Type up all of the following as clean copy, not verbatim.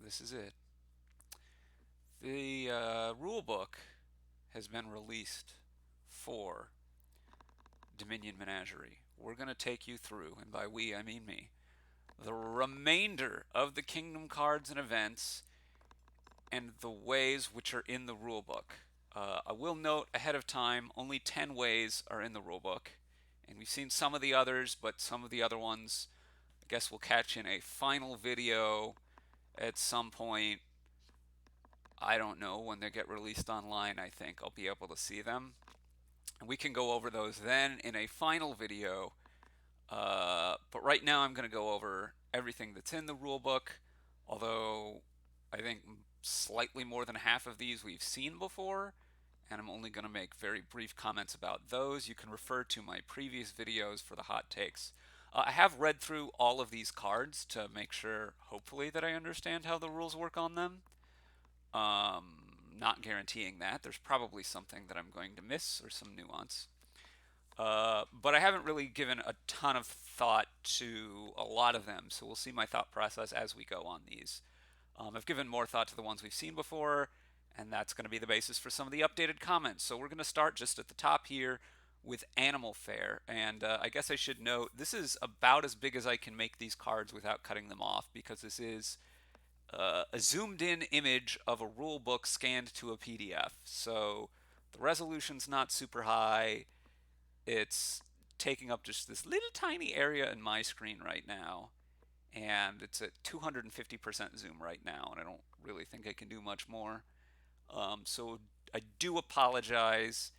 this is it. The rule book has been released for Dominion Menagerie. We're going to take you through, and by we I mean me, the remainder of the Kingdom cards and events and the ways which are in the rulebook. I will note ahead of time, only 10 ways are in the rulebook, and we've seen some of the others, but some of the other ones I guess we'll catch in a final video at some point. I don't know, when they get released online. I think I'll be able to see them. And we can go over those then in a final video. But right now I'm going to go over everything that's in the rulebook, although I think slightly more than half of these we've seen before, and I'm only going to make very brief comments about those. You can refer to my previous videos for the hot takes. I have read through all of these cards to make sure, hopefully, that I understand how the rules work on them. Not guaranteeing that. There's probably something that I'm going to miss or some nuance. But I haven't really given a ton of thought to a lot of them, so we'll see my thought process as we go on these. I've given more thought to the ones we've seen before, and that's going to be the basis for some of the updated comments. So we're going to start just at the top here with Animal Fair. And I guess I should note, this is about as big as I can make these cards without cutting them off, because this is a zoomed in image of a rule book scanned to a PDF. So the resolution's not super high. It's taking up just this little tiny area in my screen right now, and it's at 250% zoom right now, and I don't really think I can do much more. So I do apologize.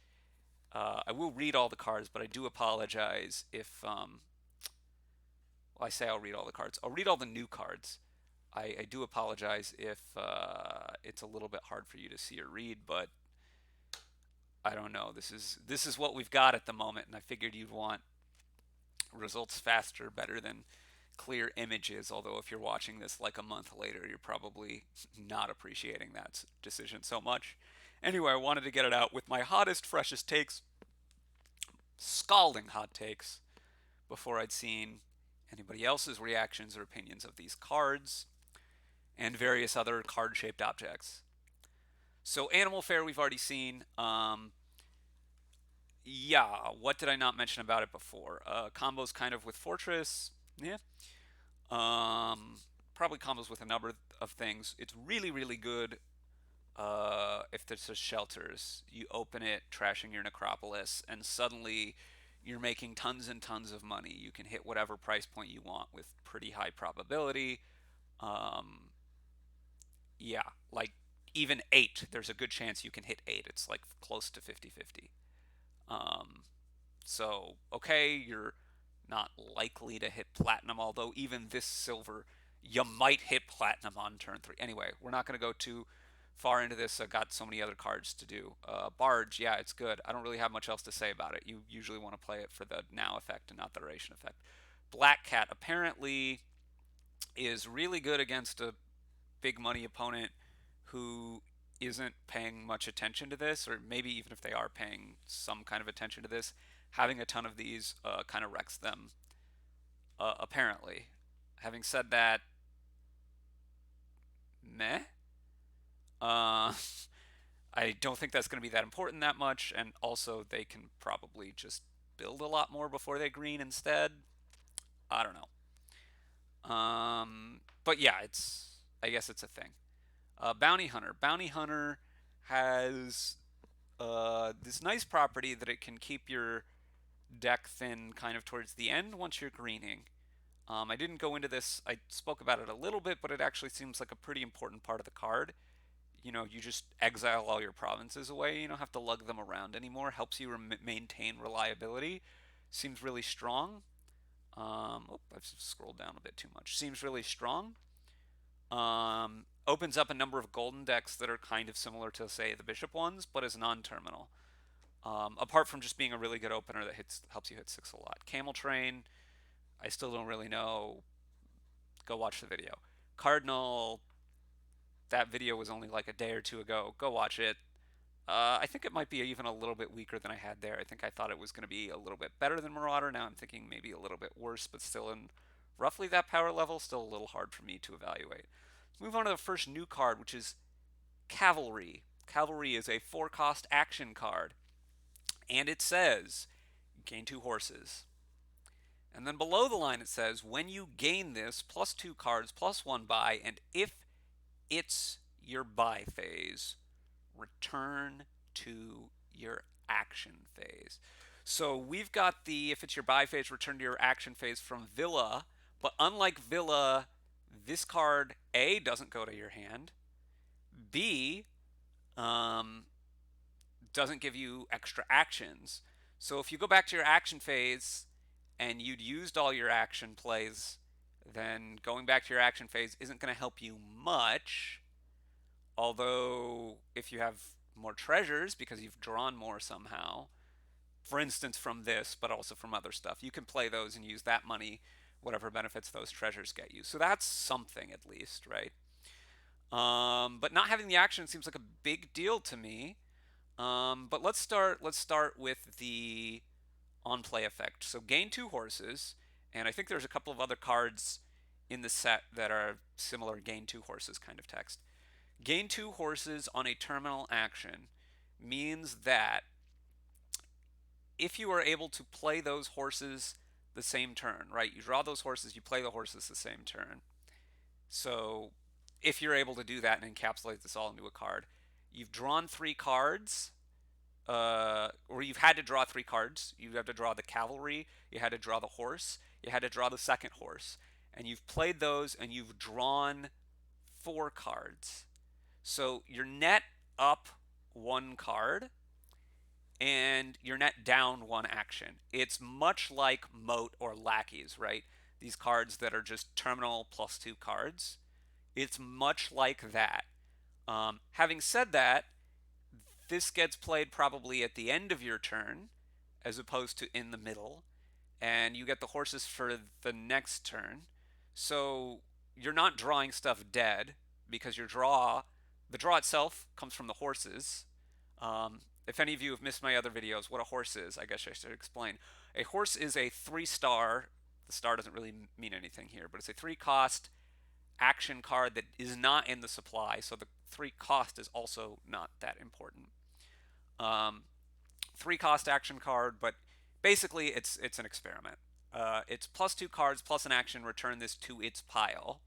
I will read all the cards, but I do apologize if, well, I say I'll read all the cards. I'll read all the new cards. I do apologize if it's a little bit hard for you to see or read, but I don't know. This is what we've got at the moment, and I figured you'd want results faster, better than clear images. Although if you're watching this like a month later, you're probably not appreciating that decision so much. Anyway, I wanted to get it out with my hottest, freshest takes, scalding hot takes, before I'd seen anybody else's reactions or opinions of these cards and various other card-shaped objects. So Animal Fair we've already seen. Yeah, what did I not mention about it before? Combos kind of with Fortress. Yeah. Probably combos with a number of things. It's really, really good if there's just shelters. You open it, trashing your necropolis, and suddenly you're making tons and tons of money. You can hit whatever price point you want with pretty high probability. Um, yeah, like even 8, there's a good chance you can hit 8. It's like close to 50-50. Um, so, okay, you're not likely to hit platinum, although even this silver, you might hit platinum on turn 3. Anyway, we're not going to go too far into this. I've got so many other cards to do. Barge, yeah, it's good. I don't really have much else to say about it. You usually want to play it for the now effect and not the duration effect. Black Cat apparently is really good against a big money opponent who isn't paying much attention to this, or maybe even if they are paying some kind of attention to this, having a ton of these kind of wrecks them, apparently. Having said that, meh. Uh, I don't think that's going to be that important that much, and also they can probably just build a lot more before they green instead. I don't know. But yeah, I guess it's a thing. Bounty Hunter. Bounty Hunter has this nice property that it can keep your deck thin kind of towards the end once you're greening. I didn't go into this, I spoke about it a little bit, but it actually seems like a pretty important part of the card. You know, you just exile all your provinces away. You don't have to lug them around anymore. Helps you maintain reliability. Seems really strong. I've scrolled down a bit too much. Seems really strong. Opens up a number of golden decks that are kind of similar to, say, the Bishop ones, but is non-terminal. Apart from just being a really good opener that helps you hit 6 a lot. Camel Train, I still don't really know. Go watch the video. Cardinal, that video was only like a day or two ago. Go watch it. I think it might be even a little bit weaker than I had there. I think I thought it was going to be a little bit better than Marauder. Now I'm thinking maybe a little bit worse, but still in roughly that power level. Still a little hard for me to evaluate. Move on to the first new card, which is Cavalry. Cavalry is a 4-cost action card, and it says gain 2 horses. And then below the line it says when you gain this, plus 2 cards, plus 1 buy, and if it's your buy phase, return to your action phase. So we've got the if it's your buy phase, return to your action phase from Villa, but unlike Villa, this card A doesn't go to your hand, B um, doesn't give you extra actions. So if you go back to your action phase and you'd used all your action plays, then going back to your action phase isn't going to help you much. Although, if you have more treasures because you've drawn more somehow, for instance, from this, but also from other stuff, you can play those and use that money, whatever benefits those treasures get you. So that's something at least, right? But not having the action seems like a big deal to me. But let's start. Let's start with the on play effect. So gain 2 horses, and I think there's a couple of other cards in the set that are similar gain 2 horses kind of text. Gain 2 horses on a terminal action means that if you are able to play those horses the same turn, right? You draw those horses, you play the horses the same turn. So if you're able to do that and encapsulate this all into a card, you've drawn 3 cards, or you've had to draw 3 cards. You have to draw the cavalry, you had to draw the horse, you had to draw the second horse, and you've played those and you've drawn 4 cards. So you're net up 1 card and you're net down 1 action. It's much like Moat or Lackeys, right? These cards that are just terminal plus 2 cards. It's much like that. Having said that, this gets played probably at the end of your turn as opposed to in the middle, and you get the horses for the next turn. So you're not drawing stuff dead because the draw itself comes from the horses. If any of you have missed my other videos, what a horse is, I guess I should explain. A horse is a 3-star. The star doesn't really mean anything here, but it's a 3-cost action card that is not in the supply, so the 3 cost is also not that important. 3-cost action card, but basically it's an experiment. It's plus 2 cards plus an action. Return this to its pile,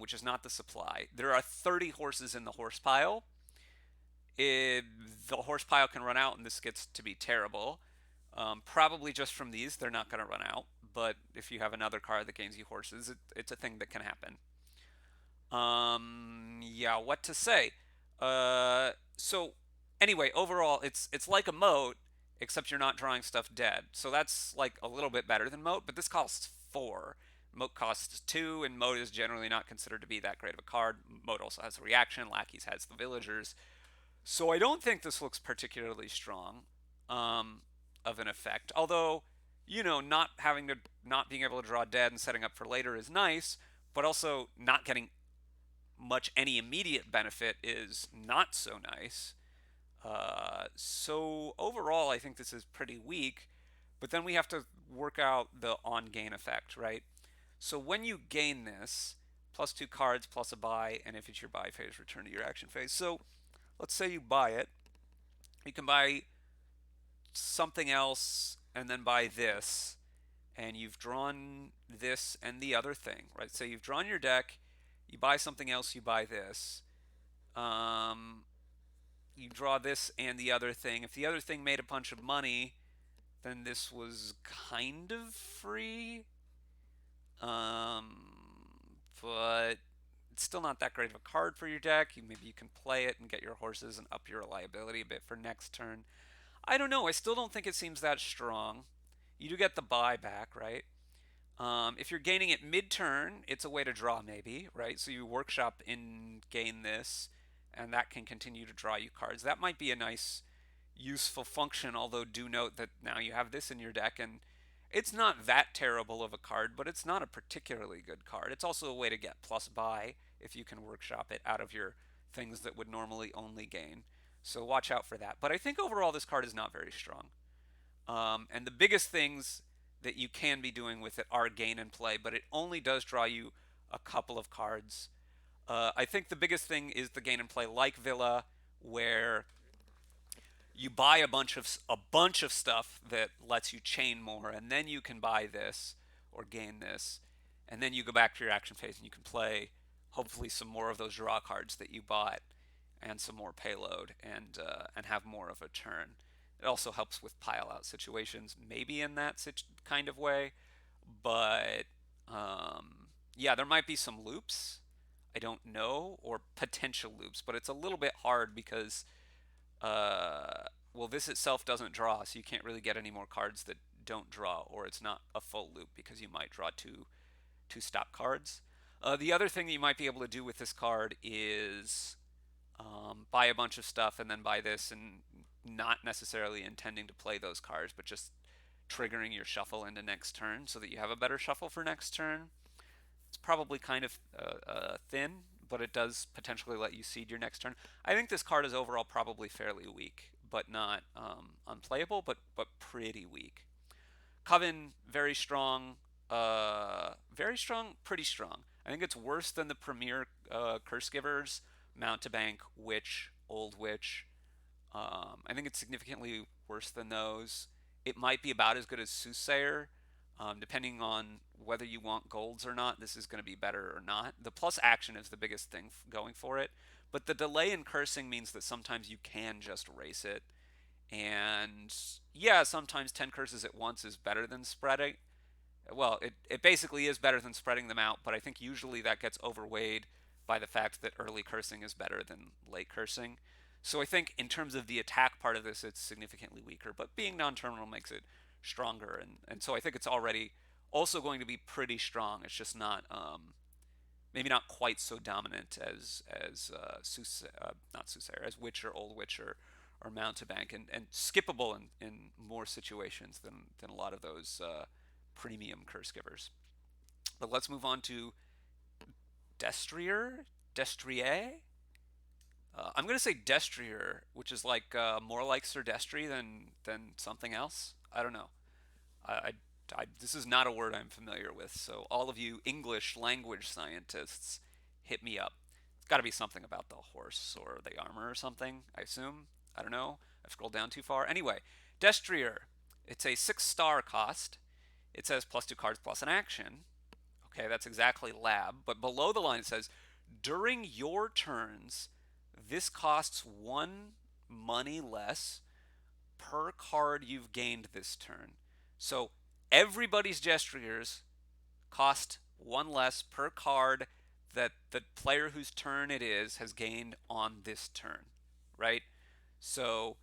which is not the supply. There are 30 horses in the horse pile. The horse pile can run out, and this gets to be terrible. Probably just from these, they're not going to run out. But if you have another card that gains you horses, it's a thing that can happen. Yeah, what to say? So anyway, overall, it's like a moat, except you're not drawing stuff dead. So that's like a little bit better than moat, but this costs 4. Moat costs 2, and moat is generally not considered to be that great of a card. Moat also has a reaction. Lackeys has the villagers. So I don't think this looks particularly strong of an effect. Although, not being able to draw dead and setting up for later is nice, but also not getting much any immediate benefit is not so nice. So overall, I think this is pretty weak. But then we have to work out the on gain effect, right? So when you gain this, plus 2 cards plus a buy, and if it's your buy phase, return to your action phase. So let's say you buy it. You can buy something else and then buy this, and you've drawn this and the other thing, right? So you've drawn your deck, you buy something else, you buy this. You draw this and the other thing. If the other thing made a bunch of money, then this was kind of free. But it's still not that great of a card for your deck. Maybe you can play it and get your horses and up your reliability a bit for next turn. I don't know. I still don't think it seems that strong. You do get the buy back, right? If you're gaining it mid-turn, it's a way to draw maybe, right? So you workshop and gain this, and that can continue to draw you cards. That might be a nice, useful function, although do note that now you have this in your deck, and it's not that terrible of a card, but it's not a particularly good card. It's also a way to get plus buy if you can workshop it out of your things that would normally only gain. So watch out for that. But I think overall this card is not very strong. And the biggest things that you can be doing with it are gain and play, but it only does draw you a couple of cards. I think the biggest thing is the gain and play like Villa, where you buy a bunch of stuff that lets you chain more, and then you can buy this or gain this, and then you go back to your action phase and you can play hopefully some more of those draw cards that you bought and some more payload and have more of a turn. It also helps with pile out situations, maybe in that kind of way, but yeah, there might be some loops. I don't know, or potential loops, but it's a little bit hard because well, this itself doesn't draw, so you can't really get any more cards that don't draw, or it's not a full loop because you might draw two stop cards. The other thing that you might be able to do with this card is buy a bunch of stuff and then buy this, and not necessarily intending to play those cards, but just triggering your shuffle into next turn so that you have a better shuffle for next turn. It's probably kind of thin, but it does potentially let you seed your next turn. I think this card is overall probably fairly weak, but not unplayable, but pretty weak. Coven, very strong, pretty strong. I think it's worse than the premier Curse Givers, Mountebank, Witch, Old Witch. I think it's significantly worse than those. It might be about as good as Soothsayer. Depending on whether you want golds or not, this is going to be better or not. The plus action is the biggest thing going for it, but the delay in cursing means that sometimes you can just race it. And yeah, sometimes 10 curses at once is better than spreading. Well, it basically is better than spreading them out, but I think usually that gets overweighed by the fact that early cursing is better than late cursing. So I think in terms of the attack part of this, it's significantly weaker, but being non-terminal makes it stronger, and so I think it's already also going to be pretty strong. It's just not maybe not quite so dominant as not Soothsayer, as Witcher, Old Witcher, or Mountebank, and skippable in more situations than a lot of those premium curse givers. But let's move on to Destrier. I'm gonna say Destrier, which is like more like Sir Destry than something else. I don't know. I, I, this is not a word I'm familiar with, so all of you English language scientists, hit me up. It's got to be something about the horse or the armor or something, I assume. I don't know. I've scrolled down too far. Anyway, Destrier. It's a 6-star cost. It says plus 2 cards plus an action. Okay, that's exactly lab. But below the line it says, during your turns, this costs 1 money less per card you've gained this turn. So everybody's Gestriers cost 1 less per card that the player whose turn it is has gained on this turn, right? So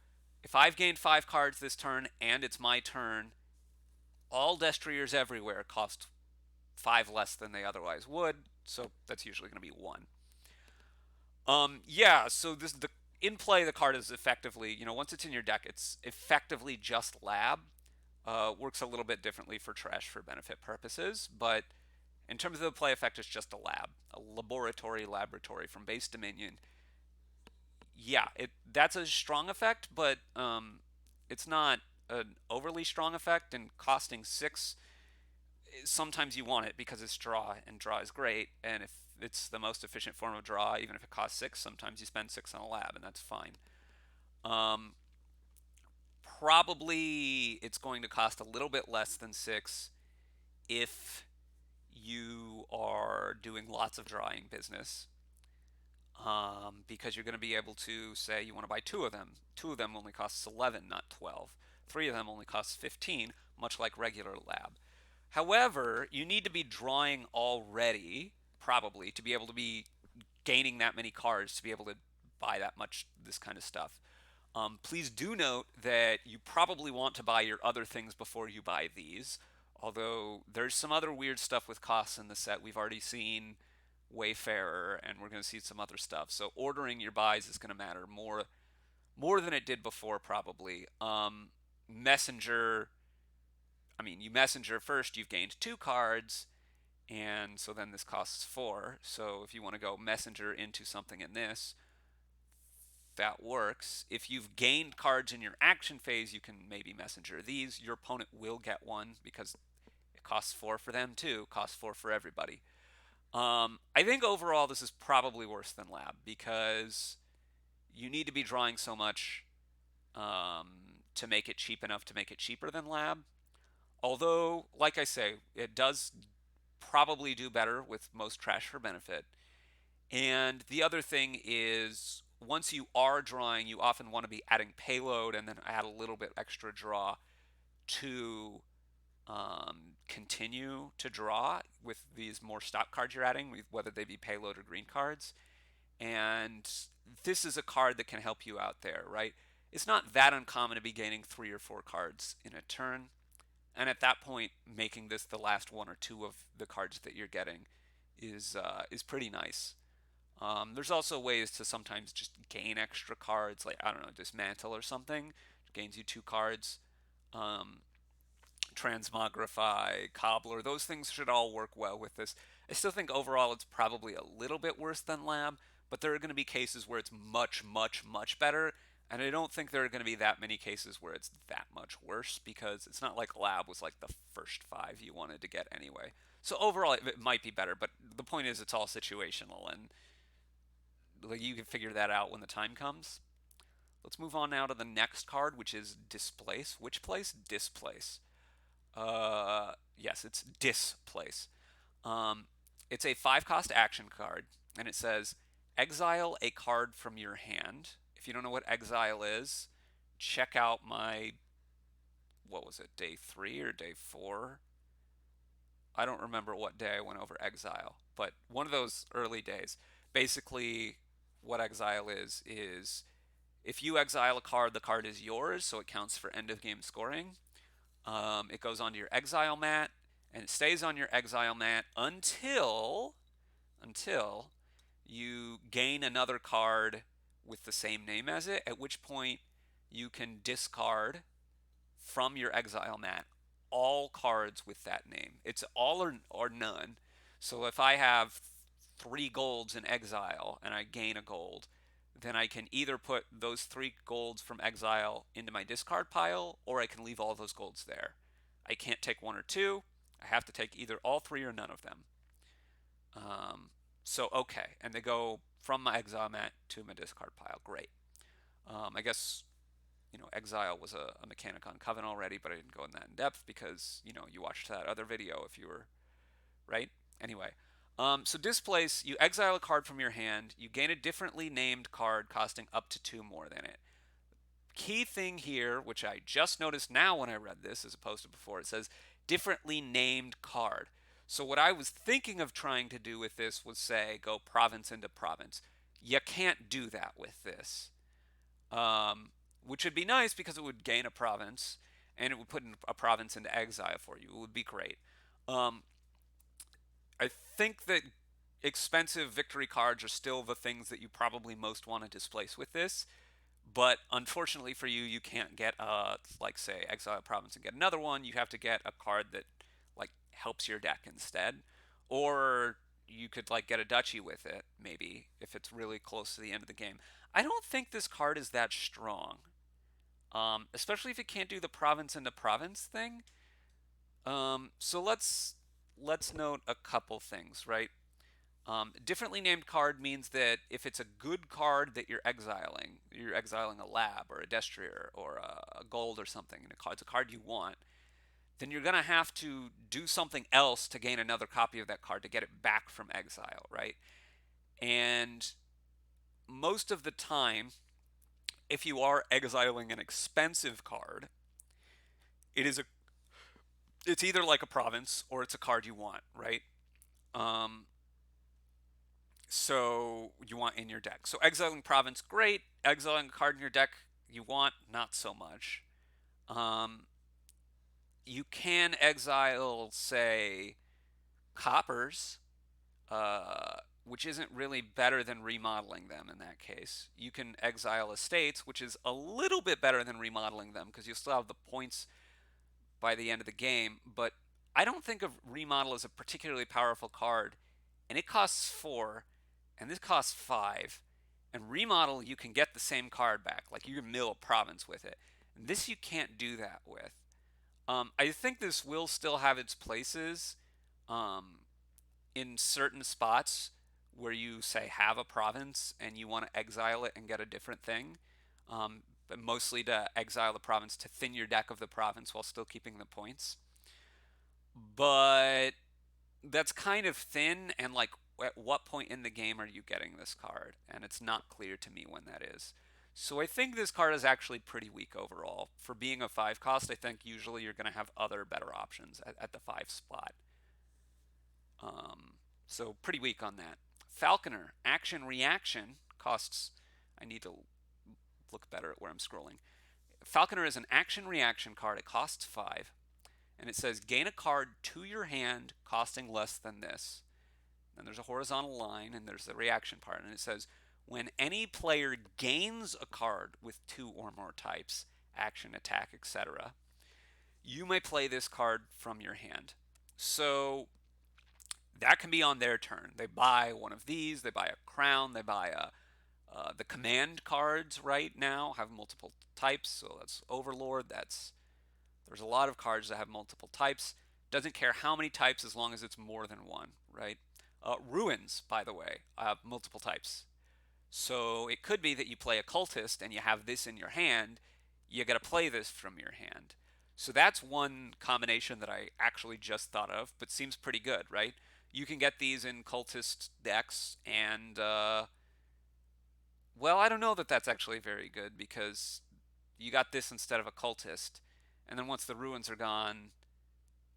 if I've gained 5 cards this turn and it's my turn, all Destriers everywhere cost 5 less than they otherwise would, so that's usually going to be 1. Yeah, so this the in play the card is effectively, once it's in your deck, it's effectively just lab. Works a little bit differently for trash for benefit purposes, but in terms of the play effect, it's just a laboratory from base Dominion. Yeah, that's a strong effect, but it's not an overly strong effect, and costing 6, sometimes you want it because it's draw, and draw is great, and if it's the most efficient form of draw, even if it costs 6, sometimes you spend 6 on a lab, and that's fine. Um, Probably it's going to cost a little bit less than 6 if you are doing lots of drawing business, because you're going to be able to say you want to buy 2 of them. 2 of them only costs 11, not 12. 3 of them only costs 15, much like regular lab. However, you need to be drawing already, probably, to be able to be gaining that many cards to be able to buy that much this kind of stuff. Please do note that you probably want to buy your other things before you buy these, although there's some other weird stuff with costs in the set. We've already seen Wayfarer, and we're going to see some other stuff. So ordering your buys is going to matter more than it did before, probably. Messenger, I mean, you messenger first, you've gained 2 cards, and so then this costs 4. So if you want to go messenger into something in this, that works. If you've gained cards in your action phase, you can maybe messenger these. Your opponent will get 1 because it costs 4 for them too. It costs 4 for everybody. I think overall this is probably worse than Lab because you need to be drawing so much to make it cheap enough to make it cheaper than Lab. Although, like I say, it does probably do better with most trash for benefit. And the other thing is, once you are drawing, you often want to be adding payload and then add a little bit extra draw to continue to draw with these more stock cards you're adding, whether they be payload or green cards. And this is a card that can help you out there, right? It's not that uncommon to be gaining 3 or 4 cards in a turn. And at that point, making this the last 1 or 2 of the cards that you're getting is pretty nice. There's also ways to sometimes just gain extra cards, like I don't know, dismantle or something, gains you 2 cards. Um, Transmogrify, Cobbler, those things should all work well with this. I still think overall it's probably a little bit worse than Lab, but there are going to be cases where it's much, much, much better. And I don't think there are going to be that many cases where it's that much worse because it's not like Lab was like the first 5 you wanted to get anyway. So overall, it might be better, but the point is it's all situational, and like you can figure that out when the time comes. Let's move on now to the next card, which is Displace. Which place? Displace. Yes, it's Displace. Um, it's a 5 cost action card, and it says exile a card from your hand. If you don't know what exile is, check out my, what was it, day 3 or day 4? I don't remember what day I went over exile, but one of those early days. Basically, what exile is if you exile a card, the card is yours, so it counts for end of game scoring. It goes onto your exile mat, and it stays on your exile mat until you gain another card with the same name as it, at which point you can discard from your exile mat all cards with that name. It's all or none. So if I have 3 golds in exile and I gain a gold, then I can either put those 3 golds from exile into my discard pile, or I can leave all those golds there. I can't take 1 or 2. I have to take either all 3 or none of them. So okay, and they go from my exile mat to my discard pile. Great. I guess exile was a mechanic on Coven already, but I didn't go in that in depth because you watched that other video if you were right. Anyway, so Displace, you exile a card from your hand, you gain a differently named card costing up to 2 more than it. Key thing here, which I just noticed now when I read this as opposed to before, it says differently named card. So what I was thinking of trying to do with this was say go province into province. You can't do that with this, which would be nice because it would gain a province and it would put a province into exile for you. It would be great. Um, I think that expensive victory cards are still the things that you probably most want to displace with this. But unfortunately for you, you can't get like say Exile Province and get another one. You have to get a card that like helps your deck instead, or you could like get a duchy with it maybe if it's really close to the end of the game. I don't think this card is that strong, especially if it can't do the province into province thing. So let's note a couple things, right? Differently named card means that if it's a good card that you're exiling a lab or a destrier or a gold or something, and it's a card you want, then you're going to have to do something else to gain another copy of that card to get it back from exile, right? And most of the time, if you are exiling an expensive card, it is a it's either like a province or it's a card you want, right? Um, so you want in your deck. So exiling province, great. Exiling a card in your deck you want, not so much. Um, you can exile, say, coppers, which isn't really better than remodeling them in that case. You can exile estates, which is a little bit better than remodeling them because you still have the points by the end of the game. But I don't think of remodel as a particularly powerful card, and it costs 4, and this costs 5. And remodel, you can get the same card back, like you can mill a province with it. And this you can't do that with. I think this will still have its places um, in certain spots where you say have a province and you want to exile it and get a different thing, but mostly to exile the province to thin your deck of the province while still keeping the points. But that's kind of thin, and like at what point in the game are you getting this card? And it's not clear to me when that is. So I think this card is actually pretty weak overall. For being a 5 cost, I think usually you're going to have other better options at the 5 spot. So pretty weak on that. Falconer, action reaction, costs. I need to look better at where I'm scrolling. Falconer is an action reaction card. It costs 5. And it says gain a card to your hand costing less than this. Then there's a horizontal line and there's the reaction part. And it says when any player gains a card with 2 or more types, action, attack, etc., you may play this card from your hand. So that can be on their turn. They buy one of these, they buy a crown, they buy the command cards right now have multiple types. So that's Overlord, there's a lot of cards that have multiple types. Doesn't care how many types as long as it's more than one, right? Ruins, by the way, have multiple types. So it could be that you play a cultist and you have this in your hand. You got to play this from your hand. So that's one combination that I actually just thought of, but seems pretty good, right? You can get these in cultist decks, and well, I don't know that that's actually very good because you got this instead of a cultist, and then once the ruins are gone,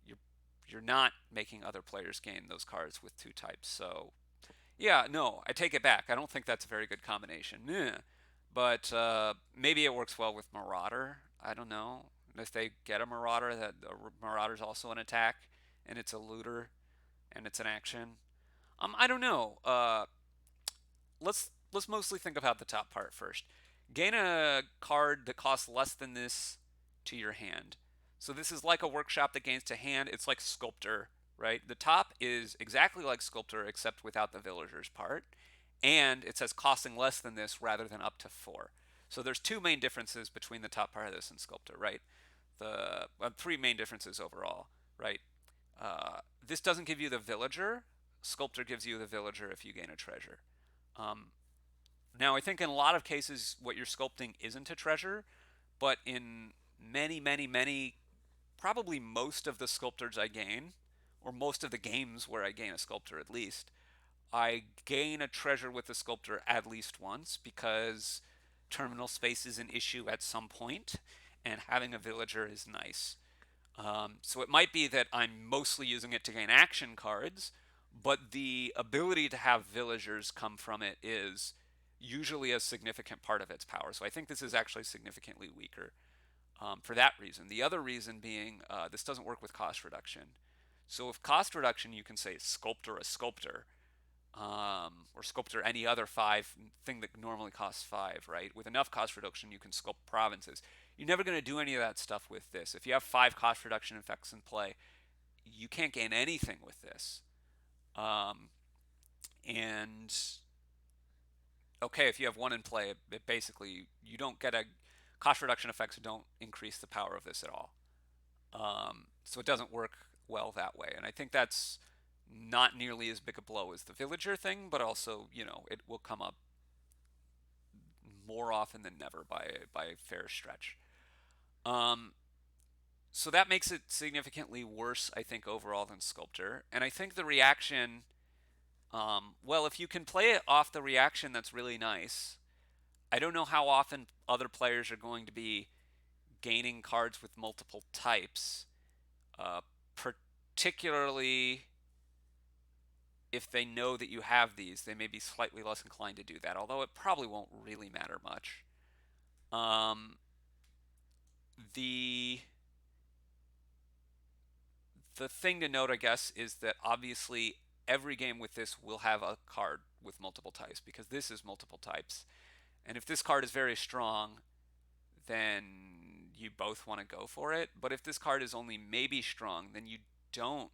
you're you're not making other players gain those cards with 2 types. So yeah, no, I take it back. I don't think that's a very good combination. But maybe it works well with Marauder. I don't know. If they get a Marauder, that Marauder's also an attack, and it's a looter, and it's an action. I don't know. Let's mostly think about the top part first. Gain a card that costs less than this to your hand. So this is like a workshop that gains to hand. It's like Sculptor, right? The top is exactly like Sculptor except without the villagers part, and it says costing less than this rather than up to 4. So there's 2 main differences between the top part of this and Sculptor, right? The 3 main differences overall, right? This doesn't give you the villager. Sculptor gives you the villager if you gain a treasure. Um, Now, I think in a lot of cases, what you're sculpting isn't a treasure, but in many, probably most of the sculptors I gain, or most of the games where I gain a sculptor at least, I gain a treasure with the sculptor at least once because terminal space is an issue at some point, and having a villager is nice. So it might be that I'm mostly using it to gain action cards, but the ability to have villagers come from it is usually a significant part of its power. So I think this is actually significantly weaker for that reason. The other reason being this doesn't work with cost reduction. So with cost reduction, you can say sculptor a sculptor, or sculptor any other 5 thing that normally costs 5, right? With enough cost reduction, you can sculpt provinces. You're never going to do any of that stuff with this. If you have 5 cost reduction effects in play, you can't gain anything with this. And okay, if you have 1 in play, it basically you don't get a cost reduction effects don't increase the power of this at all. So it doesn't work well that way, and I think that's not nearly as big a blow as the villager thing, but also it will come up more often than never by a fair stretch. Um, so that makes it significantly worse, I think, overall than Sculptor. And I think the reaction, well, if you can play it off the reaction, that's really nice. I don't know how often other players are going to be gaining cards with multiple types, uh, particularly if they know that you have these. They may be slightly less inclined to do that, although it probably won't really matter much. Um, the the thing to note, I guess, is that obviously every game with this will have a card with multiple types because this is multiple types. And if this card is very strong, then you both want to go for it. But if this card is only maybe strong, then you don't,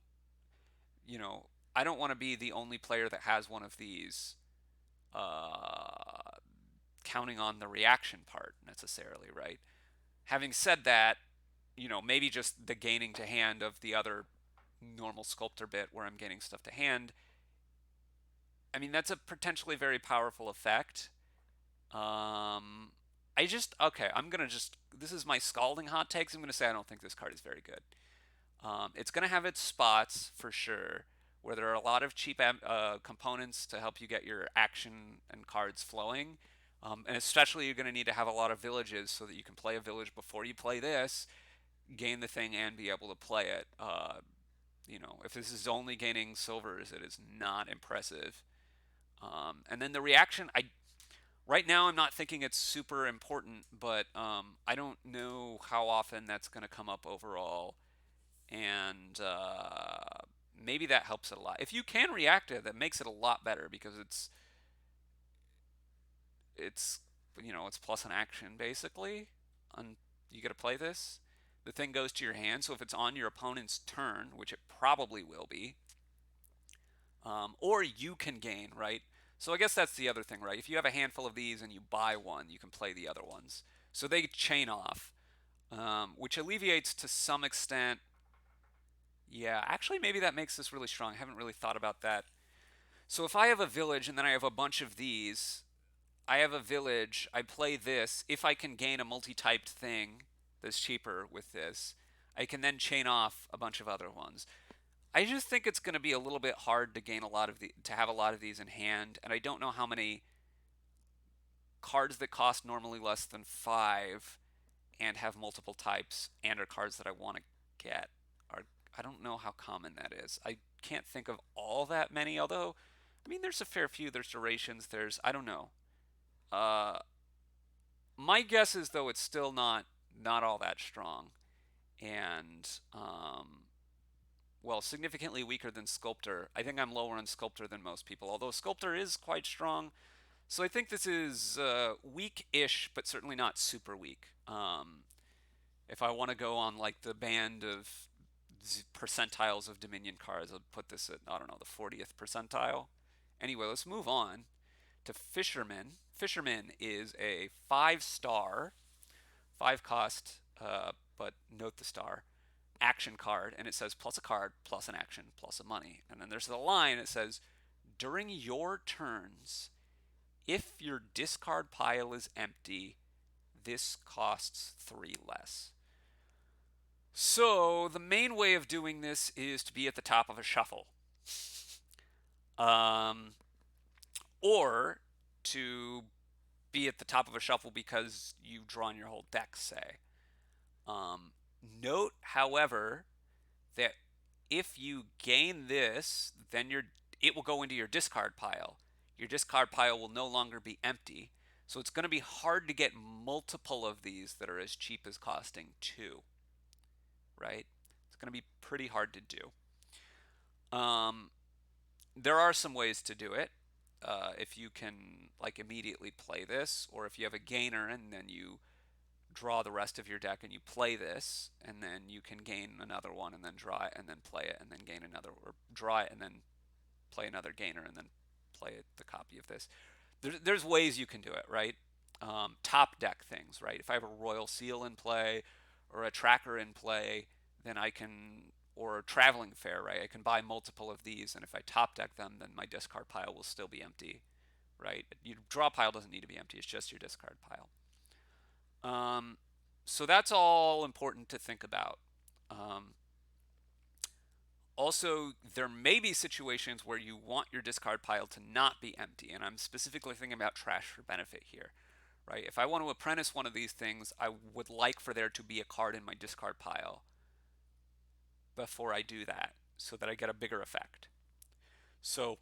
you know, I don't want to be the only player that has one of these uh, counting on the reaction part necessarily, right? Having said that, maybe just the gaining to hand of the other normal sculptor bit where I'm gaining stuff to hand I mean, that's a potentially very powerful effect. Um, okay, this is my scalding hot takes. I'm gonna say I don't think this card is very good. It's gonna have its spots for sure, where there are a lot of cheap components to help you get your action and cards flowing. And especially you're gonna need to have a lot of villages so that you can play a village before you play this, gain the thing, and be able to play it. If this is only gaining silvers, it is not impressive. And then the reaction, right now I'm not thinking it's super important, but I don't know how often that's going to come up overall, and maybe that helps it a lot. If you can react to it, that makes it a lot better because it's it's plus an action basically. On You got to play this. The thing goes to your hand, so if it's on your opponent's turn, which it probably will be, or you can gain, right? So I guess that's the other thing, right? If you have a handful of these and you buy one, you can play the other ones. So they chain off, which alleviates to some extent. Yeah, actually, maybe that makes this really strong. I haven't really thought about that. So if I have a village and then I have a bunch of these, I have a village, I play this. If I can gain a multi-typed thing that's cheaper with this, I can then chain off a bunch of other ones. I just think it's going to be a little bit hard to gain to have a lot of these in hand, and I don't know how many cards that cost normally less than 5 and have multiple types and are cards that I want to get. Are I don't know how common that is. I can't think of all that many, although I mean there's a fair few. There's durations, there's I don't know. Uh my guess is though it's still not all that strong, and well, significantly weaker than Sculptor. I think I'm lower on Sculptor than most people, although Sculptor is quite strong. So I think this is weak-ish, but certainly not super weak. If I want to go on like the band of percentiles of Dominion cards, I'd put this at, I don't know, the 40th percentile. Anyway, let's move on to Fisherman. Fisherman is a 5 star, 5 cost, but note the star, action card, and it says plus a card, plus an action, plus a money. And then there's the line that says, during your turns, if your discard pile is empty, this costs 3 less. So the main way of doing this is to be at the top of a shuffle. Um, or to be at the top of a shuffle because you've drawn your whole deck, say. Note, however, that if you gain this, then it will go into your discard pile. Your discard pile will no longer be empty. So it's going to be hard to get multiple of these that are as cheap as costing 2, right? It's going to be pretty hard to do. There are some ways to do it. If you can like immediately play this, or if you have a gainer and then you draw the rest of your deck and you play this, and then you can gain another one and then draw it and then play it and then gain another, or draw it and then play another gainer and then play it, the copy of this. There's ways you can do it, right? Top deck things, right? If I have a Royal Seal in play or a Tracker in play, then I can, or a Traveling Fair, right? I can buy multiple of these, and if I top deck them, then my discard pile will still be empty, right? Your draw pile doesn't need to be empty, it's just your discard pile. So that's all important to think about. Um, Also, there may be situations where you want your discard pile to not be empty, and I'm specifically thinking about trash for benefit here, right? If I want to apprentice one of these things, I would like for there to be a card in my discard pile before I do that, so that I get a bigger effect. So,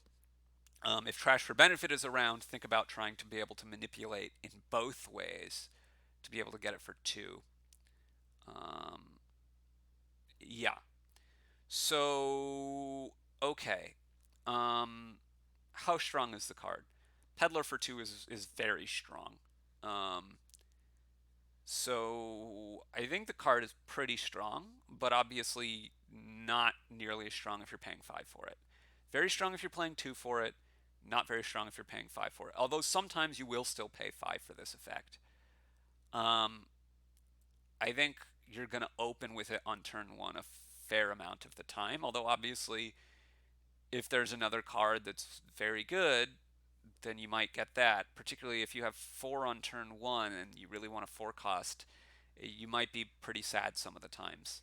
if trash for benefit is around, think about trying to be able to manipulate in both ways to be able to get it for 2. Um, yeah. So, okay. Um, how strong is the card? Peddler for 2 is very strong. Um, so I think the card is pretty strong, but obviously not nearly as strong if you're paying 5 for it. Very strong if you're paying 2 for it, not very strong if you're paying 5 for it. Although sometimes you will still pay 5 for this effect. Um, I think you're going to open with it on turn 1 a fair amount of the time, although obviously If there's another card that's very good, then you might get that. Particularly if you have 4 on turn 1 and you really want a 4 cost, you might be pretty sad some of the times.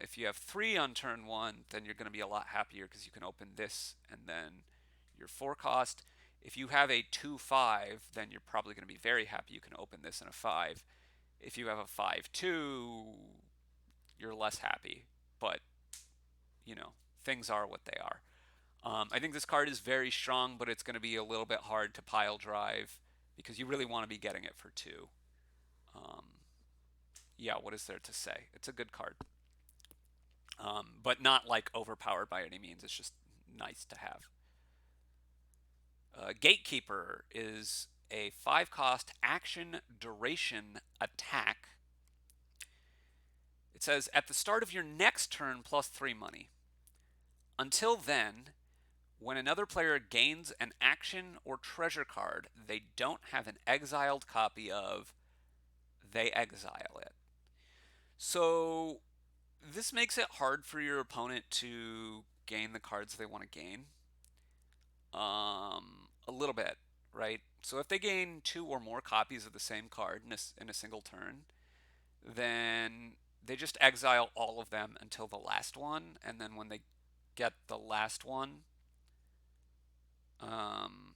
If you have 3 on turn 1, then you're going to be a lot happier because you can open this and then your 4 cost. If you have a 2-5, then you're probably going to be very happy you can open this in a 5. If you have a 5-2, you're less happy. But, you know, things are what they are. I think this card is very strong, but it's going to be a little bit hard to pile drive because you really want to be getting it for 2. Um, yeah, what is there to say? It's a good card. But not like overpowered by any means. It's just nice to have. Gatekeeper is a 5 cost action duration attack. It says at the start of your next turn plus 3 money. Until then, when another player gains an action or treasure card they don't have an exiled copy of, they exile it. So this makes it hard for your opponent to gain the cards they want to gain. A little bit, right? So if they gain 2 or more copies of the same card in a single turn, then they just exile all of them until the last one, and then when they get the last one, um,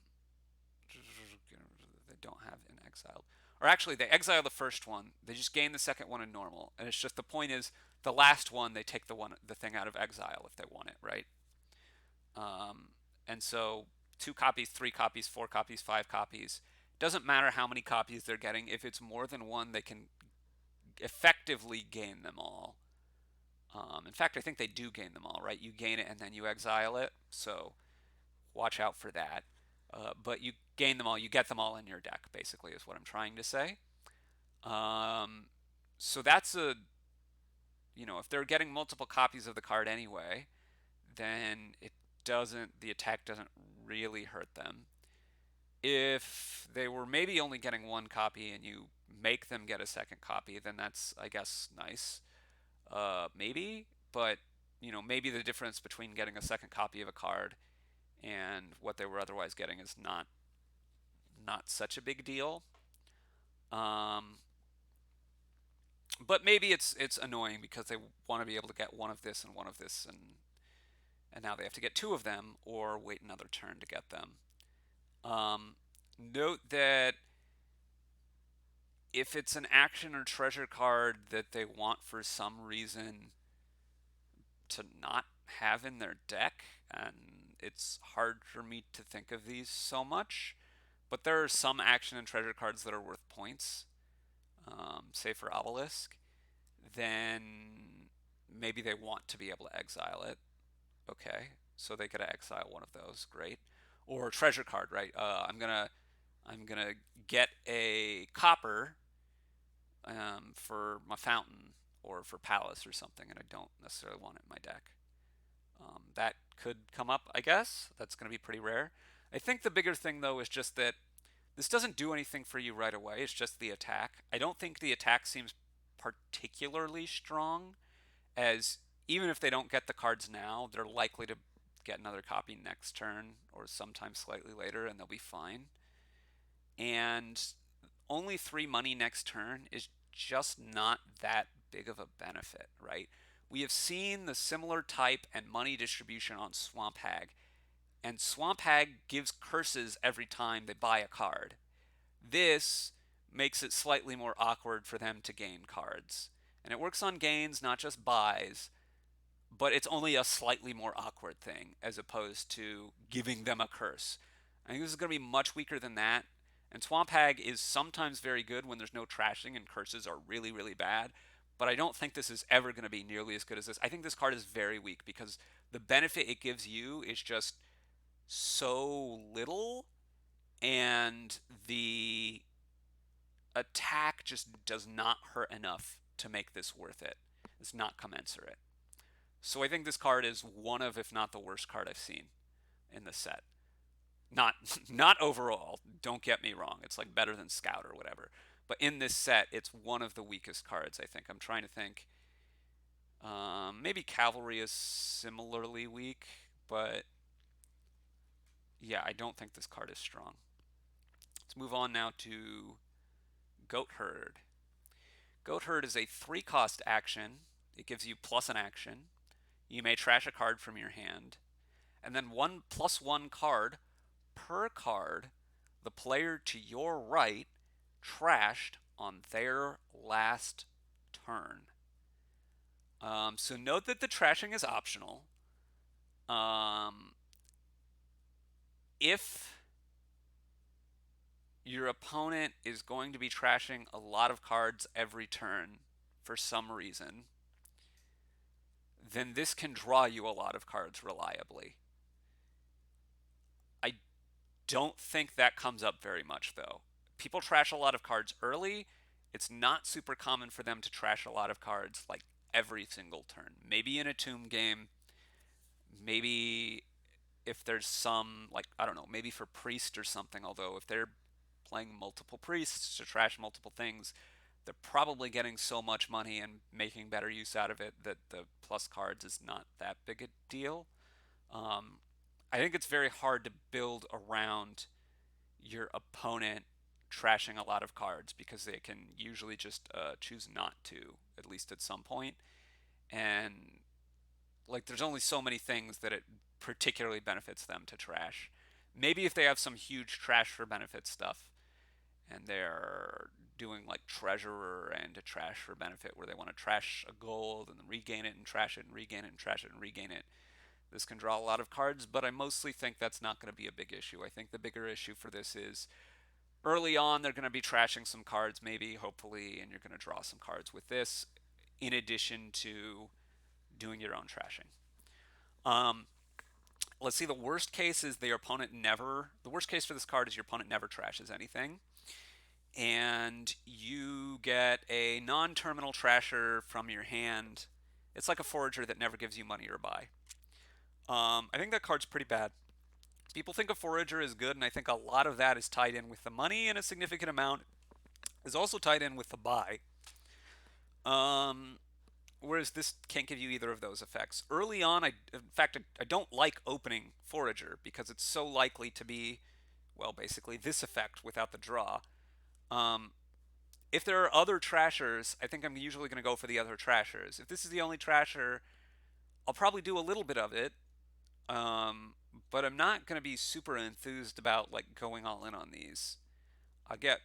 they don't have an exiled. Or actually, they exile the first one. They just gain the second one in normal, and it's just the point is the last one they take the thing out of exile if they want it, right? And so 2 copies, 3 copies, 4 copies, 5 copies. Doesn't matter how many copies they're getting. If it's more than one, they can effectively gain them all. In fact, I think they do gain them all, right? You gain it and then you exile it. So watch out for that. But you gain them all, you get them all in your deck, basically, is what I'm trying to say. So that's if they're getting multiple copies of the card anyway, then the attack doesn't really hurt them. If they were maybe only getting 1 copy and you make them get a second copy, then that's, I guess, nice. Maybe, but maybe the difference between getting a second copy of a card and what they were otherwise getting is not such a big deal. But maybe it's annoying because they want to be able to get one of this and one of this, and now they have to get 2 of them or wait another turn to get them. Note that if it's an action or treasure card that they want for some reason to not have in their deck, and it's hard for me to think of these so much, but there are some action and treasure cards that are worth points, say for Obelisk, then maybe they want to be able to exile it. Okay, so they could exile one of those, great. Or treasure card, right? I'm gonna get a copper for my fountain or for palace or something, and I don't necessarily want it in my deck. That could come up, I guess. That's going to be pretty rare. I think the bigger thing, though, is just that this doesn't do anything for you right away. It's just the attack. I don't think the attack seems particularly strong, as even if they don't get the cards now, they're likely to get another copy next turn or sometime slightly later, and they'll be fine. And only 3 money next turn is just not that big of a benefit, right? We have seen the similar type and money distribution on Swamp Hag, and Swamp Hag gives curses every time they buy a card. This makes it slightly more awkward for them to gain cards. And it works on gains, not just buys, but it's only a slightly more awkward thing as opposed to giving them a curse. I think this is going to be much weaker than that. And Swamp Hag is sometimes very good when there's no trashing and curses are really, really bad. But I don't think this is ever going to be nearly as good as this. I think this card is very weak because the benefit it gives you is just so little, and the attack just does not hurt enough to make this worth it. It's not commensurate. So I think this card is one of, if not the worst card I've seen in the set. Not not overall. Don't get me wrong. It's like better than Scout or whatever. But in this set, it's one of the weakest cards. I think. I'm trying to think. Maybe Cavalry is similarly weak, but yeah, I don't think this card is strong. Let's move on now to Goat Herd. Goat Herd is a 3 cost action. It gives you plus an action. You may trash a card from your hand, and then 1+1 card per card the player to your right trashed on their last turn. So note that the trashing is optional. Um, if your opponent is going to be trashing a lot of cards every turn for some reason, then this can draw you a lot of cards reliably. I don't think that comes up very much, though. People trash a lot of cards early. It's not super common for them to trash a lot of cards like every single turn. Maybe in a tomb game, maybe if there's some, like, I don't know, maybe for priest or something, although if they're playing multiple priests to trash multiple things, they're probably getting so much money and making better use out of it that the plus cards is not that big a deal. Um, I think it's very hard to build around your opponent trashing a lot of cards because they can usually just choose not to, at least at some point. And like, there's only so many things that it particularly benefits them to trash. Maybe if they have some huge trash for benefit stuff and they're doing like treasurer and a trash for benefit where they want to trash a gold and then regain it and trash it and regain it and trash it and regain it. This can draw a lot of cards, but I mostly think that's not going to be a big issue. I think the bigger issue for this is early on they're going to be trashing some cards, maybe, hopefully, and you're going to draw some cards with this in addition to doing your own trashing. Um, let's see, the worst case is the opponent never, the worst case for this card is your opponent never trashes anything. And you get a non-terminal trasher from your hand. It's like a forager that never gives you money or buy. I think that card's pretty bad. People think a forager is good, and I think a lot of that is tied in with the money, and a significant amount is also tied in with the buy. Um, whereas this can't give you either of those effects. Early on, in fact, I don't like opening forager because it's so likely to be, well, basically this effect without the draw. Um, if there are other trashers, I think I'm usually going to go for the other trashers. If this is the only trasher, I'll probably do a little bit of it, um, but I'm not going to be super enthused about like going all in on these. I'll get,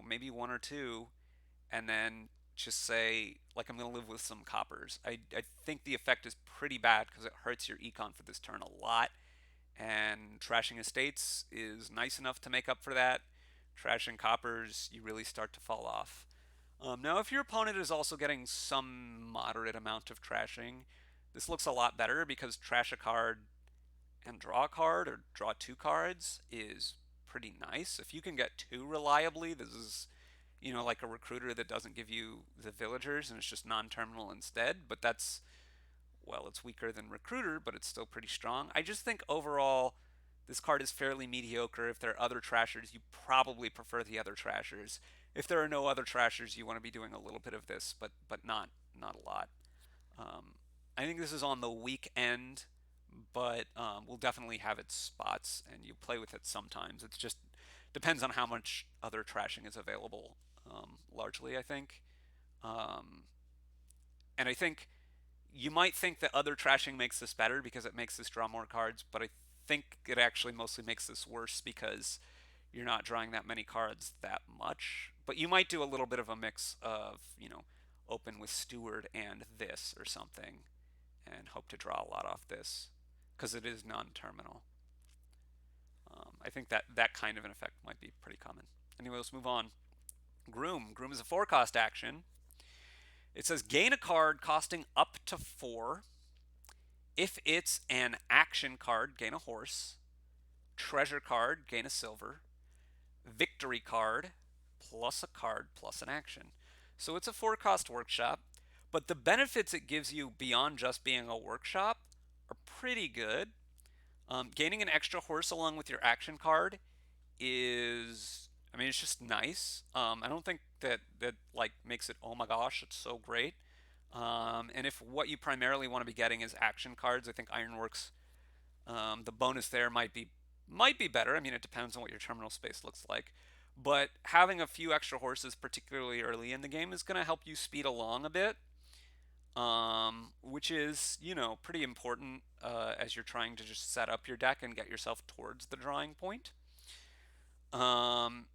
maybe one or two, and then just say like I'm going to live with some coppers. I think the effect is pretty bad because it hurts your econ for this turn a lot, and trashing estates is nice enough to make up for that. Trashing coppers, you really start to fall off. Now, if your opponent is also getting some moderate amount of trashing, this looks a lot better because trash a card and draw a card or draw 2 cards is pretty nice. If you can get 2 reliably, this is, like a recruiter that doesn't give you the villagers and it's just non-terminal instead, but that's, well, it's weaker than recruiter, but it's still pretty strong. I just think overall this card is fairly mediocre. If there are other trashers, you probably prefer the other trashers. If there are no other trashers, you want to be doing a little bit of this, but not a lot. Um, I think this is on the weak end, but we'll definitely have its spots, and you play with it sometimes. It just depends on how much other trashing is available, largely, I think. Um, and I think you might think that other trashing makes this better because it makes this draw more cards, but I think it actually mostly makes this worse because you're not drawing that many cards that much. But you might do a little bit of a mix of, open with Steward and this or something and hope to draw a lot off this because it is non-terminal. I think that kind of an effect might be pretty common. Anyway, let's move on. Groom. Groom is a 4 cost action. It says gain a card costing up to 4. If it's an action card, gain a horse. Treasure card, gain a silver. Victory card, plus a card, plus an action. So it's a 4 cost workshop, but the benefits it gives you beyond just being a workshop are pretty good. Gaining an extra horse along with your action card is, I mean, it's just nice. I don't think that like makes it, oh my gosh, it's so great. And if what you primarily want to be getting is action cards, I think Ironworks The bonus there might be better. I mean, it depends on what your terminal space looks like. But having a few extra horses, particularly early in the game, is going to help you speed along a bit, which is, pretty important as you're trying to just set up your deck and get yourself towards the drawing point. Um,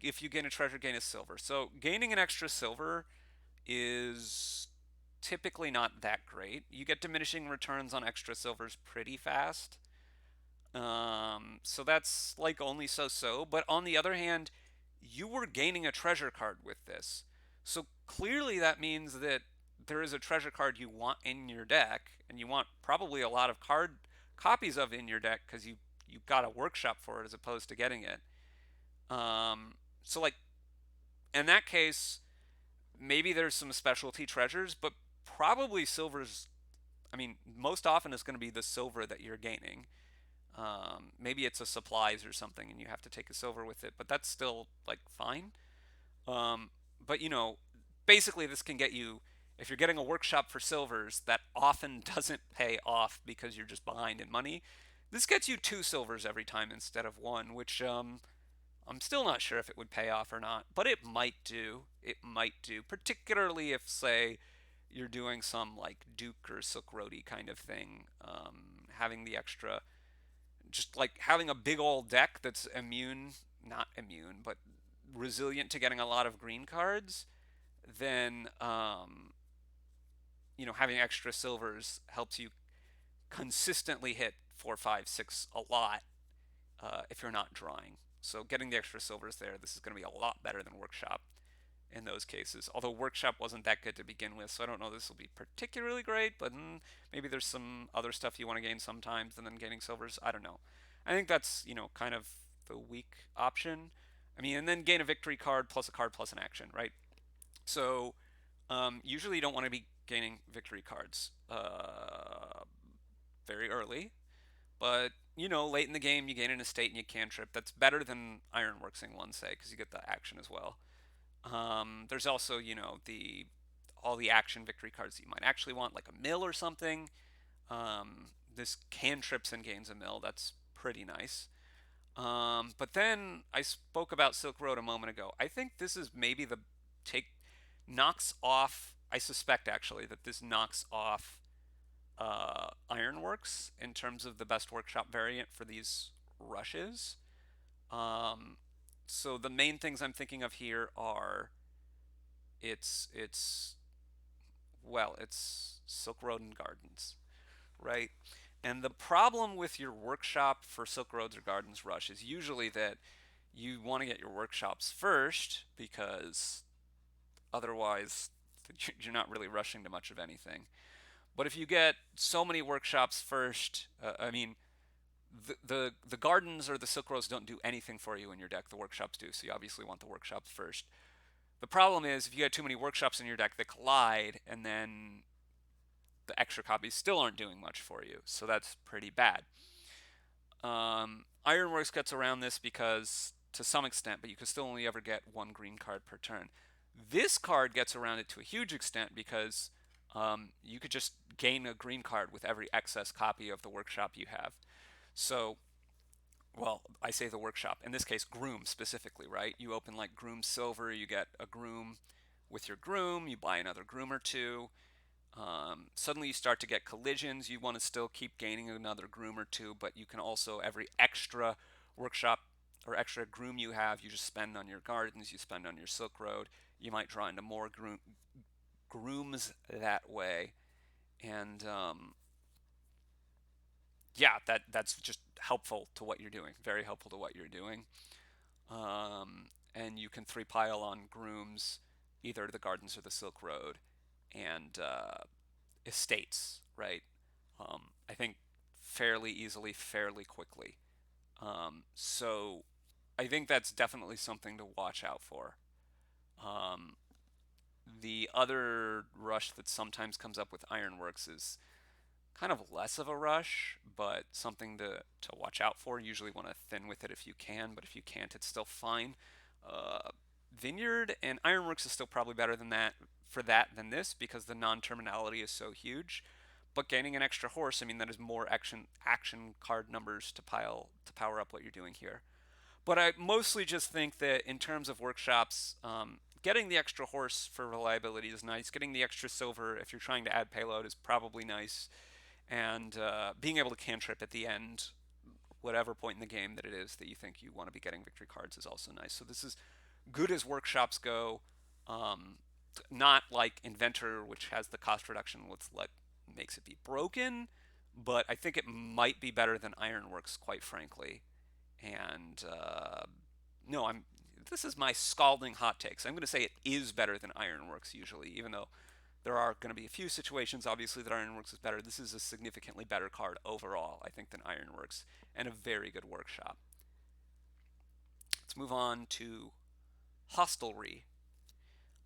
if you gain a treasure, gain a silver. So gaining an extra silver is typically not that great. You get diminishing returns on extra silvers pretty fast. So that's like only so. But on the other hand, you were gaining a treasure card with this. So clearly that means that there is a treasure card you want in your deck, and you want probably a lot of card copies of in your deck because you got a workshop for it as opposed to getting it. So like in that case, maybe there's some specialty treasures, but probably silver's. I mean, most often it's going to be the silver that you're gaining. Maybe it's a supplies or something, and you have to take a silver with it, but that's still like fine. Um, but basically, this can get you if you're getting a workshop for silvers that often doesn't pay off because you're just behind in money. This gets you two silvers every time instead of one, which I'm still not sure if it would pay off or not, but it might do. It might do, particularly if, say, you're doing some like Duke or Silk Roady kind of thing. Having the extra, just like having a big old deck that's immune, not immune, but resilient to getting a lot of green cards, then having extra silvers helps you consistently hit 4, 5, 6 a lot if you're not drawing. So getting the extra silvers there, this is going to be a lot better than Workshop in those cases. Although Workshop wasn't that good to begin with, so I don't know this will be particularly great, but maybe there's some other stuff you want to gain sometimes and then gaining silvers. I don't know. I think that's, kind of the weak option. I mean, and then gain a victory card plus an action, right? So usually you don't want to be gaining victory cards very early. But late in the game, you gain an estate and you cantrip. That's better than Ironworksing one, say, because you get the action as well. There's also, the all the action victory cards that you might actually want, like a mill or something. This cantrips and gains a mill. That's pretty nice. But then I spoke about Silk Road a moment ago. I think this is maybe the take knocks off. I suspect actually that this knocks off Ironworks in terms of the best workshop variant for these rushes. Um, so the main things I'm thinking of here are it's it's Silk Road and Gardens, right? And the problem with your workshop for Silk Roads or Gardens rush is usually that you want to get your workshops first because otherwise you're not really rushing to much of anything. But if you get so many workshops first, I mean, the gardens or the silk roads don't do anything for you in your deck. The workshops do, so you obviously want the workshops first. The problem is if you get too many workshops in your deck that collide, and then the extra copies still aren't doing much for you, so that's pretty bad. Ironworks gets around this because to some extent, but you can still only ever get one green card per turn. This card gets around it to a huge extent because you could just gain a green card with every excess copy of the workshop you have. So, well, I say the workshop. In this case, Groom specifically, right? You open like Groom Silver, you get a Groom with your Groom, you buy another Groom or two. Suddenly you start to get collisions. You want to still keep gaining another Groom or two, but you can also, every extra workshop or extra Groom you have, you just spend on your gardens, you spend on your Silk Road. You might draw into more Grooms that way. And yeah, that's just helpful to what you're doing. Very helpful to what you're doing. And you can three pile on Grooms, either the gardens or the Silk Road, and estates, right? I think fairly easily, fairly quickly. So I think that's definitely something to watch out for. Um, the other rush that sometimes comes up with Ironworks is kind of less of a rush, but something to watch out for. Usually want to thin with it if you can, but if you can't, it's still fine. Uh, Vineyard and Ironworks is still probably better than that for that than this because the non-terminality is so huge. but gaining an extra horse, I mean, that is more action card numbers to power up what you're doing here. But I mostly just think that in terms of workshops, getting the extra horse for reliability is nice. Getting the extra silver if you're trying to add payload is probably nice. And being able to cantrip at the end, whatever point in the game that it is that you think you want to be getting victory cards, is also nice. So this is good as workshops go. Um, Not like Inventor, which has the cost reduction, which makes it be broken, but I think it might be better than Ironworks, quite frankly. And no, I'm. This is my scalding hot takes. I'm going to say it is better than Ironworks usually, even though there are going to be a few situations, obviously, that Ironworks is better. This is a significantly better card overall, I think, than Ironworks, and a very good workshop. Let's move on to Hostelry.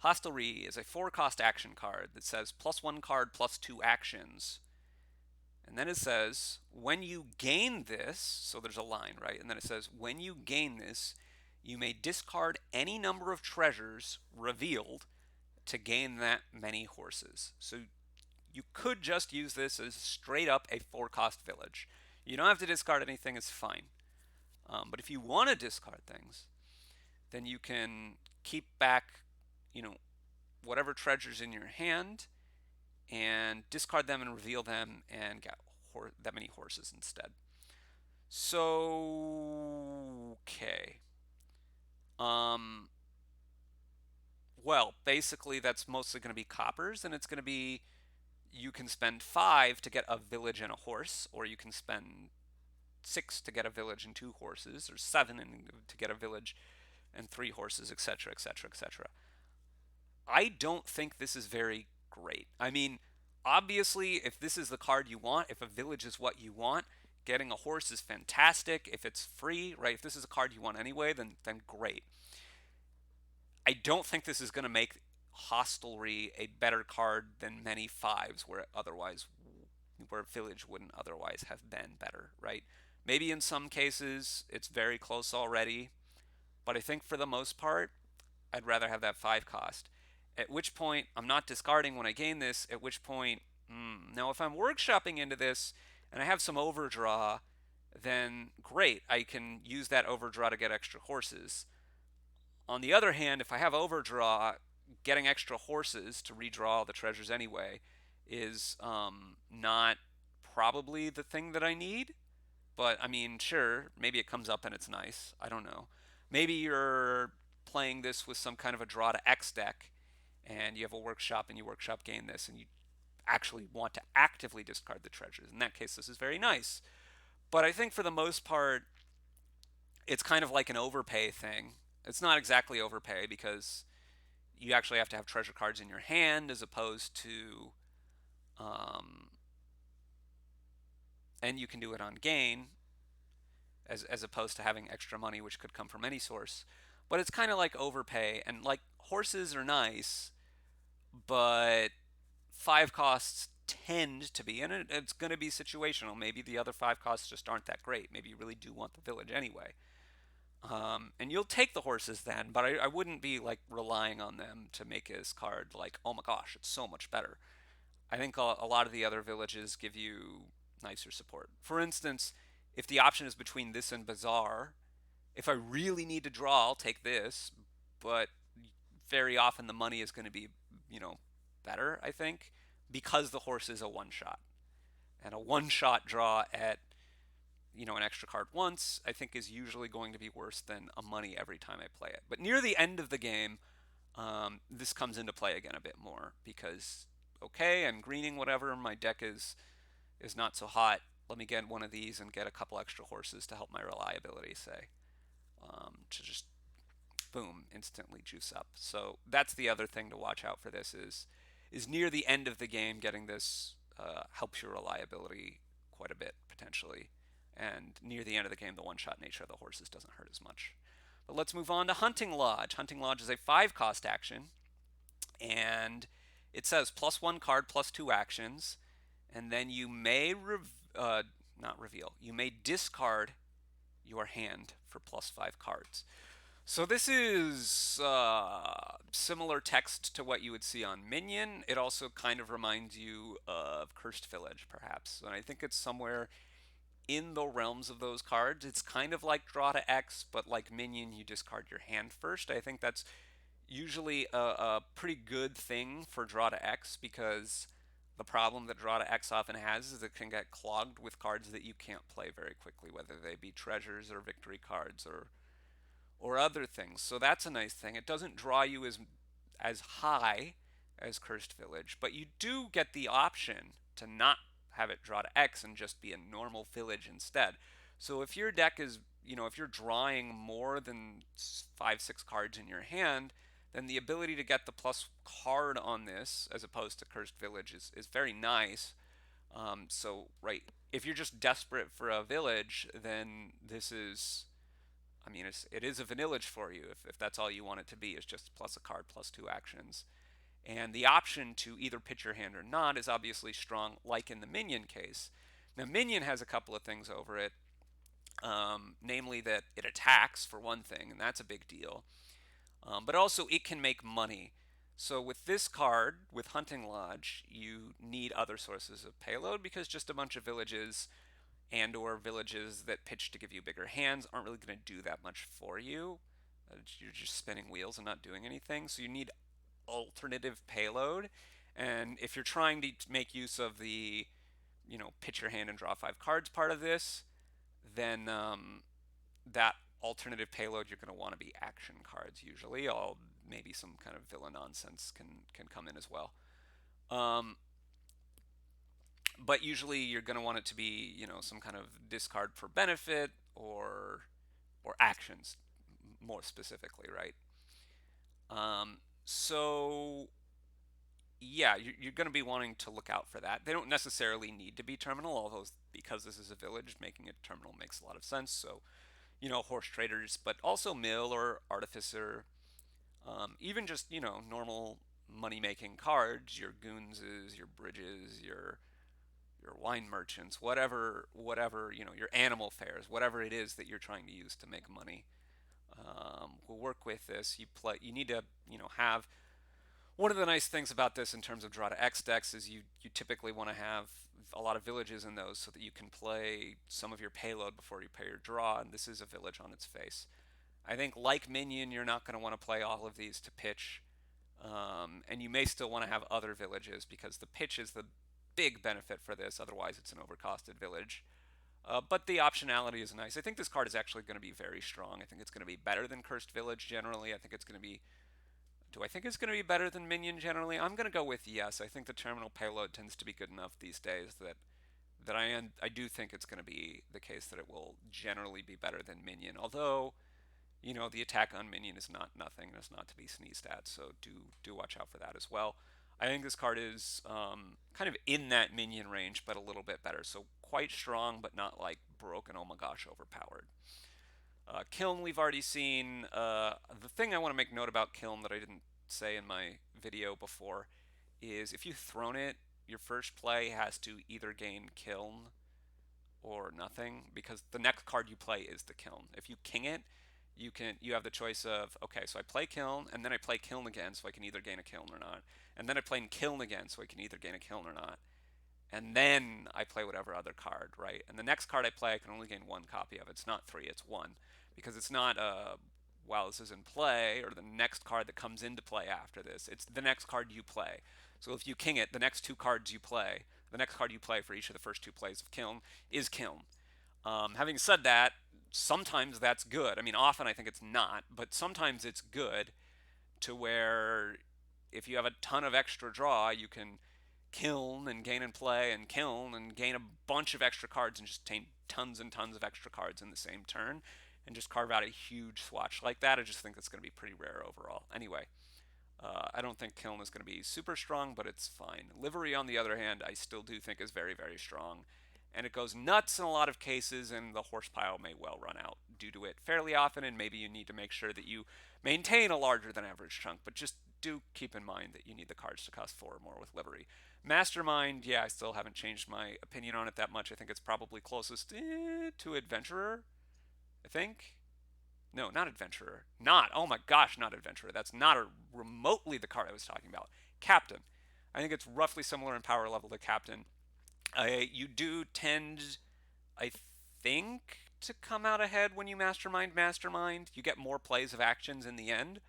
Hostelry is a 4-cost action card that says +1 card +2 actions. And then it says, when you gain this, so there's a line, right? And then it says, when you gain this, you may discard any number of treasures revealed to gain that many horses. So you could just use this as straight up a 4-cost village. You don't have to discard anything, it's fine. But if you want to discard things, then you can keep back, you know, whatever treasures in your hand and discard them and reveal them and get that many horses instead. So, okay. Well, basically that's mostly going to be coppers, and it's going to be you can spend 5 to get a village and a horse, or you can spend 6 to get a village and 2 horses, or 7 to get a village and 3 horses, etc., etc., etc. I don't think this is very great. I mean, obviously, if this is the card you want, if a village is what you want, getting a horse is fantastic. If it's free, right? If this is a card you want anyway, then great. I don't think this is going to make Hostelry a better card than many 5s where Village wouldn't otherwise have been better, right? Maybe in some cases it's very close already, but I think for the most part, I'd rather have that 5 cost. At which point, I'm not discarding when I gain this, at which point, now if I'm workshopping into this and I have some overdraw, then great, I can use that overdraw to get extra horses. On the other hand, if I have overdraw, getting extra horses to redraw all the treasures anyway is not probably the thing that I need. But I mean, sure, maybe it comes up and it's nice. I don't know. Maybe you're playing this with some kind of a draw to X deck and you have a workshop and you workshop gain this and you actually want to actively discard the treasures. In that case, this is very nice. But I think for the most part, it's kind of like an overpay thing. It's not exactly overpay because you actually have to have treasure cards in your hand as opposed to, and you can do it on gain as opposed to having extra money, which could come from any source. But it's kind of like overpay, and like horses are nice, but 5 costs tend to be, and it's going to be situational. Maybe the other 5 costs just aren't that great. Maybe you really do want the village anyway. And you'll take the horses then, but I wouldn't be like relying on them to make this card like, oh my gosh, it's so much better. I think a lot of the other villages give you nicer support. For instance, if the option is between this and Bazaar, if I really need to draw, I'll take this, but very often the money is going to be, better, I think, because the horse is a one shot. And a one shot draw at an extra card once, I think is usually going to be worse than a money every time I play it. But near the end of the game, this comes into play again a bit more because, okay, I'm greening whatever, my deck is not so hot. Let me get one of these and get a couple extra horses to help my reliability, say, to just boom, instantly juice up. So that's the other thing to watch out for. This is near the end of the game, getting this helps your reliability quite a bit potentially. And near the end of the game, the one-shot nature of the horses doesn't hurt as much. But let's move on to Hunting Lodge. Hunting Lodge is a 5-cost action, and it says +1 card +2 actions, and then you may not reveal. You may discard your hand for +5 cards. So this is similar text to what you would see on Minion. It also kind of reminds you of Cursed Village, perhaps. And I think it's somewhere in the realms of those cards. It's kind of like Draw to X, but like Minion, you discard your hand first. I think that's usually a pretty good thing for Draw to X because the problem that Draw to X often has is it can get clogged with cards that you can't play very quickly, whether they be treasures or victory cards or other things. So that's a nice thing. It doesn't draw you as high as Cursed Village, but you do get the option to not have it draw to X and just be a normal village instead. So if your deck is, if you're drawing more than 5, 6 cards in your hand, then the ability to get the plus card on this, as opposed to Cursed Village, is very nice. Right, if you're just desperate for a village, then this is, I mean, it is a vanillage for you if that's all you want it to be, is just plus a card plus 2 actions. And the option to either pitch your hand or not is obviously strong, like in the Minion case. Now, Minion has a couple of things over it, namely that it attacks, for one thing, and that's a big deal. But also, it can make money. So, with this card, with Hunting Lodge, you need other sources of payload because just a bunch of villages and or villages that pitch to give you bigger hands aren't really going to do that much for you. You're just spinning wheels and not doing anything. So you need alternative payload. And if you're trying to make use of the, pitch your hand and draw 5 cards part of this, then that alternative payload you're going to want to be action cards usually. All maybe some kind of villain nonsense can come in as well. Um, but usually you're going to want it to be, some kind of discard for benefit or actions more specifically, right? So yeah, you're going to be wanting to look out for that. They don't necessarily need to be terminal, although because this is a village, making it terminal makes a lot of sense. So, horse traders, but also mill or artificer, even just normal money making cards, your goonses, your bridges, your wine merchants, whatever your animal fairs, whatever it is that you're trying to use to make money, will work with this. You need to have one of the nice things about this in terms of draw to X decks is you typically want to have a lot of villages in those so that you can play some of your payload before you pay your draw, and this is a village on its face. I think like Minion, you're not going to want to play all of these to pitch, and you may still want to have other villages because the pitch is the big benefit for this. Otherwise, it's an overcosted village. But the optionality is nice. I think this card is actually going to be very strong. I think it's going to be better than Cursed Village generally. I think it's going to be. Do I think it's going to be better than Minion generally? I'm going to go with yes. I think the terminal payload tends to be good enough these days that I do think it's going to be the case that it will generally be better than Minion. Although the attack on Minion is not nothing. It's not to be sneezed at. So do watch out for that as well. I think this card is kind of in that Minion range, but a little bit better. So quite strong, but not like broken. Oh my gosh, overpowered. Kiln we've already seen. The thing I want to make note about Kiln that I didn't say in my video before is if you thrown it, your first play has to either gain Kiln or nothing because the next card you play is the Kiln. If you king it, you have the choice of, okay, so I play Kiln and then I play Kiln again so I can either gain a Kiln or not, and then I play Kiln again so I can either gain a Kiln or not, and then I play whatever other card, right? And the next card I play, I can only gain 1 copy of. It's not 3, it's 1, because it's not while this is in play or the next card that comes into play after this. It's the next card you play. So if you king it, the next 2 cards you play, the next card you play for each of the first 2 plays of Kiln is Kiln. Having said that, sometimes that's good. I mean, often I think it's not, but sometimes it's good to where if you have a ton of extra draw, you can kiln and gain and play and kiln and gain a bunch of extra cards and just take tons and tons of extra cards in the same turn and just carve out a huge swatch like that. I just think that's going to be pretty rare overall. Anyway, I don't think kiln is going to be super strong, but it's fine. Livery, on the other hand, I still do think is very, very strong. And it goes nuts in a lot of cases, and the horse pile may well run out due to it fairly often, and maybe you need to make sure that you maintain a larger than average chunk, but just do keep in mind that you need the cards to cost 4 or more with livery. Mastermind, yeah, I still haven't changed my opinion on it that much. I think it's probably closest to Adventurer, I think. No, not Adventurer. Not, oh my gosh, not Adventurer. That's not remotely the card I was talking about. Captain. I think it's roughly similar in power level to Captain. You do tend, I think, to come out ahead when you Mastermind Mastermind. You get more plays of actions in the end,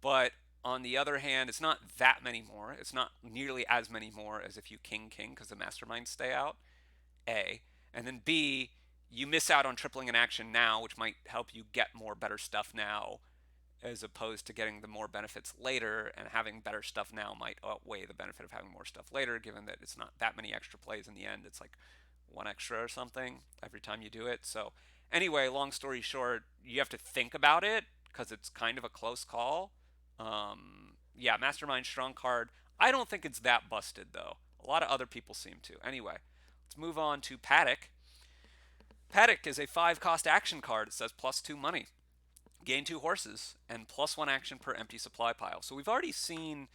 but on the other hand, it's not that many more. It's not nearly as many more as if you King King because the Masterminds stay out. A. And then B, you miss out on tripling an action now, which might help you get more better stuff now, as opposed to getting the more benefits later, and having better stuff now might outweigh the benefit of having more stuff later, given that it's not that many extra plays in the end. It's like one extra or something every time you do it. So, anyway, long story short, you have to think about it because it's kind of a close call. Yeah, Mastermind strong card. I don't think it's that busted though. A lot of other people seem to. Anyway, let's move on to Paddock. Paddock is a 5 cost action card. It says +2 money. Gain 2 horses and +1 action per empty supply pile. So we've already seen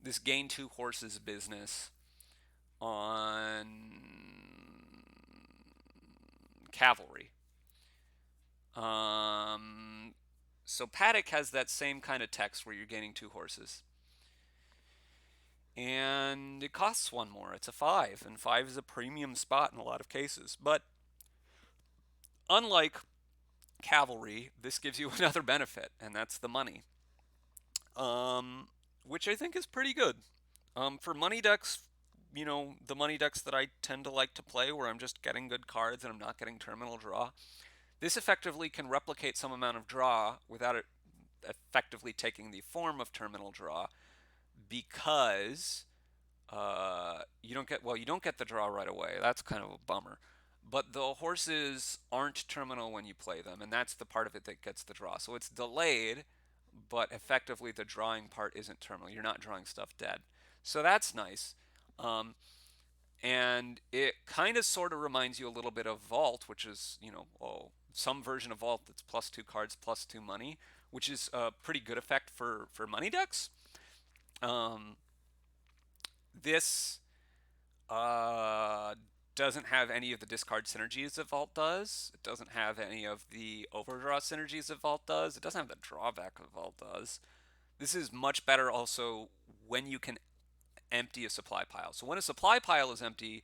this gain 2 horses business on cavalry. Um, so Paddock has that same kind of text where you're gaining 2 horses. And it costs 1 more. It's a 5, and 5 is a premium spot in a lot of cases. But unlike cavalry, this gives you another benefit, and that's the money, which I think is pretty good. For money decks, the money decks that I tend to like to play where I'm just getting good cards and I'm not getting terminal draw, this effectively can replicate some amount of draw without it effectively taking the form of terminal draw because you don't get the draw right away. That's kind of a bummer. But the horses aren't terminal when you play them, and that's the part of it that gets the draw. So it's delayed, but effectively the drawing part isn't terminal. You're not drawing stuff dead. So that's nice. Um, and it kind of sort of reminds you a little bit of Vault, which is, some version of Vault that's +2 cards, +2 money, which is a pretty good effect for money decks. Um, this uh, doesn't have any of the discard synergies that Vault does. It doesn't have any of the overdraw synergies that Vault does. It doesn't have the drawback that Vault does. This is much better also when you can empty a supply pile. So when a supply pile is empty,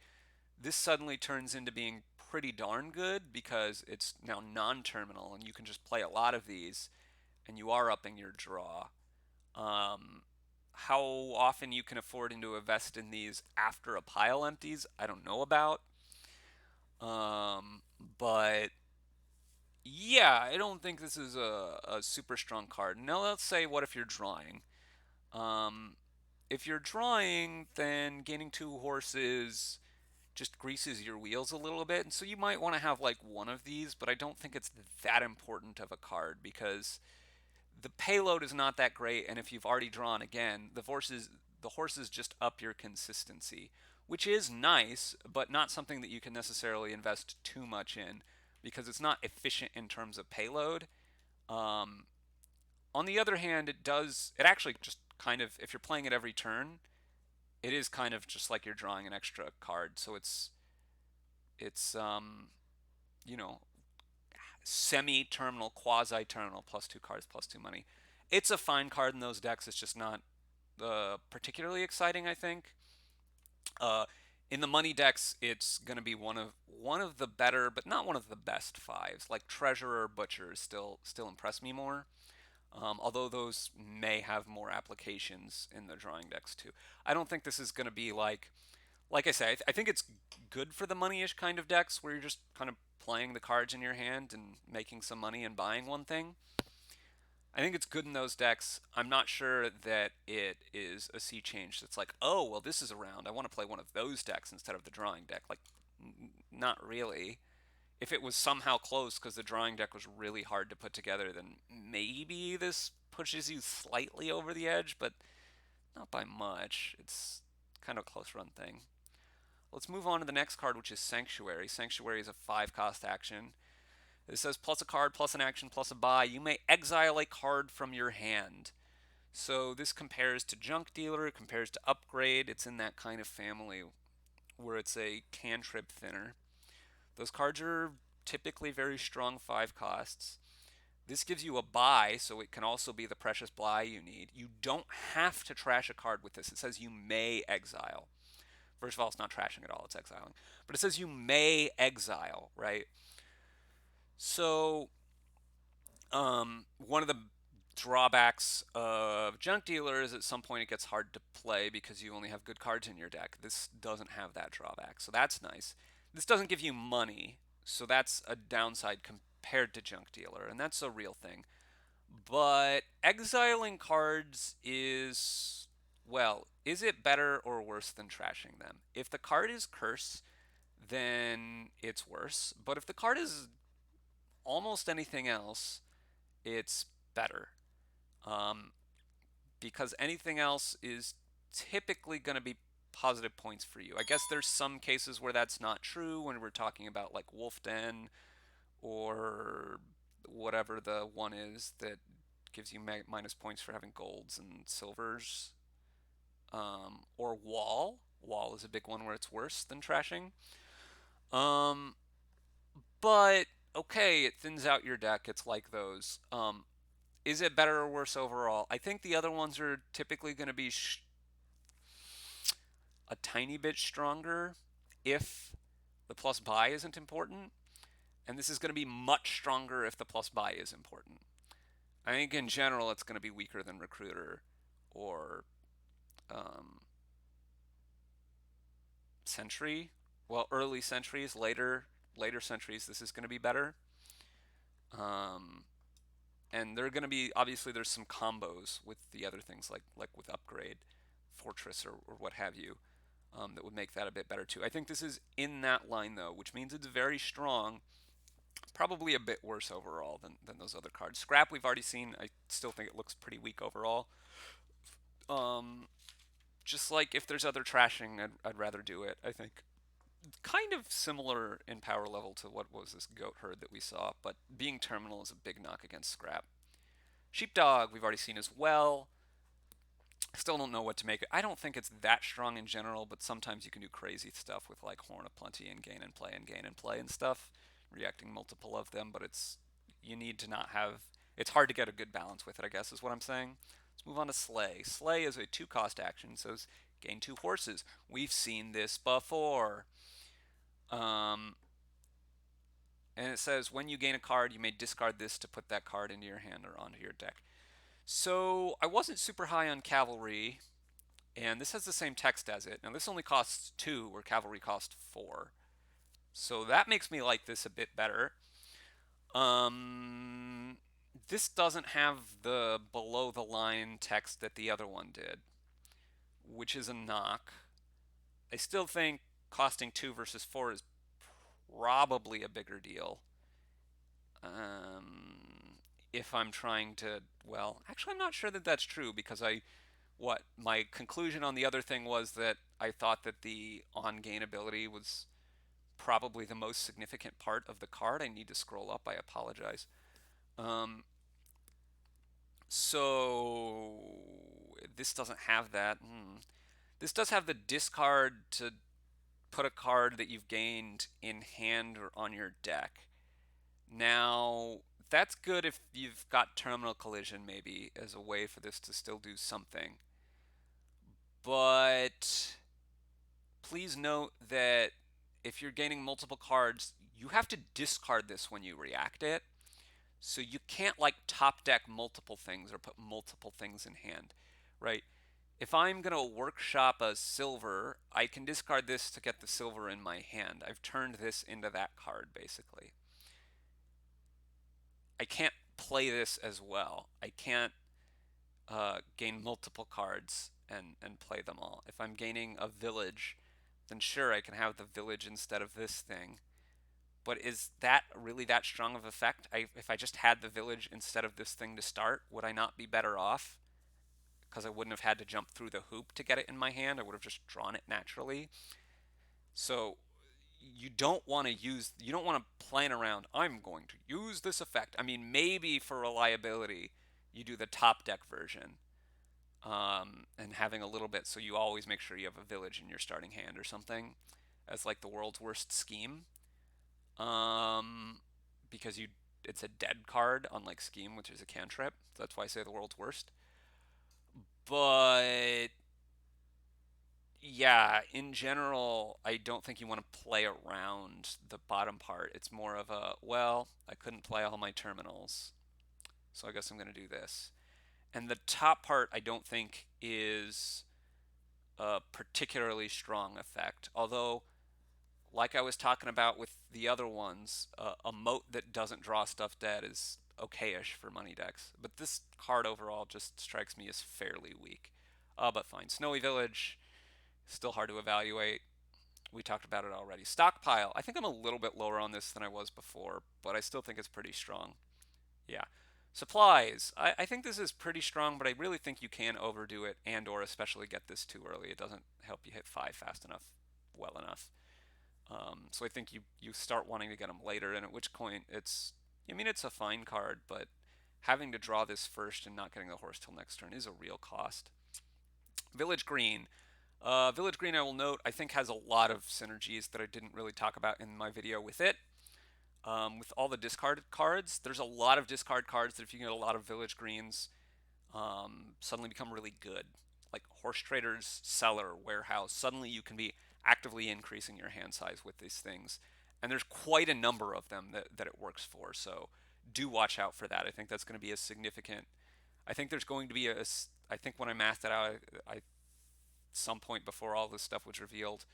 this suddenly turns into being pretty darn good because it's now non-terminal and you can just play a lot of these and you are upping your draw. Um, how often you can afford to invest in these after a pile empties, I don't know about. But yeah, I don't think this is a super strong card. Now let's say, what if you're drawing? Um, if you're drawing, then gaining 2 horses just greases your wheels a little bit, and so you might want to have like one of these, but I don't think it's that important of a card because the payload is not that great, and if you've already drawn again, the horses just up your consistency, which is nice, but not something that you can necessarily invest too much in because it's not efficient in terms of payload. Um, on the other hand, it actually just kind of, if you're playing it every turn, it is kind of just like you're drawing an extra card. So it's you know, semi-terminal, quasi-terminal, +2 cards, +2 money. It's a fine card in those decks. It's just not particularly exciting, I think. Uh, in the money decks, it's going to be one of the better, but not one of the best fives. Like Treasurer, Butcher still impress me more. Although those may have more applications in the drawing decks too. I don't think this is going to be like I say. I think it's good for the money-ish kind of decks where you're just kind of playing the cards in your hand and making some money and buying one thing. I think it's good in those decks. I'm not sure that it is a sea change that's like, oh, well, this is around. I want to play one of those decks instead of the drawing deck. Like, not really. If it was somehow close because the drawing deck was really hard to put together, then maybe this pushes you slightly over the edge, but not by much. It's kind of a close run thing. Let's move on to the next card, which is Sanctuary. Sanctuary is a 5 cost action. It says plus a card, plus an action, plus a buy. You may exile a card from your hand. So this compares to Junk Dealer, it compares to Upgrade. It's in that kind of family where it's a cantrip thinner. Those cards are typically very strong 5 costs. This gives you a buy, so it can also be the precious buy you need. You don't have to trash a card with this. It says you may exile. First of all, it's not trashing at all, it's exiling. But it says you may exile, right? So, one of the drawbacks of Junk Dealer is at some point it gets hard to play because you only have good cards in your deck. This doesn't have that drawback, so that's nice. This doesn't give you money, so that's a downside compared to Junk Dealer, and that's a real thing. But exiling cards is, well, is it better or worse than trashing them? If the card is curse, then it's worse. But if the card is almost anything else, it's better. Um, because anything else is typically going to be positive points for you. I guess there's some cases where that's not true when we're talking about like Wolf Den or whatever the one is that gives you minus points for having golds and silvers. Or Wall. Wall is a big one where it's worse than trashing. Um, but okay, it thins out your deck. It's like those. Is it better or worse overall? I think the other ones are typically going to be a tiny bit stronger if the plus buy isn't important, and this is going to be much stronger if the plus buy is important. I think in general it's going to be weaker than Recruiter or um, Sentry. Well, early Sentries, later Sentries, this is going to be better. Um, and they're going to be obviously there's some combos with the other things like with Upgrade, Fortress, or what have you. That would make that a bit better too. I think this is in that line though, which means it's very strong. Probably a bit worse overall than those other cards. Scrap we've already seen. I still think it looks pretty weak overall. Um, just like if there's other trashing, I'd rather do it. I think kind of similar in power level to what was this goat herd that we saw, but being terminal is a big knock against Scrap. Sheepdog we've already seen as well. Still don't know what to make. I don't think it's that strong in general, but sometimes you can do crazy stuff with like Horn of Plenty and Gain and Play and Gain and Play and stuff, reacting multiple of them. But it's you need to not have. It's hard to get a good balance with it, I guess, is what I'm saying. Let's move on to Slay. Slay is a 2 cost action, so it's gain 2 horses. We've seen this before. Um, and it says when you gain a card, you may discard this to put that card into your hand or onto your deck. So I wasn't super high on Cavalry, and this has the same text as it. Now this only costs 2, where Cavalry cost 4. So that makes me like this a bit better. Um, this doesn't have the below the line text that the other one did, which is a knock. I still think costing 2 versus 4 is probably a bigger deal. If I'm trying to, well, actually, I'm not sure that that's true because my conclusion on the other thing was that I thought that the on gain ability was probably the most significant part of the card. I need to scroll up. I apologize. Um, so this doesn't have that. This does have the discard to put a card that you've gained in hand or on your deck. Now, that's good if you've got terminal collision maybe as a way for this to still do something. But please note that if you're gaining multiple cards, you have to discard this when you react it. So you can't like top deck multiple things or put multiple things in hand, right? If I'm going to workshop a silver, I can discard this to get the silver in my hand. I've turned this into that card basically. I can't play this as well. I can't gain multiple cards and play them all. If I'm gaining a village, then sure I can have the village instead of this thing. But is that really that strong of effect? If I just had the village instead of this thing to start, would I not be better off? Because I wouldn't have had to jump through the hoop to get it in my hand. I would have just drawn it naturally. So you don't want to plan around, I'm going to use this effect. I mean, maybe for reliability, you do the top deck version, and having a little bit so you always make sure you have a village in your starting hand or something as like the world's worst scheme. Um, because you it's a dead card, unlike Scheme, which is a cantrip. So that's why I say the world's worst. But yeah, in general, I don't think you want to play around the bottom part. It's more of a, well, I couldn't play all my terminals, so I guess I'm going to do this. And the top part, I don't think is a particularly strong effect. Although, like I was talking about with the other ones, a moat that doesn't draw stuff dead is okayish for money decks. But this card overall just strikes me as fairly weak. But fine. Snowy Village, still hard to evaluate. We talked about it already. Stockpile, I think I'm a little bit lower on this than I was before, but I still think it's pretty strong. Yeah. Supplies, I think this is pretty strong, but I really think you can overdo it and or especially get this too early. It doesn't help you hit 5 fast enough, well enough. So I think you start wanting to get them later, and at which point I mean, it's a fine card, but having to draw this first and not getting the horse till next turn is a real cost. Village Green. Village Green, I will note, I think has a lot of synergies that I didn't really talk about in my video with it. With all the discarded cards, there's a lot of discard cards that if you get a lot of Village Greens, suddenly become really good. Like Horse Trader's Cellar, Warehouse. Suddenly you can be actively increasing your hand size with these things. And there's quite a number of them that it works for. So do watch out for that. I think that's going to be a significant. I think there's going to be a. I think when I mathed it out, I some point before all this stuff was revealed,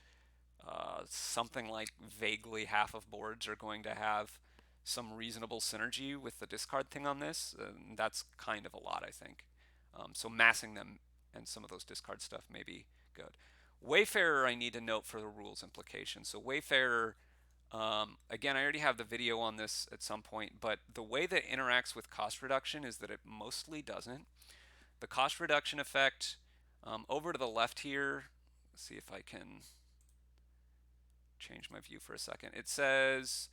something like vaguely half of boards are going to have some reasonable synergy with the discard thing on this. And that's kind of a lot, I think. So massing them and some of those discard stuff may be good. Wayfarer, I need to note for the rules implications. So Wayfarer, again, I already have the video on this at some point, but the way that it interacts with cost reduction is that it mostly doesn't. The cost reduction effect, over to the left here, let's see if I can change my view for a second. It says,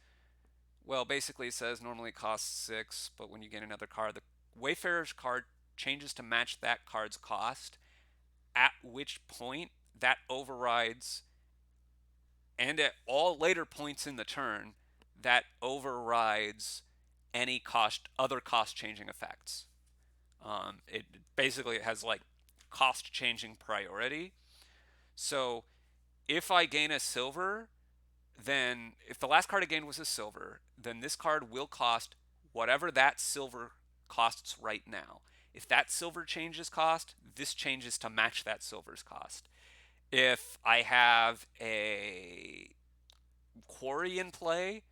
well, basically it says normally it costs 6, but when you get another card, the Wayfarer's card changes to match that card's cost, at which point that overrides, and at all later points in the turn, that overrides any other cost changing effects. It basically has like cost changing priority. So if I gain a silver, then if the last card I gained was a silver, then this card will cost whatever that silver costs right now. If that silver changes cost, this changes to match that silver's cost. If I have a quarry in play,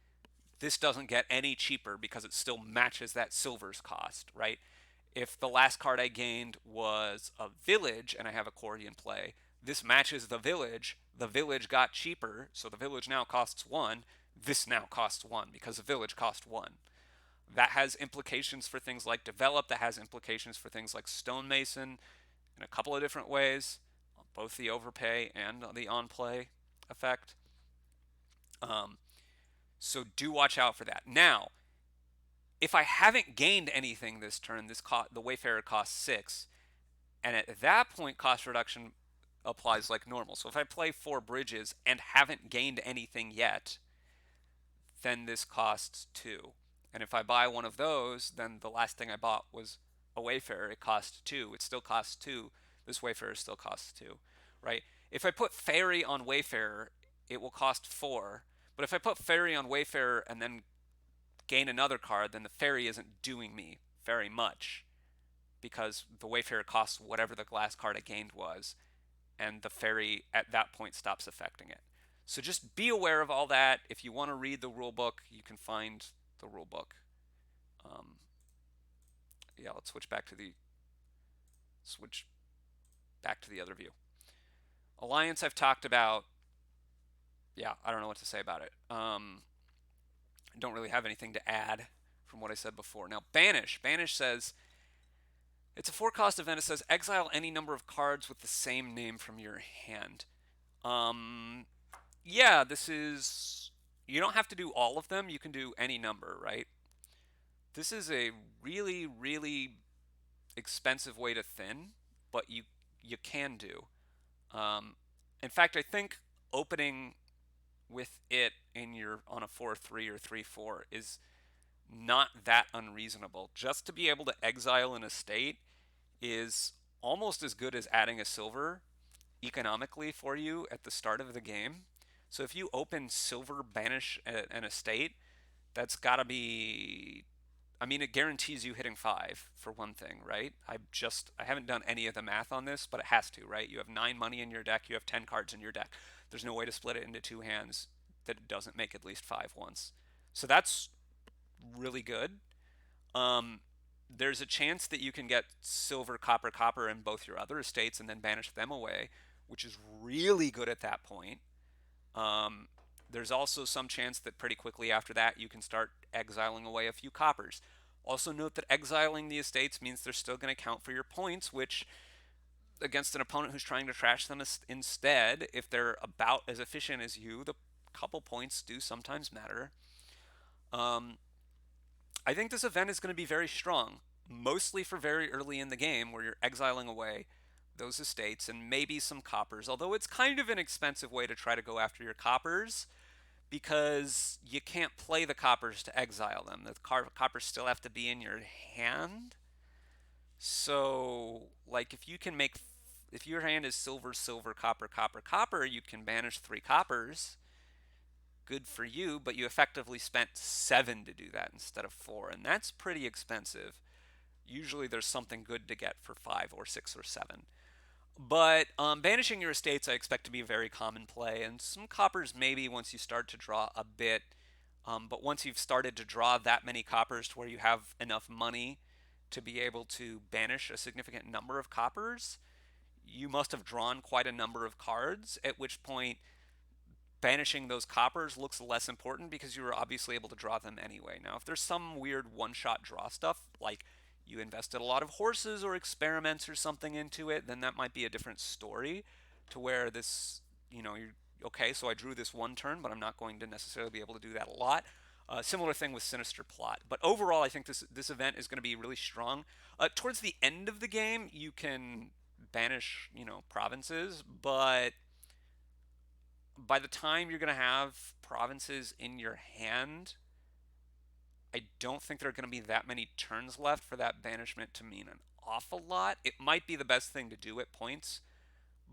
this doesn't get any cheaper because it still matches that silver's cost, right? If the last card I gained was a village and I have a quarry in play, this matches the village got cheaper, so the village now costs 1, this now costs 1 because the village cost 1. That has implications for things like develop, that has implications for things like stonemason in a couple of different ways, both the overpay and the on play effect. So do watch out for that. Now, if I haven't gained anything this turn, the Wayfarer costs 6, and at that point cost reduction applies like normal. So if I play 4 bridges and haven't gained anything yet, then this costs 2. And if I buy one of those, then the last thing I bought was a Wayfarer. It costs 2. It still costs 2. This Wayfarer still costs 2, right? If I put Fairy on Wayfarer, it will cost 4. But if I put Fairy on Wayfarer and then gain another card, then the Fairy isn't doing me very much because the Wayfarer costs whatever the last card I gained was, and the Fairy at that point stops affecting it. So just be aware of all that. If you want to read the rule book, you can find the rule book. Yeah, let's switch back to the other view. Alliance I've talked about. Yeah, I don't know what to say about it. I don't really have anything to add from what I said before. Now, Banish. Banish says it's a 4-cost event. It says exile any number of cards with the same name from your hand. Yeah, this is. You don't have to do all of them. You can do any number, right? This is a really, really expensive way to thin, but you can do. Um, in fact, I think opening with it in your on a 4-3 or 3-4 is not that unreasonable. Just to be able to exile an estate is almost as good as adding a silver economically for you at the start of the game. So if you open silver banish an estate, that's got to be, I mean, it guarantees you hitting five for one thing, right? I haven't done any of the math on this, but it has to, right? You have 9 money in your deck, you have 10 cards in your deck. There's no way to split it into two hands that it doesn't make at least five once. So that's really good. Um, there's a chance that you can get silver, copper, copper in both your other estates and then banish them away, which is really good at that point. Um, there's also some chance that pretty quickly after that you can start exiling away a few coppers. Also note that exiling the estates means they're still going to count for your points, which against an opponent who's trying to trash them instead, if they're about as efficient as you, the couple points do sometimes matter. Um, I think this event is going to be very strong, mostly for very early in the game where you're exiling away those estates and maybe some coppers, although it's kind of an expensive way to try to go after your coppers because you can't play the coppers to exile them. The coppers still have to be in your hand. So, like, if your hand is silver, silver, copper, copper, copper, you can banish three coppers. Good for you, but you effectively spent seven to do that instead of four, and that's pretty expensive. Usually there's something good to get for five or six or seven. But banishing your estates I expect to be a very common play, and some coppers maybe once you start to draw a bit. But once you've started to draw that many coppers to where you have enough money to be able to banish a significant number of coppers, you must have drawn quite a number of cards, at which point banishing those coppers looks less important because you were obviously able to draw them anyway. Now, if there's some weird one-shot draw stuff, like you invested a lot of horses or experiments or something into it, then that might be a different story to where this, you're okay, so I drew this one turn, but I'm not going to necessarily be able to do that a lot. Similar thing with Sinister Plot. But overall, I think this event is going to be really strong. Towards the end of the game, you can banish, provinces, but by the time you're going to have provinces in your hand, I don't think there are going to be that many turns left for that banishment to mean an awful lot. It might be the best thing to do at points,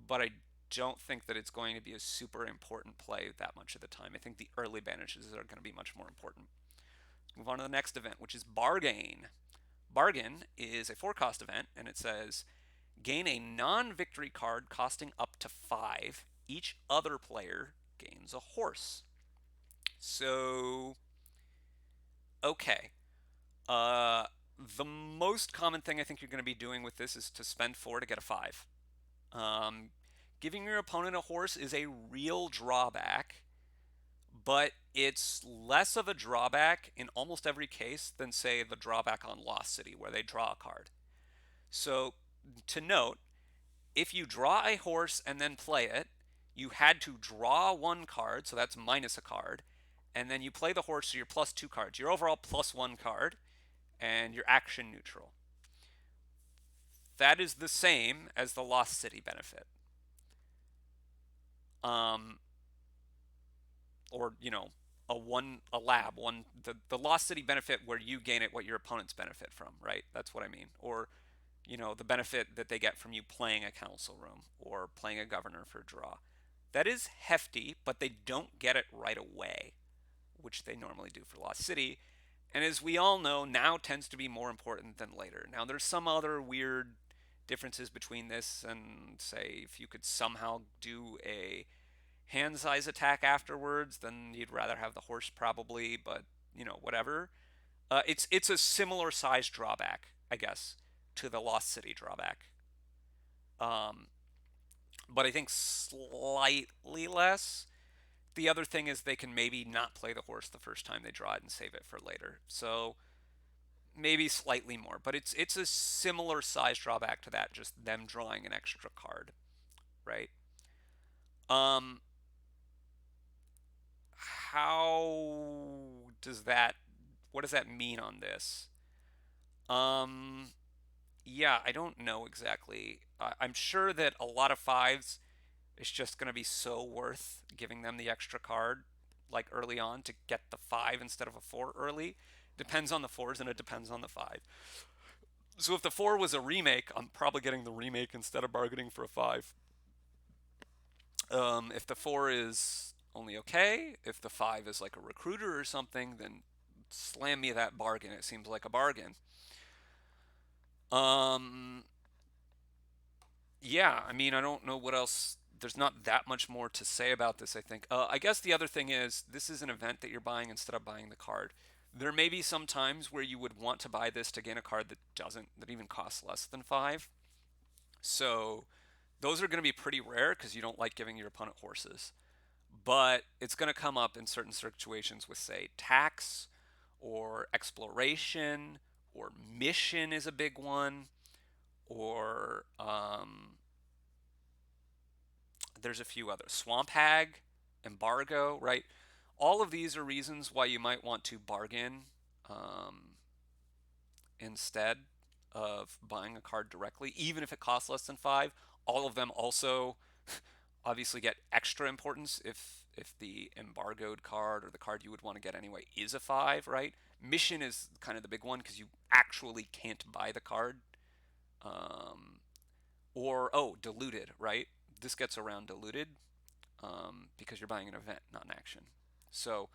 but I don't think that it's going to be a super important play that much of the time. I think the early banishes are going to be much more important. Let's move on to the next event, which is Bargain. Bargain is a four-cost event, and it says gain a non-victory card costing up to 5. Each other player gains a horse. So, okay. Uh, the most common thing I think you're going to be doing with this is to spend 4 to get a 5. Um, Giving your opponent a horse is a real drawback, but it's less of a drawback in almost every case than, say, the drawback on Lost City, where they draw a card. So, to note, if you draw a horse and then play it, you had to draw one card, so that's minus a card, and then you play the horse, so you're plus 2 cards. You're overall plus 1 card, and you're action neutral. That is the same as the Lost City benefit. Um, or, a lab, the Lost City benefit where you gain it what your opponents benefit from, right? That's what I mean. Or, the benefit that they get from you playing a council room or playing a governor for a draw. That is hefty, but they don't get it right away, which they normally do for Lost City. And as we all know, now tends to be more important than later. Now, there's some other weird differences between this and, say, if you could somehow do a hand size attack afterwards, then you'd rather have the horse probably, but, whatever. It's a similar size drawback, I guess, to the Lost City drawback. Um, but I think slightly less. The other thing is they can maybe not play the horse the first time they draw it and save it for later. So maybe slightly more, but it's a similar size drawback to that, just them drawing an extra card, right? Um, how does that? What does that mean on this? Um, yeah, I don't know exactly. I'm sure that a lot of fives is just going to be so worth giving them the extra card like early on to get the 5 instead of a 4 early. Depends on the fours and it depends on the five. So if the four was a remake, I'm probably getting the remake instead of bargaining for a five. If the four is only okay, if the five is like a recruiter or something, then slam me that bargain. It seems like a bargain. Um, yeah, I mean, I don't know what else. There's not that much more to say about this, I think. I guess the other thing is this is an event that you're buying instead of buying the card. There may be some times where you would want to buy this to gain a card that even costs less than five. So those are going to be pretty rare because you don't like giving your opponent horses. But it's going to come up in certain situations with, say, tax or exploration or mission is a big one, or there's a few others. Swamp Hag, Embargo, right? All of these are reasons why you might want to bargain um, instead of buying a card directly, even if it costs less than five. All of them also obviously get extra importance if the embargoed card or the card you would want to get anyway is a five, right? Mission is kind of the big one because you actually can't buy the card. Um, or diluted, right? This gets around diluted because you're buying an event, not an action. So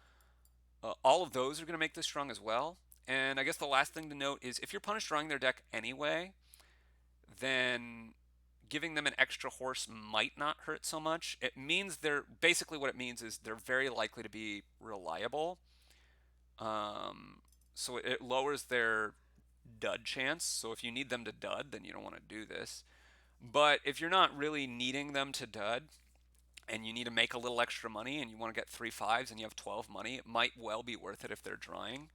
all of those are going to make this strong as well. And I guess the last thing to note is if you're punish drawing their deck anyway, then giving them an extra horse might not hurt so much. It means they're basically what it means is they're very likely to be reliable. Um, so it lowers their dud chance. So if you need them to dud, then you don't want to do this. But if you're not really needing them to dud and you need to make a little extra money and you want to get three fives and you have 12 money, it might well be worth it if they're drawing.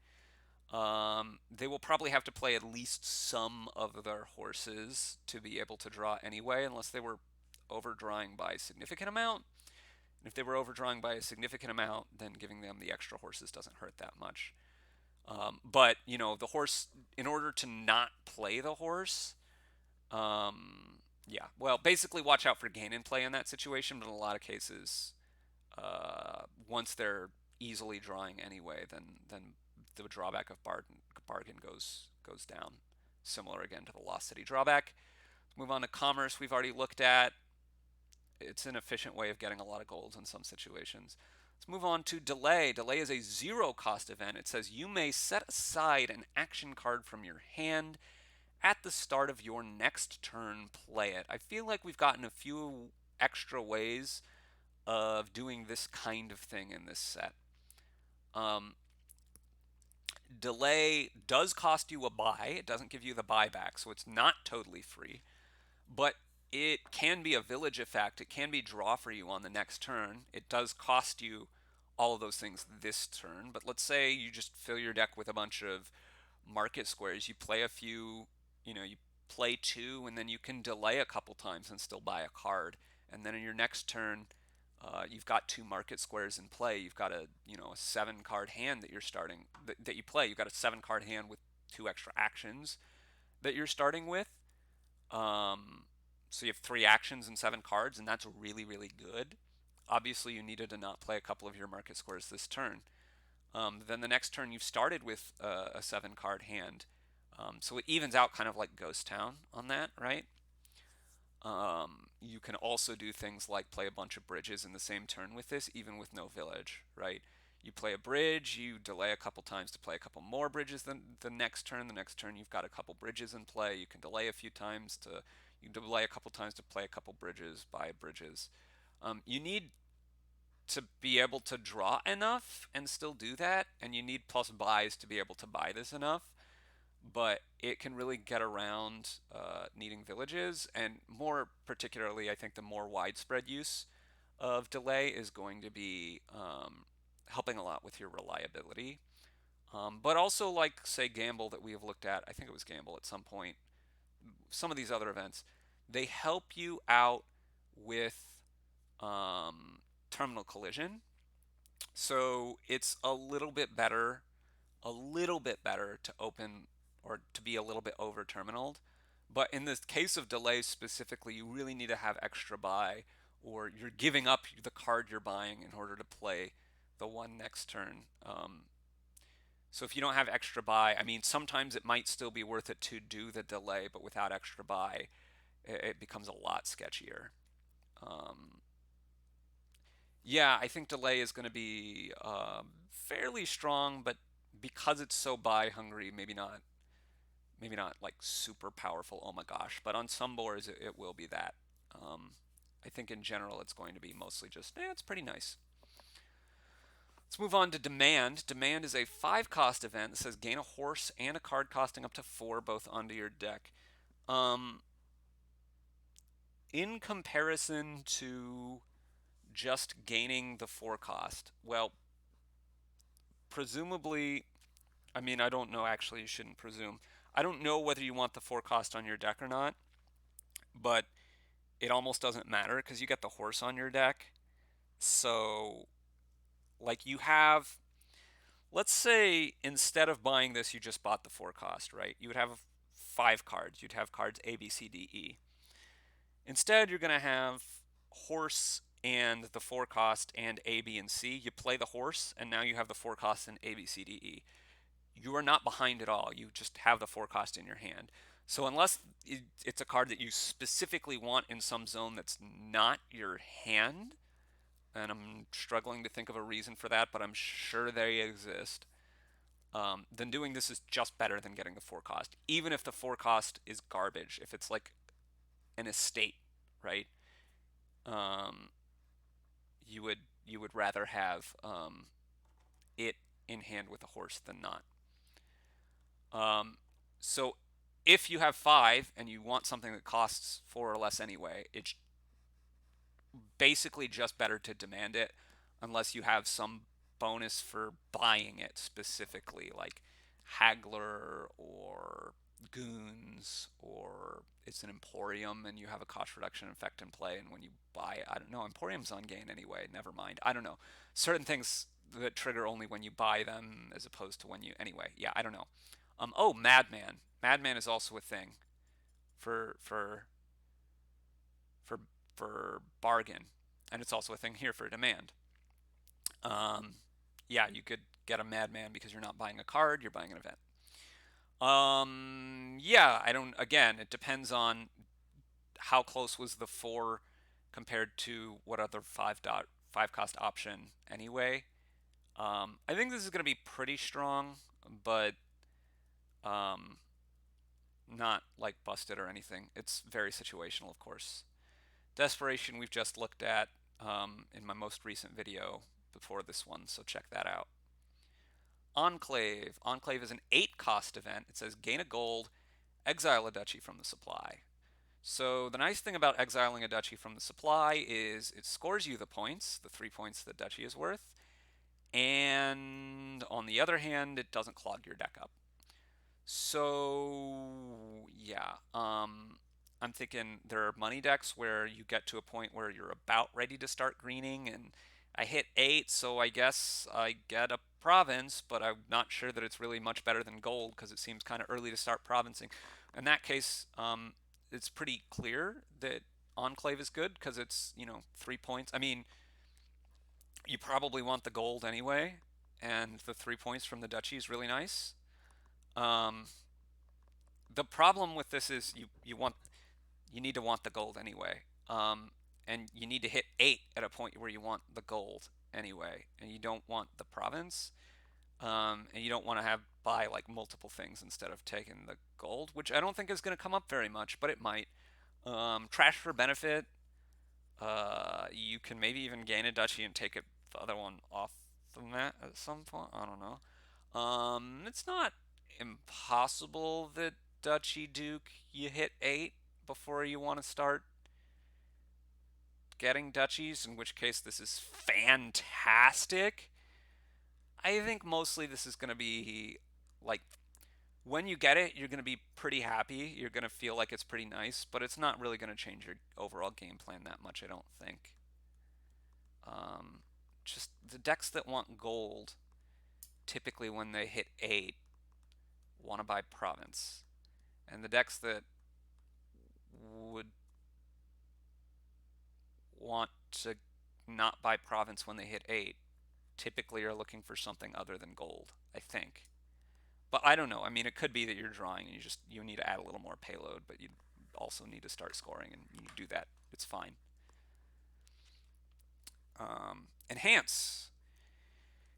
They will probably have to play at least some of their horses to be able to draw anyway, unless they were overdrawing by a significant amount. And if they were overdrawing by a significant amount, then giving them the extra horses doesn't hurt that much. But the horse, in order to not play the horse, yeah, well, basically watch out for gain and play in that situation. But in a lot of cases, once they're easily drawing anyway, then the drawback of bargain goes down. Similar again to the Lost City drawback. Move on to commerce. We've already looked at. It's an efficient way of getting a lot of golds in some situations. Let's move on to delay. Delay is a zero cost event. It says you may set aside an action card from your hand at the start of your next turn. Play it. I feel like we've gotten a few extra ways of doing this kind of thing in this set. Um, Delay does cost you a buy. It doesn't give you the buyback, so it's not totally free. But it can be a village effect. It can be draw for you on the next turn. It does cost you all of those things this turn. But let's say you just fill your deck with a bunch of market squares. You play a few, you play two, and then you can delay a couple times and still buy a card. And then in your next turn, you've got two market squares in play. You've got a 7 card hand that you're starting that you play. You've got a 7 card hand with two extra actions that you're starting with. Um, so you have 3 actions and 7 cards, and that's really really good. Obviously, you needed to not play a couple of your market squares this turn. Then the next turn you've started with a 7 card hand. So it evens out kind of like Ghost Town on that, right? You can also do things like play a bunch of bridges in the same turn with this, even with no village, right? You play a bridge, you delay a couple times to play a couple more bridges than the next turn. The next turn you've got a couple bridges in play. You can delay a few times to you can delay a couple times to play a couple bridges, buy bridges. You need to be able to draw enough and still do that, and you need plus buys to be able to buy this enough. But it can really get around needing villages, and more particularly, I think the more widespread use of delay is going to be helping a lot with your reliability. But also, like, say, Gamble that we have looked at, I think it was Gamble at some point, some of these other events, they help you out with terminal collision. So it's a little bit better to open or to be a little bit over terminaled. But in the case of delays specifically, you really need to have extra buy, or you're giving up the card you're buying in order to play the one next turn. So if you don't have extra buy, I mean, sometimes it might still be worth it to do the delay, but without extra buy, it becomes a lot sketchier. Um, yeah, I think delay is going to be fairly strong, but because it's so buy hungry, maybe not like super powerful. Oh my gosh! But on some boards, it will be that. Um, I think in general, it's going to be mostly just, it's pretty nice. Let's move on to demand. Demand is a 5 cost event that says gain a horse and a card costing up to 4 both onto your deck. Um, in comparison to just gaining the 4 cost, well, presumably, I mean, I don't know actually, you shouldn't presume. I don't know whether you want the 4 cost on your deck or not, but it almost doesn't matter because you get the horse on your deck. So, like, you have, let's say instead of buying this, you just bought the 4 cost, right? You would have 5 cards. You'd have cards A, B, C, D, E. Instead, you're going to have horse and the 4 cost and A, B, and C. You play the horse, and now you have the 4 cost and A, B, C, D, E. You are not behind at all. You just have the 4 cost in your hand. So unless it's a card that you specifically want in some zone that's not your hand, and I'm struggling to think of a reason for that, but I'm sure they exist, then doing this is just better than getting the 4 cost, even if the 4 cost is garbage. If it's like an estate, right? Um, you would rather have it in hand with a horse than not. Um, so if you have 5 and you want something that costs 4 or less anyway, it's basically just better to demand it unless you have some bonus for buying it specifically, like Haggler or Goons, or it's an Emporium and you have a cost reduction effect in play. And when you buy it, I don't know, Emporium's on gain anyway, never mind. I don't know. Certain things that trigger only when you buy them as opposed to when you, anyway, yeah, I don't know. Oh, Madman. Madman is also a thing for for for for bargain, and it's also a thing here for demand. Um, yeah, you could get a Madman because you're not buying a card, you're buying an event. Yeah, I don't. Again, it depends on how close was the 4 compared to what other 5 cost option anyway. I think this is going to be pretty strong, but um, not like busted or anything. It's very situational, of course. Desperation we've just looked at in my most recent video before this one, so check that out. Enclave. Enclave is an 8 cost event. It says gain a gold, exile a duchy from the supply. So the nice thing about exiling a duchy from the supply is it scores you the points, the 3 points the duchy is worth, and on the other hand, it doesn't clog your deck up. So yeah, I'm thinking there are money decks where you get to a point where you're about ready to start greening, and I hit 8, so I guess I get a province, but I'm not sure that it's really much better than gold because it seems kind of early to start provincing. In that case, it's pretty clear that Enclave is good because it's 3 points. I mean, you probably want the gold anyway, and the 3 points from the duchy is really nice. Um, the problem with this is you need to want the gold anyway, and you need to hit 8 at a point where you want the gold anyway, and you don't want the province, and you don't want to have buy like multiple things instead of taking the gold, which I don't think is going to come up very much, but it might. Trash for benefit. You can maybe even gain a duchy and take the other one off the mat at some point. I don't know. It's not impossible that Duchy Duke you hit 8 before you want to start getting duchies, in which case this is fantastic. I think mostly this is going to be like when you get it, you're going to be pretty happy. You're going to feel like it's pretty nice, but it's not really going to change your overall game plan that much, I don't think. Um, just the decks that want gold, typically when they hit 8, want to buy province. And the decks that would want to not buy province when they hit 8 typically are looking for something other than gold, I think. But I don't know. I mean, it could be that you're drawing and you need to add a little more payload, but you also need to start scoring, and you do that. It's fine. Enhance.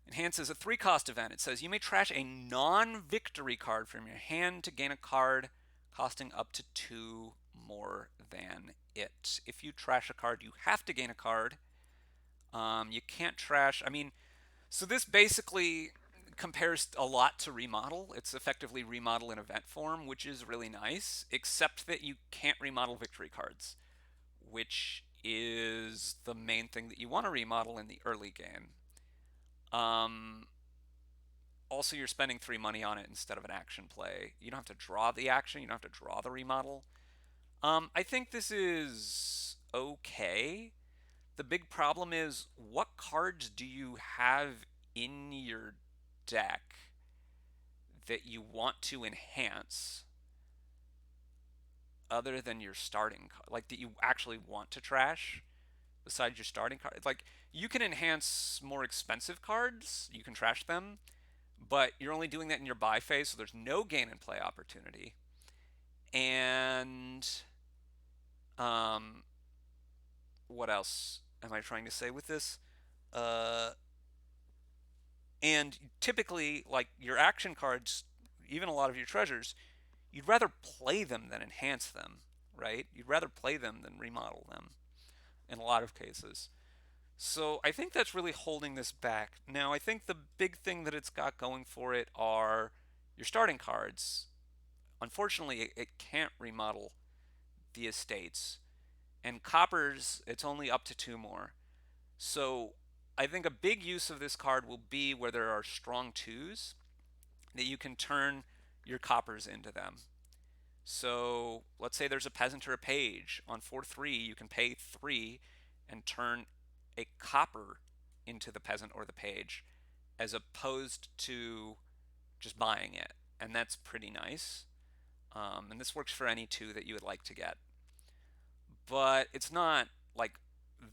Enhance is a 3-cost event. It says you may trash a non-victory card from your hand to gain a card costing up to 2 more than it. If you trash a card, you have to gain a card. You can't trash. I mean, so this basically compares a lot to Remodel. It's effectively Remodel in event form, which is really nice, except that you can't remodel victory cards, which is the main thing that you want to remodel in the early game. Um, Also, you're spending 3 money on it instead of an action play. You don't have to draw the action, you don't have to draw the remodel. I think this is okay. The big problem is, what cards do you have in your deck that you want to enhance other than your starting card? Like, that you actually want to trash besides your starting card? Like, you can enhance more expensive cards, you can trash them, but you're only doing that in your buy phase, so there's no gain and play opportunity. And um, what else am I trying to say with this? Uh, and typically, like your action cards, even a lot of your treasures, you'd rather play them than enhance them, right? You'd rather play them than remodel them in a lot of cases. So I think that's really holding this back. Now, I think the big thing that it's got going for it are your starting cards. Unfortunately, it can't remodel the estates. And coppers, it's only up to 2 more. So I think a big use of this card will be where there are strong twos that you can turn your coppers into them. So let's say there's a peasant or a page. On 4/3, you can pay 3 and turn a copper into the peasant or the page, as opposed to just buying it. And that's pretty nice. And this works for any 2 that you would like to get. But it's not like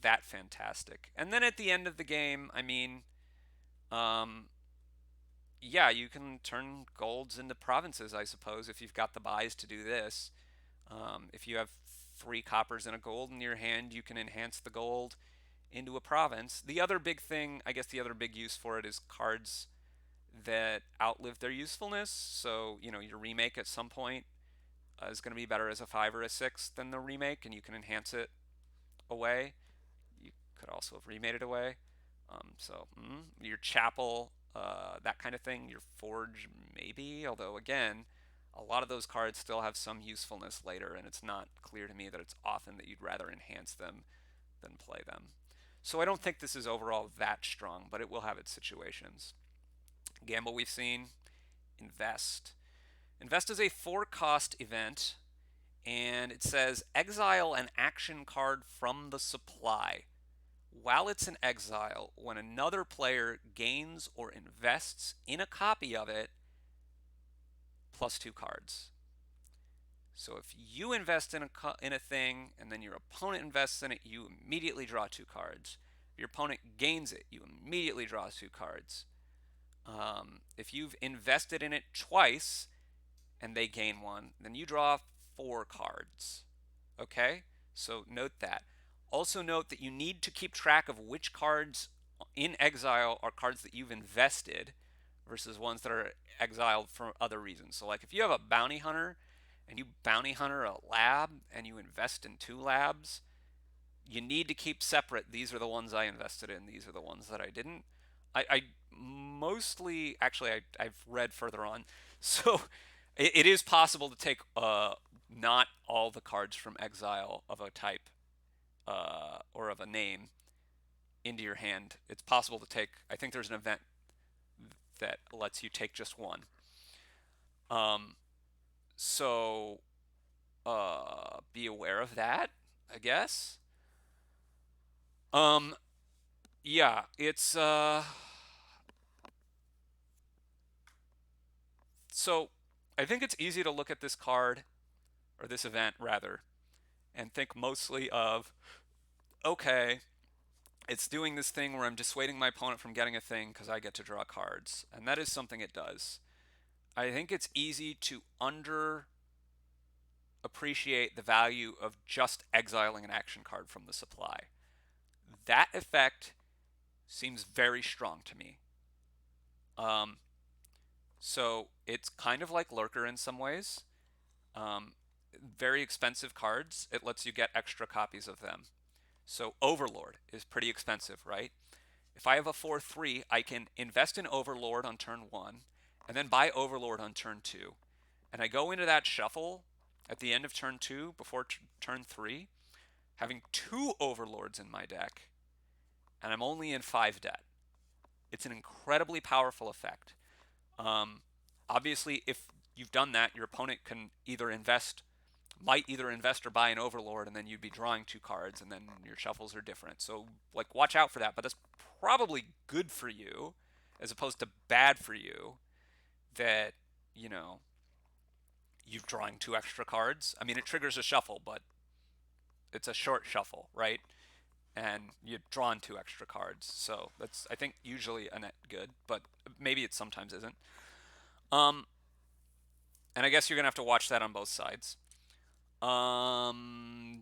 that fantastic. And then at the end of the game, I mean, um, yeah, you can turn golds into provinces, I suppose, if you've got the buys to do this. If you have 3 coppers and a gold in your hand, you can enhance the gold into a province. The other big thing, I guess the other big use for it is cards that outlive their usefulness. So, your remake at some point is going to be better as a 5 or a 6 than the remake, and you can enhance it away. You could also have remade it away. Your chapel, that kind of thing, your forge, maybe. Although, again, a lot of those cards still have some usefulness later, and it's not clear to me that it's often that you'd rather enhance them than play them. So I don't think this is overall that strong, but it will have its situations. Gamble we've seen, invest. Invest is a 4-cost event, and it says exile an action card from the supply. While it's in exile, when another player gains or invests in a copy of it, plus 2 cards. So if you invest in a thing and then your opponent invests in it, you immediately draw 2 cards. If your opponent gains it, you immediately draw 2 cards. If you've invested in it twice and they gain 1, then you draw 4 cards. Okay? So note that. Also note that you need to keep track of which cards in exile are cards that you've invested versus ones that are exiled for other reasons. So like if you have a bounty hunter and you bounty hunter a lab and you invest in 2 labs, you need to keep separate. These are the ones I invested in. These are the ones that I didn't. I mostly, actually, I've read further on. So it is possible to take not all the cards from exile of a type or of a name into your hand. It's possible to take, I think there's an event that lets you take just one. Um, so be aware of that, I guess. Um, yeah, it's so I think it's easy to look at this card or this event rather and think mostly of, okay, it's doing this thing where I'm dissuading my opponent from getting a thing because I get to draw cards, and that is something it does. I think it's easy to under appreciate the value of just exiling an action card from the supply. That effect seems very strong to me. Um, so it's kind of like Lurker in some ways. Um, Very expensive cards. It lets you get extra copies of them. So Overlord is pretty expensive, right? If I have a 4/3, I can invest in Overlord on turn 1 and then buy Overlord on turn 2. And I go into that shuffle at the end of turn 2 before turn 3 having 2 Overlords in my deck, and I'm only in 5 debt. It's an incredibly powerful effect. Um, Obviously, if you've done that, your opponent can might either invest or buy an Overlord, and then you'd be drawing 2 cards, and then your shuffles are different. So, like, watch out for that. But that's probably good for you, as opposed to bad for you. That you know you're drawing 2 extra cards. I mean, it triggers a shuffle, but it's a short shuffle, right? And you've drawn 2 extra cards. So that's, I think, usually a net good, but maybe it sometimes isn't. Um, and I guess you're gonna have to watch that on both sides.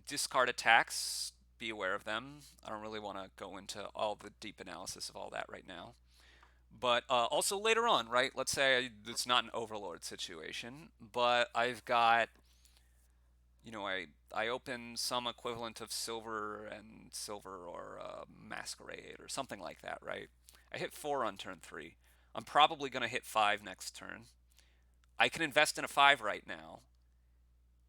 Discard attacks. Be aware of them. I don't really want to go into all the deep analysis of all that right now. But also later on, right? Let's say it's not an overlord situation, but I've got, I open some equivalent of silver or masquerade or something like that, right? I hit 4 on turn 3. I'm probably going to hit 5 next turn. I can invest in a 5 right now,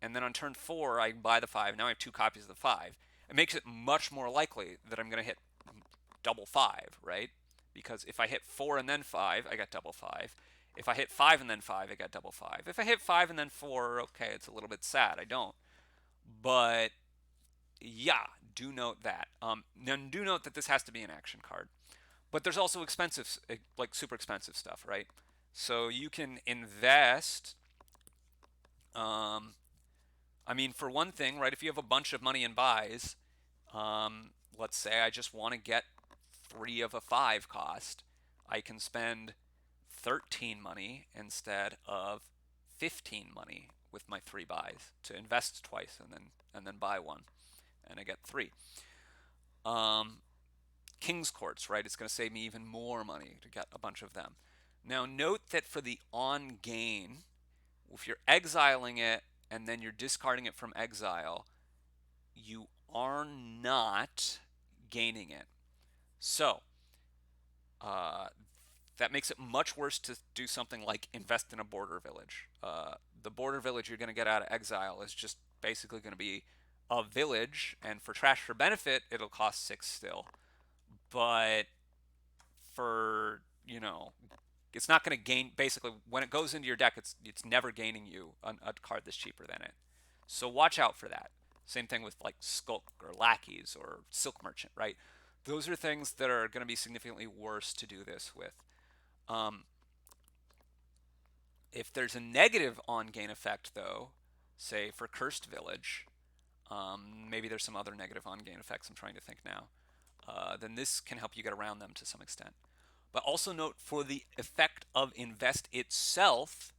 and then on turn 4 I buy the 5. Now I have 2 copies of the 5. It makes it much more likely that I'm going to hit double 5, right? Because if I hit 4 and then 5, I got double 5. If I hit 5 and then 5, I got double 5. If I hit 5 and then 4, okay, it's a little bit sad. I don't. But yeah, do note that. Now, do note that this has to be an action card. But there's also expensive, like super expensive stuff, right? So you can invest. Um, I mean, for one thing, right? If you have a bunch of money in buys, let's say I just want to get 3 of a 5 cost, I can spend 13 money instead of 15 money with my 3 buys to invest twice and then buy one, and I get 3. Um, King's Courts, right? It's going to save me even more money to get a bunch of them. Now, note that for the on gain, if you're exiling it and then you're discarding it from exile, you are not gaining it. So, uh, that makes it much worse to do something like invest in a border village. The border village you're going to get out of exile is just basically going to be a village, and for trash for benefit, it'll cost 6 still. But for, it's not going to gain. Basically, when it goes into your deck, it's never gaining you a card that's cheaper than it. So watch out for that. Same thing with like Skulk or Lackeys or Silk Merchant, right? Those are things that are going to be significantly worse to do this with. Um, if there's a negative on-gain effect, though, say for Cursed Village, maybe there's some other negative on-gain effects I'm trying to think now, then this can help you get around them to some extent. But also note for the effect of invest itself,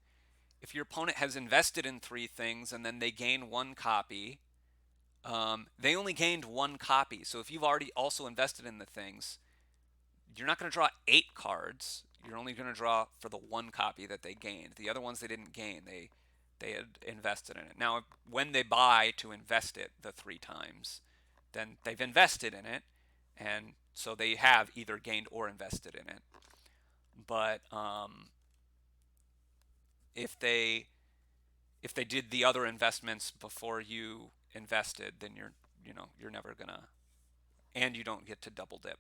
if your opponent has invested in 3 things and then they gain 1 copy, they only gained 1 copy. So if you've already also invested in the things, you're not going to draw 8 cards. You're only going to draw for the 1 copy that they gained. The other ones they didn't gain. They had invested in it. Now, when they buy to invest it the 3 times, then they've invested in it, and so they have either gained or invested in it. But if they did the other investments before you invested, then you're never gonna, and you don't get to double dip.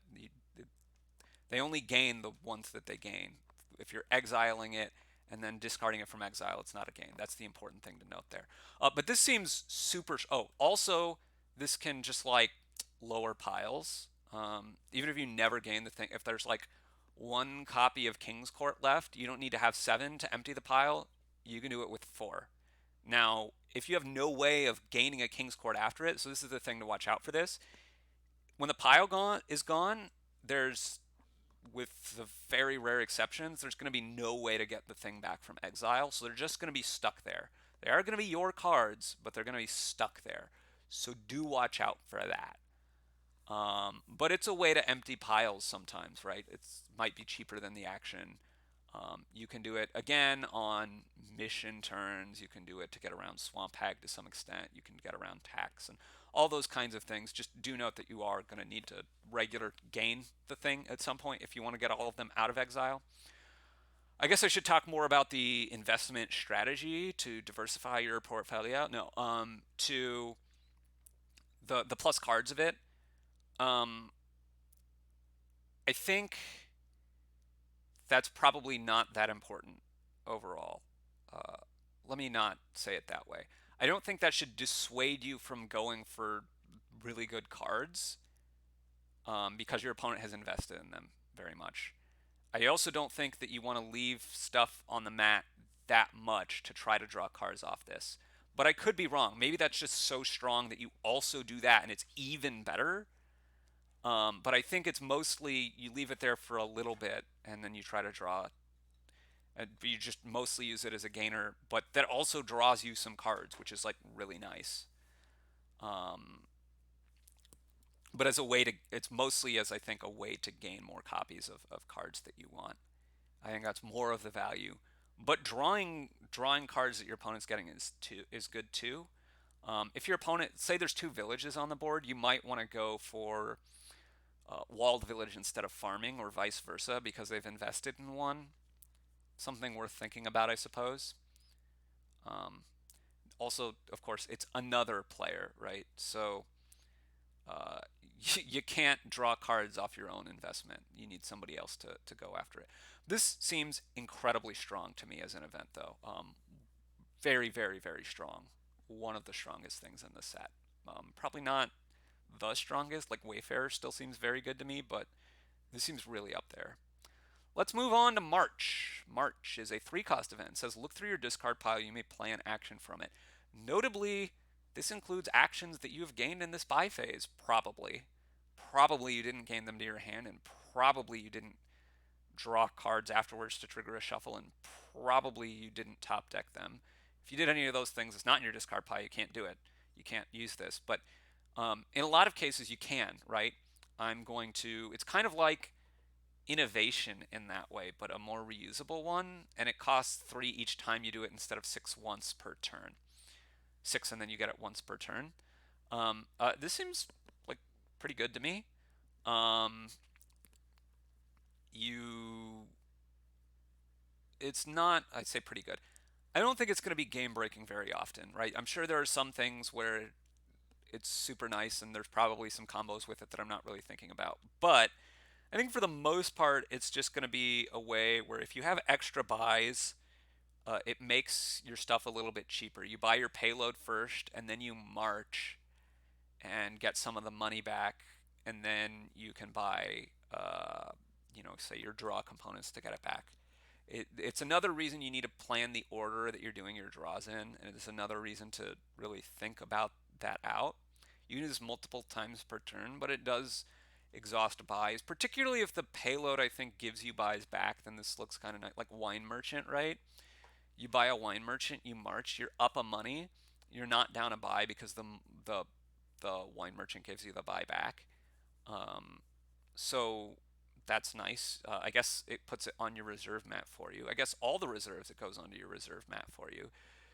They only gain the ones that they gain. If you're exiling it and then discarding it from exile, it's not a gain. That's the important thing to note there. But this seems super. Oh, also, this can just like lower piles. Even if you never gain the thing, if there's like 1 copy of King's Court left, you don't need to have 7 to empty the pile. You can do it with 4. Now, if you have no way of gaining a King's Court after it, so this is the thing to watch out for this. When the pile is gone, there's with the very rare exceptions, there's going to be no way to get the thing back from exile, so they're just going to be stuck there. They are going to be your cards, but they're going to be stuck there. So do watch out for that. But it's a way to empty piles sometimes, right? It might be cheaper than the action. You can do it again on mission turns. You can do it to get around Swamp Hag to some extent. You can get around tax and all those kinds of things. Just do note that you are going to need to regular gain the thing at some point if you want to get all of them out of exile. I guess I should talk more about the investment strategy to diversify your portfolio. No, to the plus cards of it. Um, I think that's probably not that important overall. Uh, Let me not say it that way. I don't think that should dissuade you from going for really good cards because your opponent has invested in them very much. I also don't think that you want to leave stuff on the mat that much to try to draw cards off this. But I could be wrong. Maybe that's just so strong that you also do that and it's even better. But I think it's mostly you leave it there for a little bit and then you try to draw. You just mostly use it as a gainer, but that also draws you some cards, which is like really nice. Um, but as a way to, it's mostly as I think a way to gain more copies of cards that you want. I think that's more of the value. But drawing cards that your opponent's getting is good too. If your opponent, say there's two villages on the board, you might want to go for walled village instead of farming, or vice versa, because they've invested in one. Something worth thinking about, I suppose. Um, Also, of course, it's another player, right? So uh, you can't draw cards off your own investment. You need somebody else to go after it. This seems incredibly strong to me as an event, though. Very, very, very strong. One of the strongest things in the set. Probably not the strongest. Like Wayfarer still seems very good to me, but this seems really up there. Let's move on to March. March is a 3-cost event. It says look through your discard pile. You may play an action from it. Notably, this includes actions that you have gained in this buy phase. Probably. Probably you didn't gain them to your hand, and probably you didn't draw cards afterwards to trigger a shuffle, and probably you didn't top deck them. If you did any of those things, it's not in your discard pile. You can't do it. You can't use this. But in a lot of cases, you can, right? It's kind of like innovation in that way, but a more reusable one, and it costs 3 each time you do it instead of 6 once per turn. 6 and then you get it once per turn. This seems like pretty good to me. Um, you, it's not. I'd say pretty good. I don't think it's going to be game breaking very often, right? I'm sure there are some things where it's super nice, and there's probably some combos with it that I'm not really thinking about, but I think for the most part, it's just going to be a way where if you have extra buys, it makes your stuff a little bit cheaper. You buy your payload first, and then you march and get some of the money back, and then you can buy, say your draw components to get it back. It's another reason you need to plan the order that you're doing your draws in, and it's another reason to really think about that out. You can do this multiple times per turn, but it does exhaust buys, particularly if the payload I think gives you buys back. Then this looks kind of nice, like wine merchant, right? You buy a wine merchant, you march, you're up a money, you're not down a buy because the the wine merchant gives you the buy back. Um, so that's nice. I guess it puts it on your reserve mat for you. I guess all the reserves it goes onto your reserve mat for you.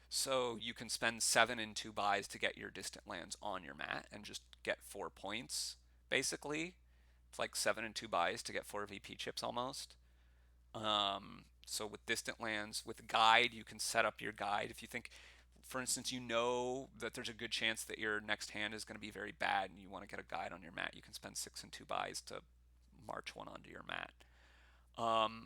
So you can spend 7 and 2 buys to get your distant lands on your mat and just get 4 points, basically. It's like 7 and 2 buys to get 4 VP chips almost. So with distant lands, with guide, you can set up your guide. If you think, for instance, you know that there's a good chance that your next hand is going to be very bad and you want to get a guide on your mat, you can spend 6 and 2 buys to march one onto your mat.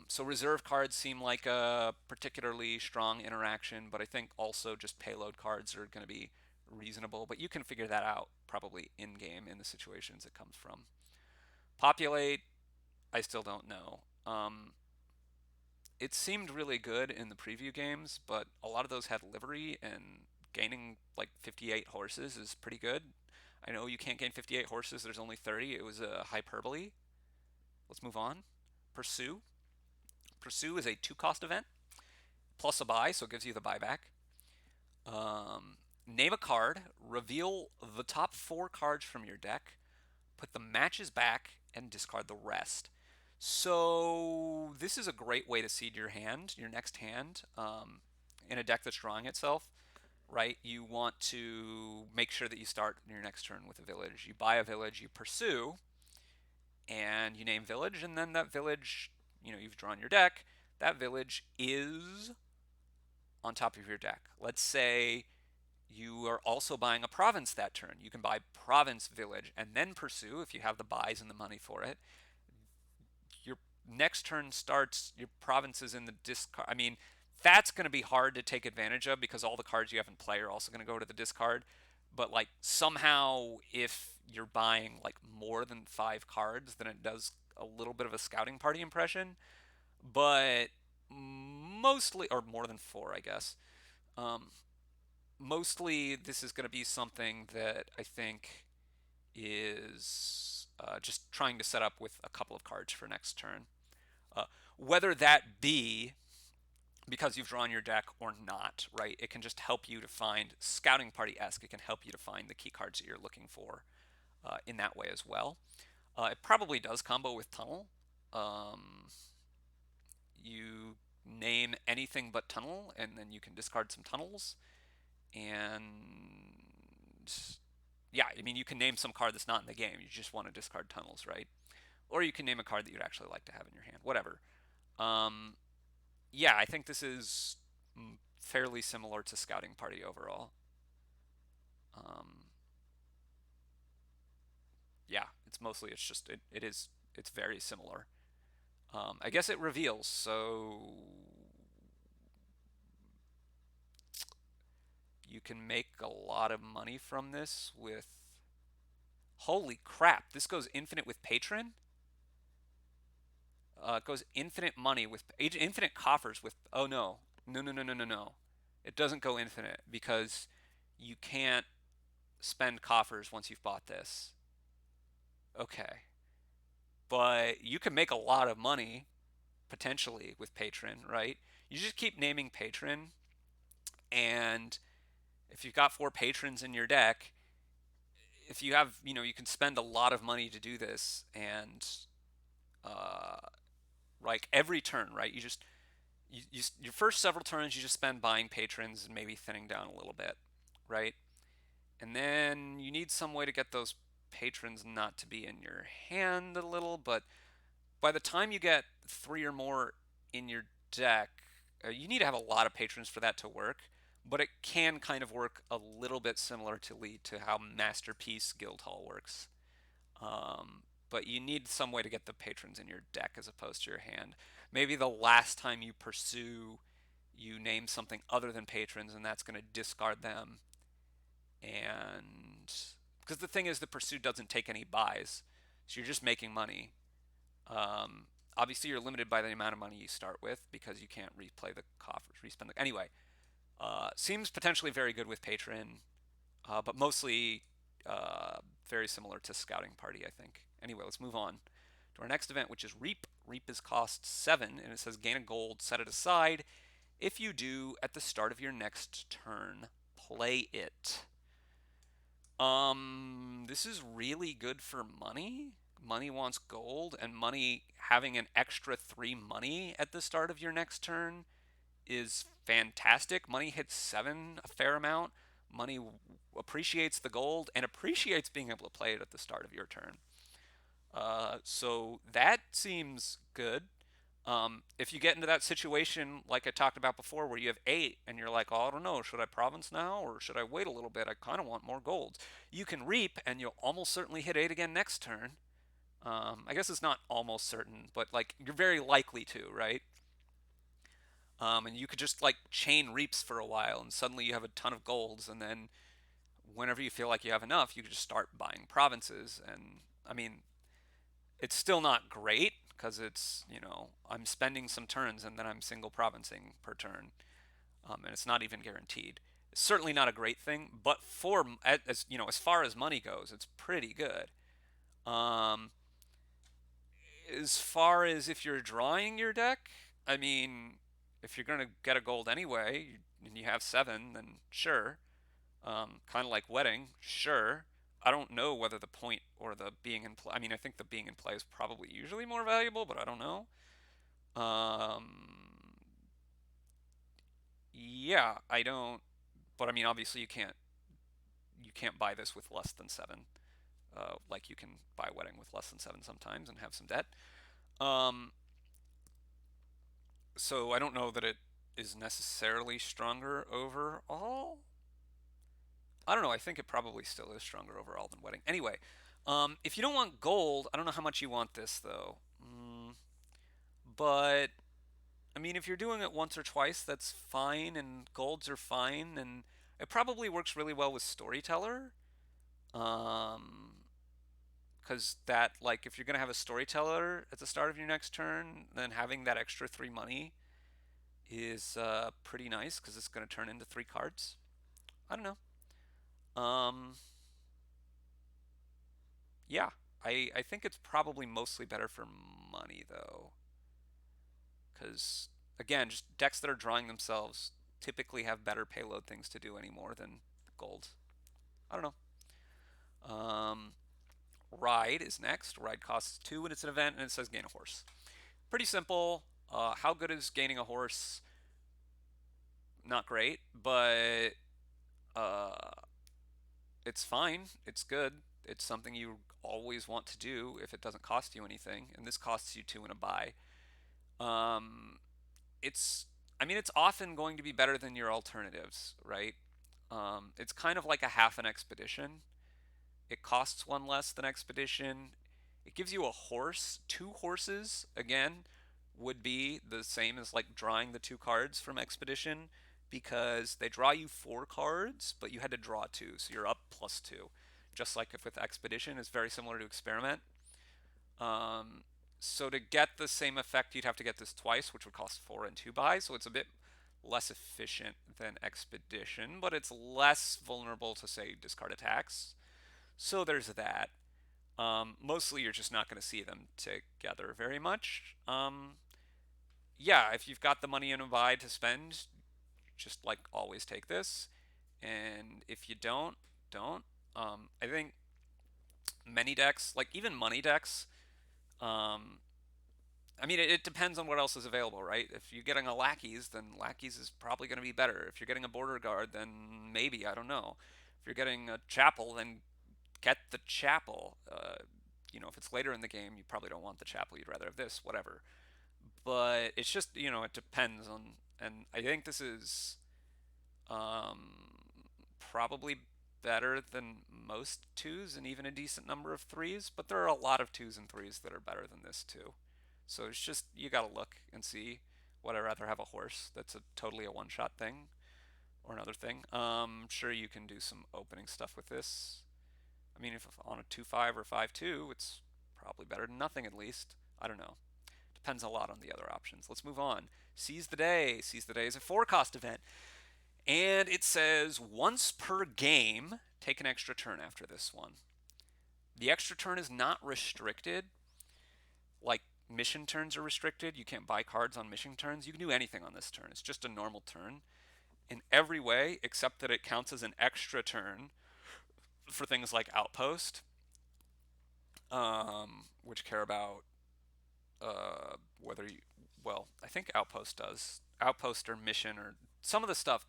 So reserve cards seem like a particularly strong interaction, but I think also just payload cards are going to be reasonable. But you can figure that out probably in game in the situations it comes from. Populate, I still don't know. It seemed really good in the preview games, but a lot of those had livery, and gaining like 58 horses is pretty good. I know you can't gain 58 horses, there's only 30. It was a hyperbole. Let's move on. Pursue. Pursue is a 2 cost event plus a buy, so it gives you the buyback. Name a card, reveal the top 4 cards from your deck, put the matches back, and discard the rest. So this is a great way to seed your hand, your next hand, in a deck that's drawing itself, right? You want to make sure that you start your next turn with a village. You buy a village, you pursue, and you name village, and then that village, you've drawn your deck. That village is on top of your deck. Let's say you are also buying a province that turn. You can buy province village and then pursue if you have the buys and the money for it. Your next turn starts, your province is in the discard. I mean, that's going to be hard to take advantage of because all the cards you have in play are also going to go to the discard. But like somehow, if you're buying like more than 5 cards, then it does a little bit of a scouting party impression. But mostly, or more than 4, I guess. Um, Mostly, this is going to be something that I think is just trying to set up with a couple of cards for next turn. Uh, Whether that be because you've drawn your deck or not, right? It can just help you to find scouting party esque. It can help you to find the key cards that you're looking for in that way as well. It probably does combo with tunnel. Um, you name anything but tunnel, and then you can discard some tunnels. And yeah, I mean, you can name some card that's not in the game. You just want to discard tunnels, right? Or you can name a card that you'd actually like to have in your hand. Whatever. Um, yeah, I think this is fairly similar to Scouting Party overall. Um, yeah, it's very similar. I guess it reveals, so you can make a lot of money from this with. Holy crap! This goes infinite with Patron. It goes infinite money with infinite coffers with. Oh no, no, no, no, no, no, no! It doesn't go infinite because you can't spend coffers once you've bought this. Okay, but you can make a lot of money potentially with Patron, right? You just keep naming Patron, and if you've got 4 patrons in your deck, if you have, you can spend a lot of money to do this, and uh, like every turn, right? Your first several turns you just spend buying patrons and maybe thinning down a little bit, right? And then you need some way to get those patrons not to be in your hand a little, but by the time you get 3 or more in your deck, you need to have a lot of patrons for that to work. But it can kind of work a little bit similar to how Masterpiece Guildhall works. But you need some way to get the patrons in your deck as opposed to your hand. Maybe the last time you pursue, you name something other than patrons, and that's going to discard them. And because the thing is, the pursuit doesn't take any buys, so you're just making money. Obviously, you're limited by the amount of money you start with because you can't replay the coffers, respend the. Anyway, seems potentially very good with patron, but mostly very similar to Scouting Party, I think. Anyway, let's move on to our next event, which is Reap. Reap is cost 7, and it says gain a gold, set it aside. If you do, at the start of your next turn, play it. This is really good for money. Money wants gold, and money having an extra 3 money at the start of your next turn is fantastic. Money hits 7 a fair amount. Money appreciates the gold and appreciates being able to play it at the start of your turn. So that seems good. If you get into that situation like I talked about before where you have 8 and you're like, oh, I don't know, should I province now or should I wait a little bit? I kind of want more gold. You can reap and you'll almost certainly hit 8 again next turn. I guess it's not almost certain, but like you're very likely to, right? And you could just like chain reaps for a while and suddenly you have a ton of golds, and then whenever you feel like you have enough, you could just start buying provinces. And I mean, it's still not great because I'm spending some turns and then I'm single provincing per turn, and it's not even guaranteed. It's certainly not a great thing, but as far as money goes, it's pretty good. Um, As far as if you're drawing your deck, I mean, if you're gonna get a gold anyway and you have seven, then sure. Kind of like wedding, sure. I don't know whether the point or the being in play. I mean, I think the being in play is probably usually more valuable, but I don't know. Um, yeah, I don't. But I mean, obviously, you can't buy this with less than seven. Like you can buy wedding with less than seven sometimes and have some debt. Um, so I don't know that it is necessarily stronger overall. I don't know. I think it probably still is stronger overall than wedding. Anyway, if you don't want gold, I don't know how much you want this though. But I mean, if you're doing it once or twice, that's fine, and golds are fine, and it probably works really well with storyteller. Um, because that like if you're gonna have a storyteller at the start of your next turn, then having that extra three money is pretty nice because it's gonna turn into three cards. I don't know. Yeah, I think it's probably mostly better for money though, because again, just decks that are drawing themselves typically have better payload things to do anymore than gold. I don't know. Ride is next. Ride costs two when it's an event, and it says gain a horse. Pretty simple. How good is gaining a horse? Not great, but uh, it's fine. It's good. It's something you always want to do if it doesn't cost you anything, and this costs you two in a buy. Um, it's, I mean, it's often going to be better than your alternatives, right? It's kind of like a half an expedition. It costs one less than expedition. It gives you a horse. Two horses, again, would be the same as like drawing the two cards from expedition because they draw you four cards, but you had to draw two, so you're up plus two. Just like if with expedition, it's very similar to experiment. Um, so to get the same effect, you'd have to get this twice, which would cost four and two buys. So it's a bit less efficient than expedition, but it's less vulnerable to say discard attacks. So there's that. Mostly you're just not going to see them together very much. Yeah, if you've got the money in a buy to spend, just like always take this. And if you don't. I think many decks, like even money decks, um, I mean, it depends on what else is available, right? If you're getting a lackeys, then lackeys is probably going to be better. If you're getting a border guard, then maybe, I don't know. If you're getting a chapel, then get the chapel. If it's later in the game, you probably don't want the chapel. You'd rather have this, whatever. But it's just, it depends on. And I think this is um, probably better than most twos and even a decent number of threes. But there are a lot of twos and threes that are better than this too. So it's just you got to look and see. Would I rather have a horse that's totally a one-shot thing or another thing? Sure, you can do some opening stuff with this. I mean, if on a 2-5 or 5-2, it's probably better than nothing at least. I don't know. Depends a lot on the other options. Let's move on. Seize the Day. Seize the Day is a four-cost event. And it says once per game, take an extra turn after this one. The extra turn is not restricted. Like mission turns are restricted. You can't buy cards on mission turns. You can do anything on this turn. It's just a normal turn in every way except that it counts as an extra turn for things like Outpost, which care about whether you, well, I think Outpost does. Outpost or Mission or some of the stuff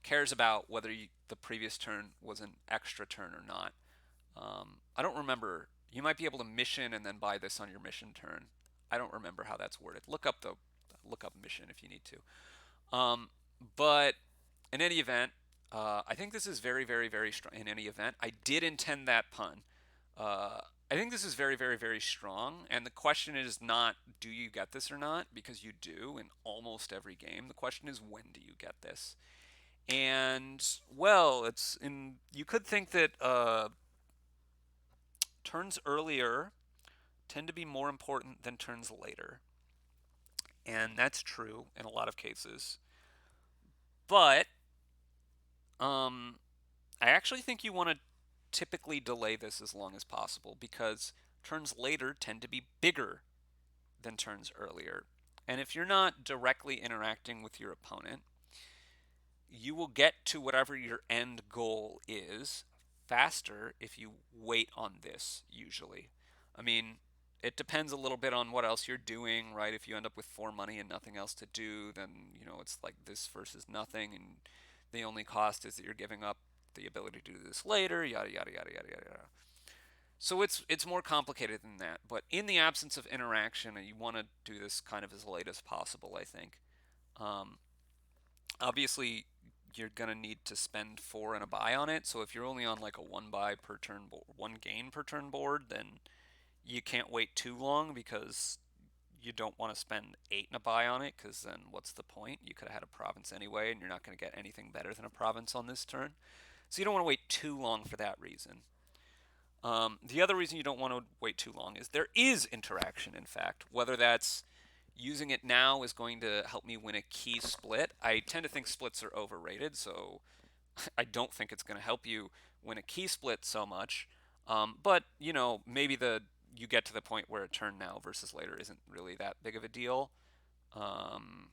cares about whether the previous turn was an extra turn or not. I don't remember. You might be able to mission and then buy this on your mission turn. I don't remember how that's worded. Look up mission if you need to. But in any event, I think this is very, very, very strong. In any event, I did intend that pun. Uh, I think this is very, very, very strong. And the question is not do you get this or not, because you do in almost every game. The question is when do you get this? And well, it's in. You could think that turns earlier tend to be more important than turns later, and that's true in a lot of cases. But um, I actually think you want to typically delay this as long as possible because turns later tend to be bigger than turns earlier. And if you're not directly interacting with your opponent, you will get to whatever your end goal is faster if you wait on this, usually. I mean, it depends a little bit on what else you're doing, right? If you end up with 4 money and nothing else to do, then, it's like this versus nothing, and the only cost is that you're giving up the ability to do this later, yada, yada, yada, yada, yada. So it's more complicated than that. But in the absence of interaction, you want to do this kind of as late as possible, I think. Um, Obviously, you're gonna need to spend 4 and a buy on it. So if you're only on like a one buy per turn, one gain per turn board, then you can't wait too long because you don't want to spend 8 and a buy on it, because then what's the point? You could have had a province anyway, and you're not going to get anything better than a province on this turn. So you don't want to wait too long for that reason. The other reason you don't want to wait too long is there is interaction, in fact. Whether that's using it now is going to help me win a key split. I tend to think splits are overrated, so I don't think it's going to help you win a key split so much. But, maybe you get to the point where a turn now versus later isn't really that big of a deal. Um,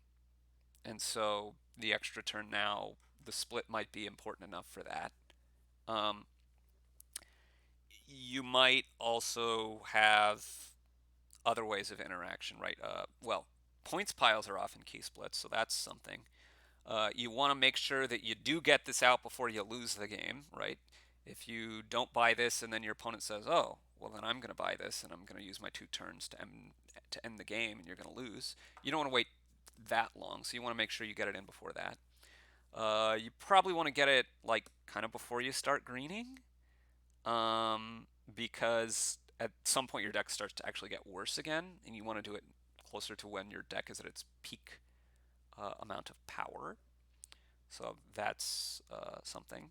and so the extra turn now, the split might be important enough for that. Um, you might also have other ways of interaction, right? Well, points piles are often key splits, so that's something. You want to make sure that you do get this out before you lose the game, right? If you don't buy this and then your opponent says, "Oh, well then I'm going to buy this and I'm going to use my 2 turns to end the game," and you're going to lose. You don't want to wait that long, so you want to make sure you get it in before that. You probably want to get it like kind of before you start greening, because at some point your deck starts to actually get worse again, and you want to do it closer to when your deck is at its peak amount of power. So that's something.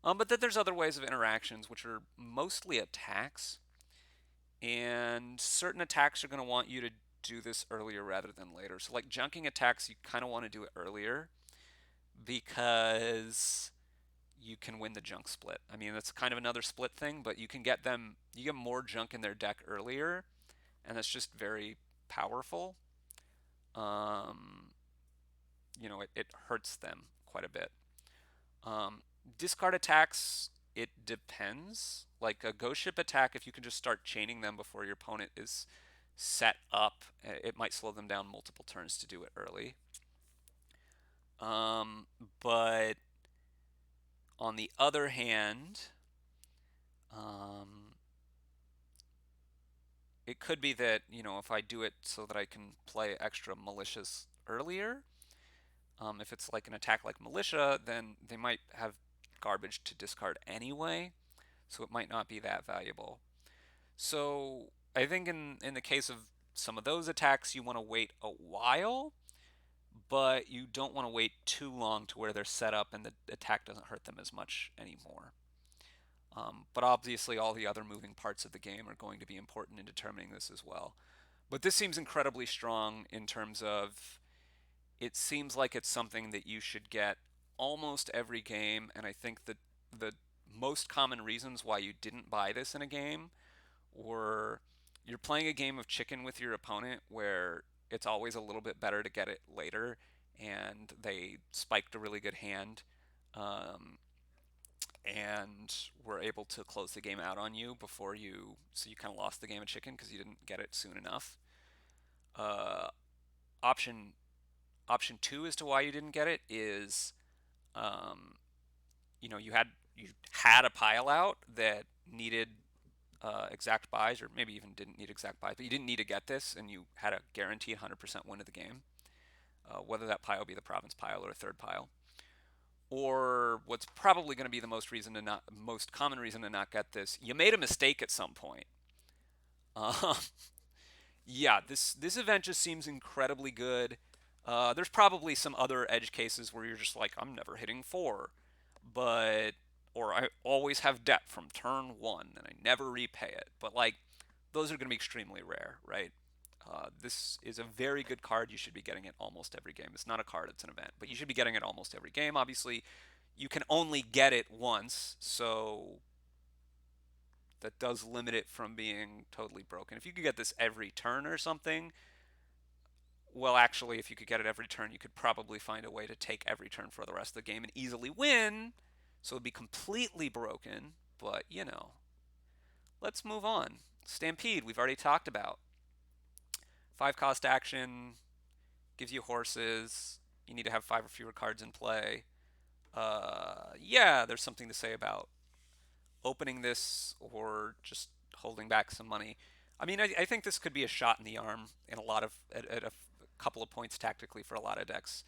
But then there's other ways of interactions, which are mostly attacks. And certain attacks are going to want you to do this earlier rather than later. So, like junking attacks, you kind of want to do it earlier because you can win the junk split. I mean, that's kind of another split thing, but you get more junk in their deck earlier, and that's just very powerful. Um, it hurts them quite a bit. Um, Discard attacks, it depends. Like a ghost ship attack, if you can just start chaining them before your opponent is set up, it might slow them down multiple turns to do it early. But on the other hand, um, it could be that, if I do it so that I can play extra malicious earlier, if it's like an attack like militia, then they might have garbage to discard anyway, so it might not be that valuable. So I think in the case of some of those attacks, you want to wait a while, but you don't want to wait too long to where they're set up and the attack doesn't hurt them as much anymore. But obviously, all the other moving parts of the game are going to be important in determining this as well. But this seems incredibly strong in terms of it seems like it's something that you should get almost every game, and I think that the most common reasons why you didn't buy this in a game were you're playing a game of chicken with your opponent where it's always a little bit better to get it later, and they spiked a really good hand, um, and were able to close the game out on you before so you kind of lost the game of chicken because you didn't get it soon enough. Uh, option option two as to why you didn't get it is, um, you had a pile out that needed exact buys, or maybe even didn't need exact buys, but you didn't need to get this, and you had a guaranteed 100% win of the game, whether that pile be the province pile or a third pile. Or what's probably going to be the most common reason to not get this, you made a mistake at some point. Uh, yeah, this event just seems incredibly good. There's probably some other edge cases where you're just like, I'm never hitting 4, but or I always have debt from turn 1 and I never repay it. But like, those are going to be extremely rare, right? This is a very good card. You should be getting it almost every game. It's not a card, it's an event, but you should be getting it almost every game. Obviously, you can only get it once, so that does limit it from being totally broken. If you could get this every turn or something, well, actually, if you could get it every turn, you could probably find a way to take every turn for the rest of the game and easily win. So it'd be completely broken, but you know. Let's move on. Stampede, we've already talked about. 5 cost action, gives you horses. You need to have 5 or fewer cards in play. Yeah, there's something to say about opening this or just holding back some money. I mean, I think this could be a shot in the arm in a lot of at a couple of points tactically for a lot of decks.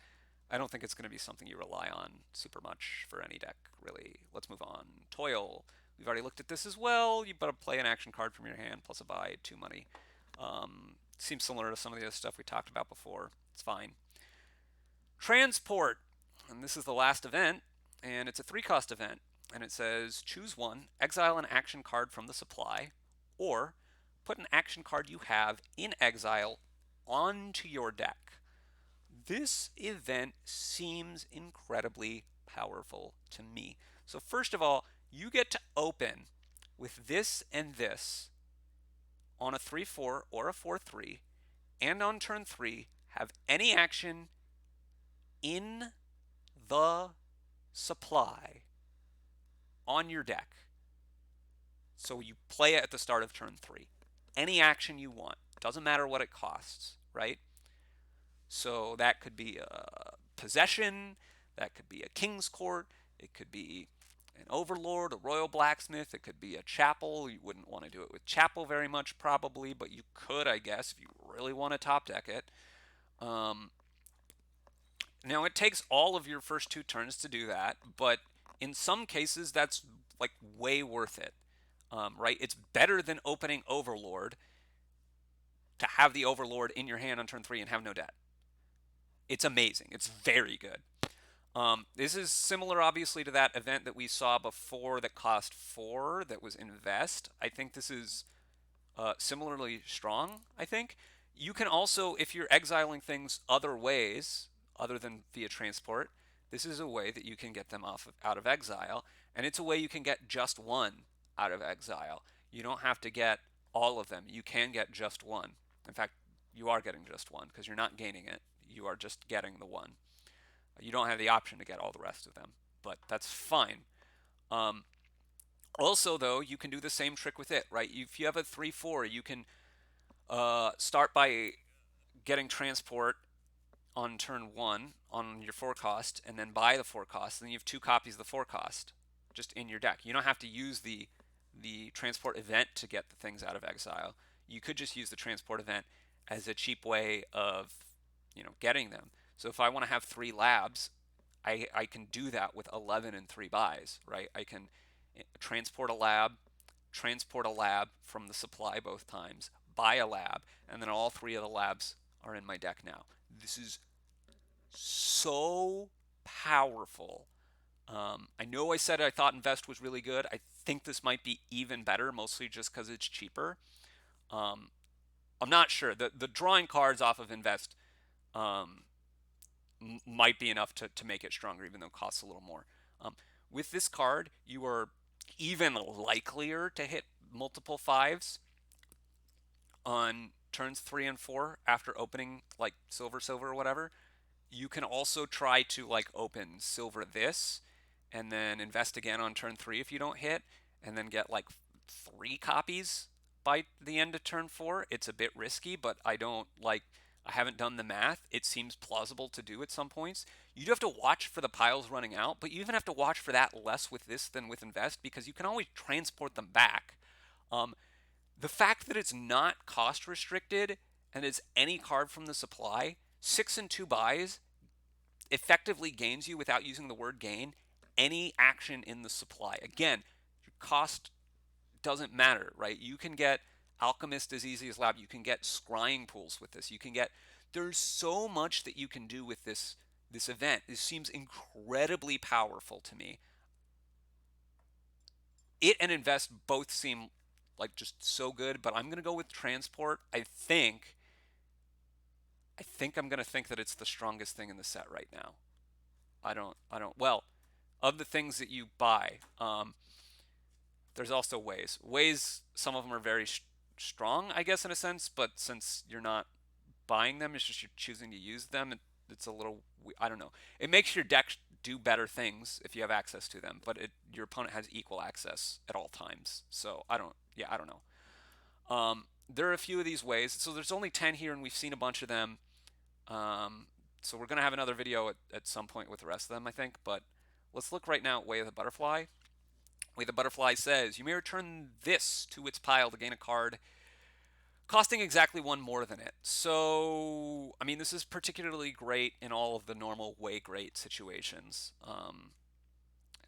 I don't think it's going to be something you rely on super much for any deck, really. Let's move on. Toil. We've already looked at this as well. You better play an action card from your hand plus a buy, 2 money. Seems similar to some of the other stuff we talked about before. It's fine. Transport. And this is the last event, and it's a 3-cost event. And it says choose one, exile an action card from the supply, or put an action card you have in exile onto your deck. This event seems incredibly powerful to me. So first of all, you get to open with this and this on a 3/4 or a 4/3, and on turn 3 have any action in the supply on your deck. So you play it at the start of turn 3. Any action you want. Doesn't matter what it costs, right? So that could be a possession, that could be a king's court, it could be an overlord, a royal blacksmith, it could be a chapel. You wouldn't want to do it with chapel very much probably, but you could, I guess, if you really want to top deck it. Now it takes all of your first 2 turns to do that, but in some cases that's like way worth it, right? It's better than opening Overlord to have the Overlord in your hand on turn 3 and have no debt. It's amazing. It's very good. This is similar, obviously, to that event that we saw before that cost 4 that was Invest. I think this is similarly strong, I think. You can also, if you're exiling things other ways, other than via transport, this is a way that you can get them out of exile, and it's a way you can get just one out of exile. You don't have to get all of them. You can get just one. In fact, you are getting just one because you're not gaining it. You are just getting the one. You don't have the option to get all the rest of them, but that's fine. Also, though, you can do the same trick with it, right? If you have a 3/4, you can start by getting transport on turn 1 on your 4-cost, and then buy the 4-cost. Then you have 2 copies of the 4-cost just in your deck. You don't have to use the transport event to get the things out of exile. You could just use the transport event as a cheap way of getting them. So if I want to have 3 labs, I can do that with 11 and 3 buys, right? I can transport a lab from the supply both times, buy a lab, and then all 3 of the labs are in my deck now. This is so powerful. I know I said I thought Invest was really good. I think this might be even better, mostly just because it's cheaper. I'm not sure. The drawing cards off of Invest might be enough to make it stronger, even though it costs a little more. With this card, you are even likelier to hit multiple 5s on turns 3 and 4 after opening like silver or whatever. You can also try to like open silver this and then invest again on turn 3 if you don't hit, and then get like 3 copies by the end of turn 4. It's a bit risky, but I haven't done the math. It seems plausible to do at some points. You do have to watch for the piles running out, but you even have to watch for that less with this than with Invest, because you can always transport them back. The fact that it's not cost restricted and it's any card from the supply, 6 and 2 buys effectively gains you, without using the word gain, any action in the supply. Again, your cost doesn't matter, right? You can get Alchemist as easy as Lab. You can get Scrying Pools with this. There's so much that you can do with this event. This seems incredibly powerful to me. It and Invest both seem like just so good, but I'm going to go with Transport. I think I'm going to think that it's the strongest thing in the set right now. Well, of the things that you buy, There's also ways. Ways, some of them are very strong, I guess, in a sense, but since you're not buying them, it's just you're choosing to use them. It's a little, I don't know. It makes your deck do better things if you have access to them, but your opponent has equal access at all times. So I don't know. There are a few of these ways. So there's only 10 here, and we've seen a bunch of them. So we're going to have another video at some point with the rest of them, I think. But let's look right now at Way of the Butterfly. Way of the Butterfly says, you may return this to its pile to gain a card costing exactly one more than it. So, I mean, this is particularly great in all of the normal way great situations.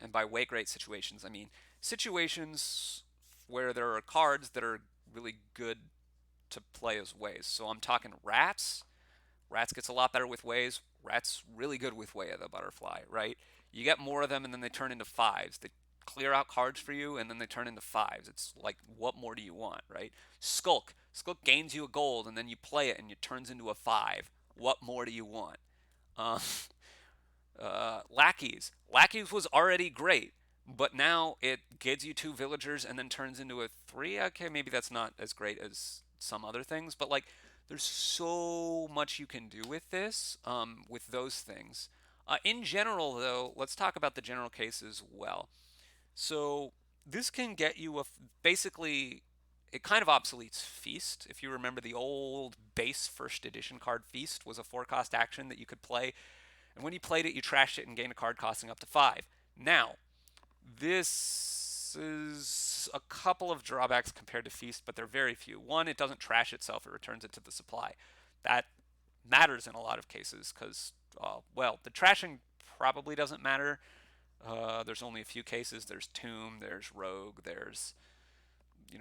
And by way great situations, I mean situations where there are cards that are really good to play as ways. So I'm talking rats. Rats gets a lot better with ways. Rats really good with Way of the Butterfly, right? You get more of them and then they turn into fives. They clear out cards for you and then they turn into fives. It's like, what more do you want, right? Skulk. Skulk gains you a gold and then you play it and it turns into a five. What more do you want? Um, Lackeys. Lackeys was already great, but now it gives you two villagers and then turns into a three. Okay, maybe that's not as great as some other things, but like there's so much you can do with this, with those things. In general, though, let's talk about the general case as well. So this can get you basically it kind of obsoletes Feast. If you remember the old base first edition card, Feast was a 4-cost action that you could play, and when you played it, you trashed it and gained a card costing up to 5. Now, this is a couple of drawbacks compared to Feast, but they're very few. One, it doesn't trash itself, it returns it to the supply. That matters in a lot of cases because, well, the trashing probably doesn't matter. There's only a few cases. There's Tomb, there's Rogue, there's,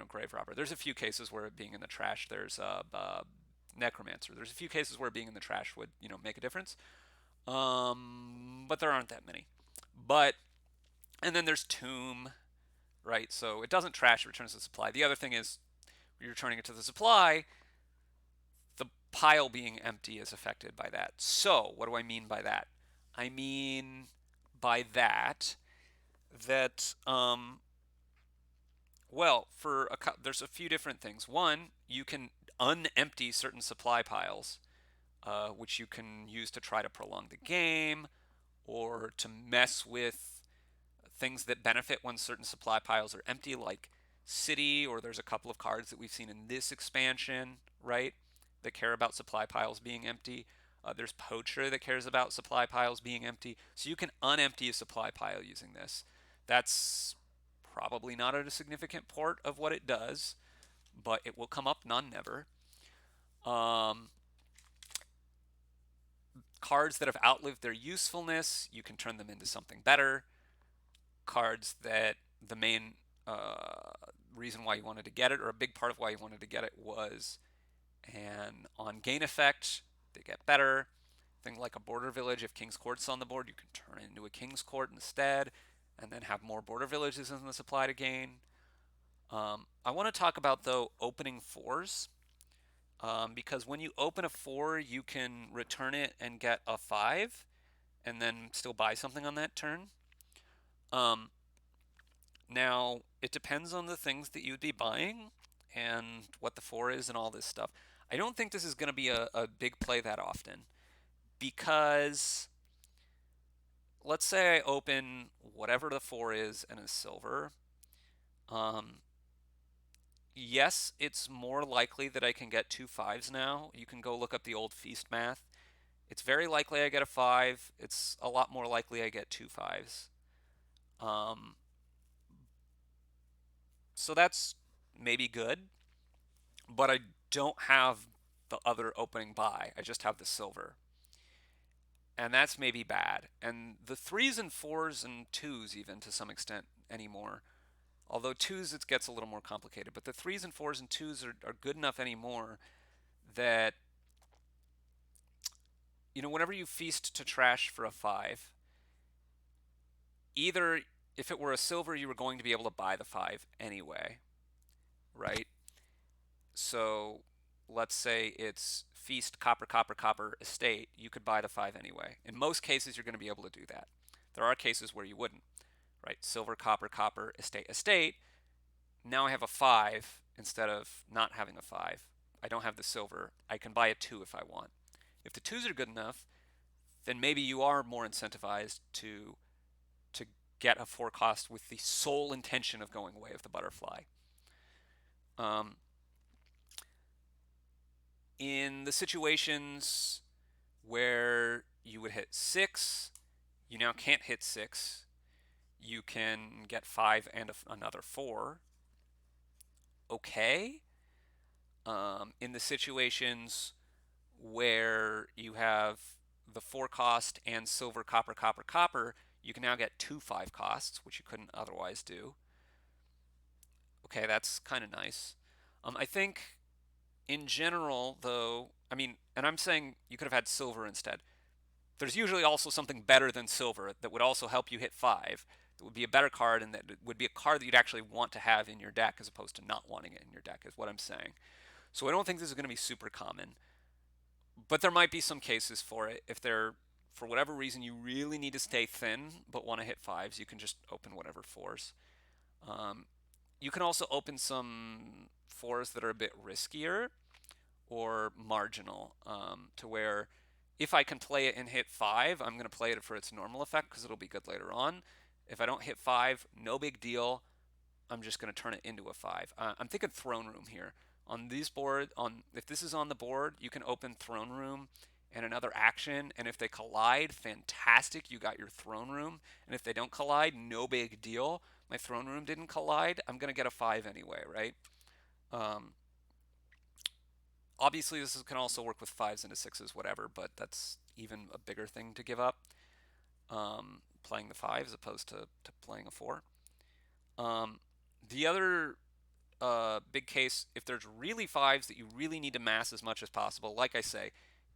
Grave Robber. There's a few cases where it being in the trash. There's Necromancer. There's a few cases where being in the trash would, make a difference. But there aren't that many. And then there's Tomb, right? So it doesn't trash, it returns to the supply. The other thing is, you're returning it to the supply, the pile being empty is affected by that. So, what do I mean by that? I mean by that, well, there's a few different things. One, you can unempty certain supply piles, which you can use to try to prolong the game or to mess with things that benefit when certain supply piles are empty, like City, or there's a couple of cards that we've seen in this expansion, right, that care about supply piles being empty. There's Poacher that cares about supply piles being empty. So you can unempty a supply pile using this. That's probably not a significant part of what it does, but it will come up none never. Cards that have outlived their usefulness, you can turn them into something better. Cards that the main reason why you wanted to get it, or a big part of why you wanted to get it, was an on gain effect. They get better. Thing like a border village, if King's Court's on the board, you can turn it into a King's Court instead, and then have more border villages in the supply to gain. I want to talk about, though, opening fours, because when you open a 4, you can return it and get a 5, and then still buy something on that turn. Now, it depends on the things that you'd be buying and what the 4 is and all this stuff. I don't think this is going to be a big play that often, because let's say I open whatever the 4 is and a silver. Yes, it's more likely that I can get 2 5s now. You can go look up the old Feast math. It's very likely I get a 5. It's a lot more likely I get 2 5s. So that's maybe good, but I don't have the other opening buy. I just have the silver. And that's maybe bad. And the 3s and 4s and 2s, even to some extent anymore, although 2s it gets a little more complicated, but the 3s and 4s and 2s are good enough anymore that, whenever you feast to trash for a 5, either if it were a silver, you were going to be able to buy the 5 anyway, right? So let's say it's feast, copper, copper, copper, estate, you could buy the 5 anyway. In most cases, you're going to be able to do that. There are cases where you wouldn't, right? Silver, copper, copper, estate, estate. now I have a 5 instead of not having a 5. I don't have the silver. I can buy a 2 if I want. If the 2s are good enough, then maybe you are more incentivized to get a 4 cost with the sole intention of going Way of the Butterfly. Um, in the situations where you would hit 6, you now can't hit 6. You can get 5 and another 4. Okay. In the situations where you have the 4 cost and silver, copper, copper, copper, you can now get 2 5 costs, which you couldn't otherwise do. Okay, that's kind of nice. I think in general, though, I mean, and I'm saying you could have had silver instead. There's usually also something better than silver that would also help you hit 5. That would be a better card, and that would be a card that you'd actually want to have in your deck as opposed to not wanting it in your deck, is what I'm saying. So I don't think this is going to be super common, but there might be some cases for it. If they're, for whatever reason, you really need to stay thin but want to hit 5s, you can just open whatever 4s. Um, you can also open some 4s that are a bit riskier or marginal, to where if I can play it and hit 5, I'm going to play it for its normal effect because it'll be good later on. If I don't hit 5, no big deal. I'm just going to turn it into a 5. I'm thinking Throne Room here. On these board, on if this is on the board, you can open Throne Room and another action, and if they collide, fantastic, you got your Throne Room. And if they don't collide, no big deal. My Throne Room didn't collide. I'm going to get a 5 anyway, right? Um, Obviously, this can also work with 5s into 6s, whatever, but that's even a bigger thing to give up, playing the 5 as opposed to playing a 4. Um, the other big case, if there's really 5s that you really need to mass as much as possible, like I say,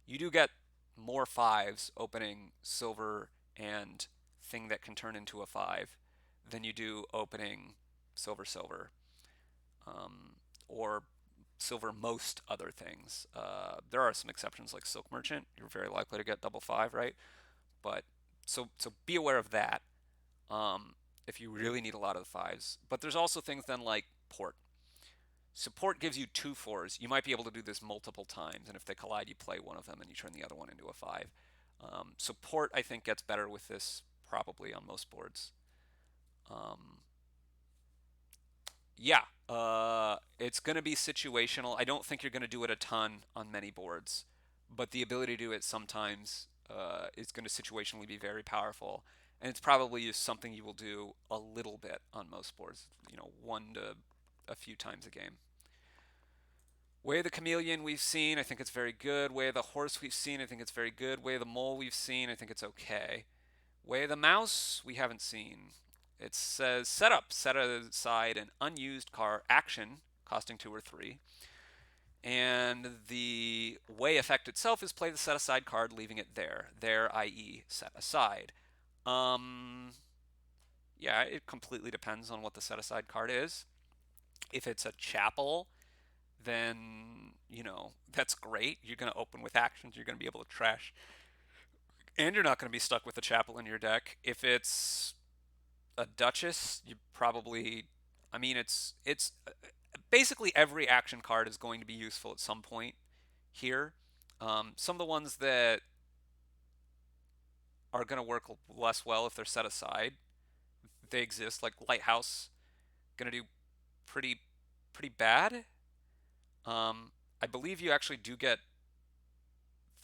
you do get more 5s opening silver and thing that can turn into a 5 than you do opening silver silver, um, or silver most other things. There are some exceptions like Silk Merchant. You're very likely to get double 5, right? But so be aware of that, if you really need a lot of the 5s. But there's also things then like Port. Support gives you 2 4s. You might be able to do this multiple times, and if they collide, you play one of them and you turn the other one into a 5. Support, I think, gets better with this probably on most boards. Um, yeah, it's going to be situational. I don't think you're going to do it a ton on many boards, but the ability to do it sometimes is going to situationally be very powerful. And it's probably just something you will do a little bit on most boards, one to a few times a game. Way of the Chameleon we've seen, I think it's very good. Way of the Horse we've seen, I think it's very good. Way of the Mole we've seen, I think it's okay. Way of the Mouse we haven't seen. It says set aside an unused car action costing 2 or 3. And the way effect itself is play the set aside card, leaving it there. There, i.e., set aside. Um, yeah, it completely depends on what the set aside card is. If it's a chapel, then that's great. You're going to open with actions. You're going to be able to trash, and you're not going to be stuck with the chapel in your deck. If it's a duchess, you probably, I mean, it's basically every action card is going to be useful at some point here. Some of the ones that are going to work less well if they're set aside, they exist. Like Lighthouse, going to do pretty pretty bad. I believe you actually do get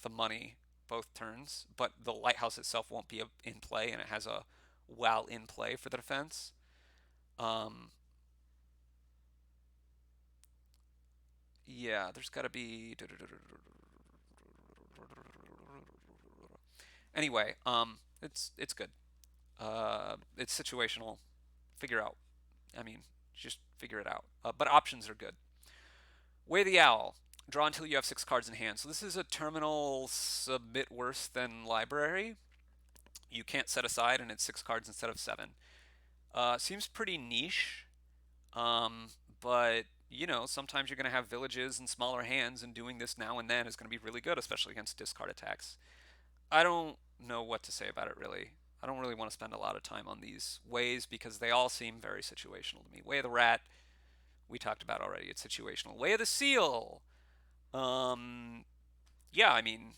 the money both turns, but the lighthouse itself won't be in play, and it has a wow in play for the defense. Um, yeah, there's got to be. Anyway, it's good. It's situational. Figure out. I mean, just figure it out. But options are good. Way the Owl. Draw until you have 6 cards in hand. So this is a terminal a bit worse than library. You can't set aside, and it's 6 cards instead of 7. Seems pretty niche, but sometimes you're going to have villages and smaller hands, and doing this now and then is going to be really good, especially against discard attacks. I don't know what to say about it really. I don't really want to spend a lot of time on these ways because they all seem very situational to me. Way of the Rat, we talked about already. It's situational. Way of the Seal. Um, yeah, I mean,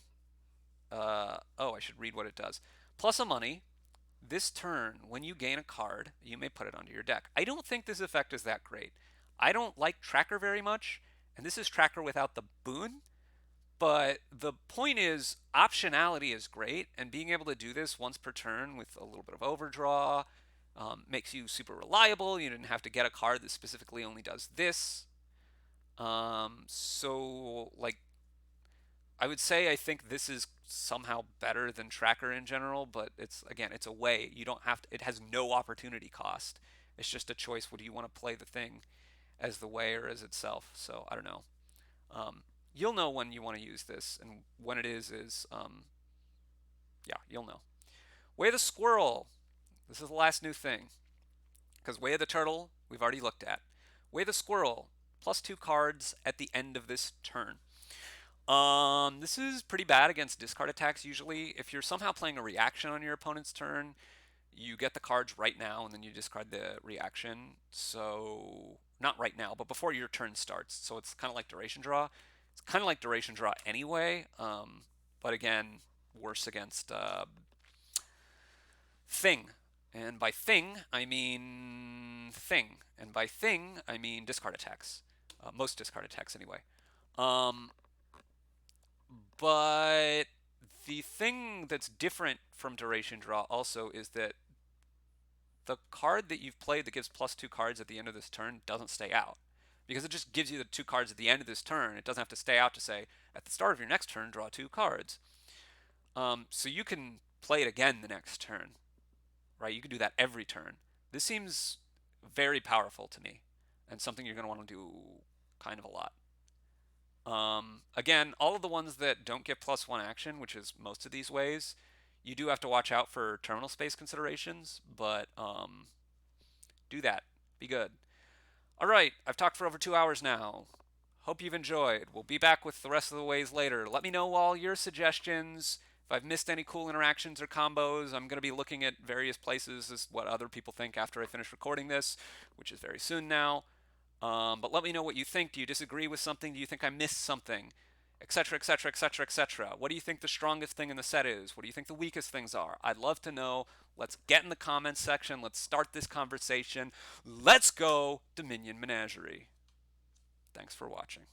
oh, I should read what it does. Plus a money. This turn, when you gain a card, you may put it onto your deck. I don't think this effect is that great. I don't like Tracker very much, and this is Tracker without the boon. But the point is, optionality is great, and being able to do this once per turn with a little bit of overdraw makes you super reliable. You didn't have to get a card that specifically only does this. So, like, I would say I think this is somehow better than Tracker in general, but it's again, it's a way. You don't have to, it has no opportunity cost. It's just a choice. What do you want to play the thing as the way or as itself? So I don't know. You'll know when you want to use this, and when it is yeah, you'll know. Way of the Squirrel. This is the last new thing because Way of the Turtle we've already looked at. Way of the Squirrel plus 2 cards at the end of this turn. This is pretty bad against discard attacks usually. If you're somehow playing a reaction on your opponent's turn, you get the cards right now and then you discard the reaction. So, not right now, but before your turn starts. So it's kind of like Duration Draw. It's kind of like Duration Draw anyway, but again, worse against Thing. And by thing, I mean thing. And by thing, I mean discard attacks. Most discard attacks anyway. Um, But the thing that's different from Duration Draw also is that the card that you've played that gives +2 cards at the end of this turn doesn't stay out. Because it just gives you the 2 cards at the end of this turn. It doesn't have to stay out to say, at the start of your next turn, draw 2 cards. So you can play it again the next turn, right? You can do that every turn. This seems very powerful to me, and something you're going to want to do kind of a lot. Again, all of the ones that don't get +1 action, which is most of these ways, you do have to watch out for terminal space considerations, but do that. Be good. All right, I've talked for over 2 hours now. Hope you've enjoyed. We'll be back with the rest of the ways later. Let me know all your suggestions. If I've missed any cool interactions or combos, I'm going to be looking at various places as what other people think after I finish recording this, which is very soon now. But let me know what you think. Do you disagree with something? Do you think I missed something? Etc., etc., etc., etc. What do you think the strongest thing in the set is? What do you think the weakest things are? I'd love to know. Let's get in the comments section. Let's start this conversation. Let's go Dominion Menagerie. Thanks for watching.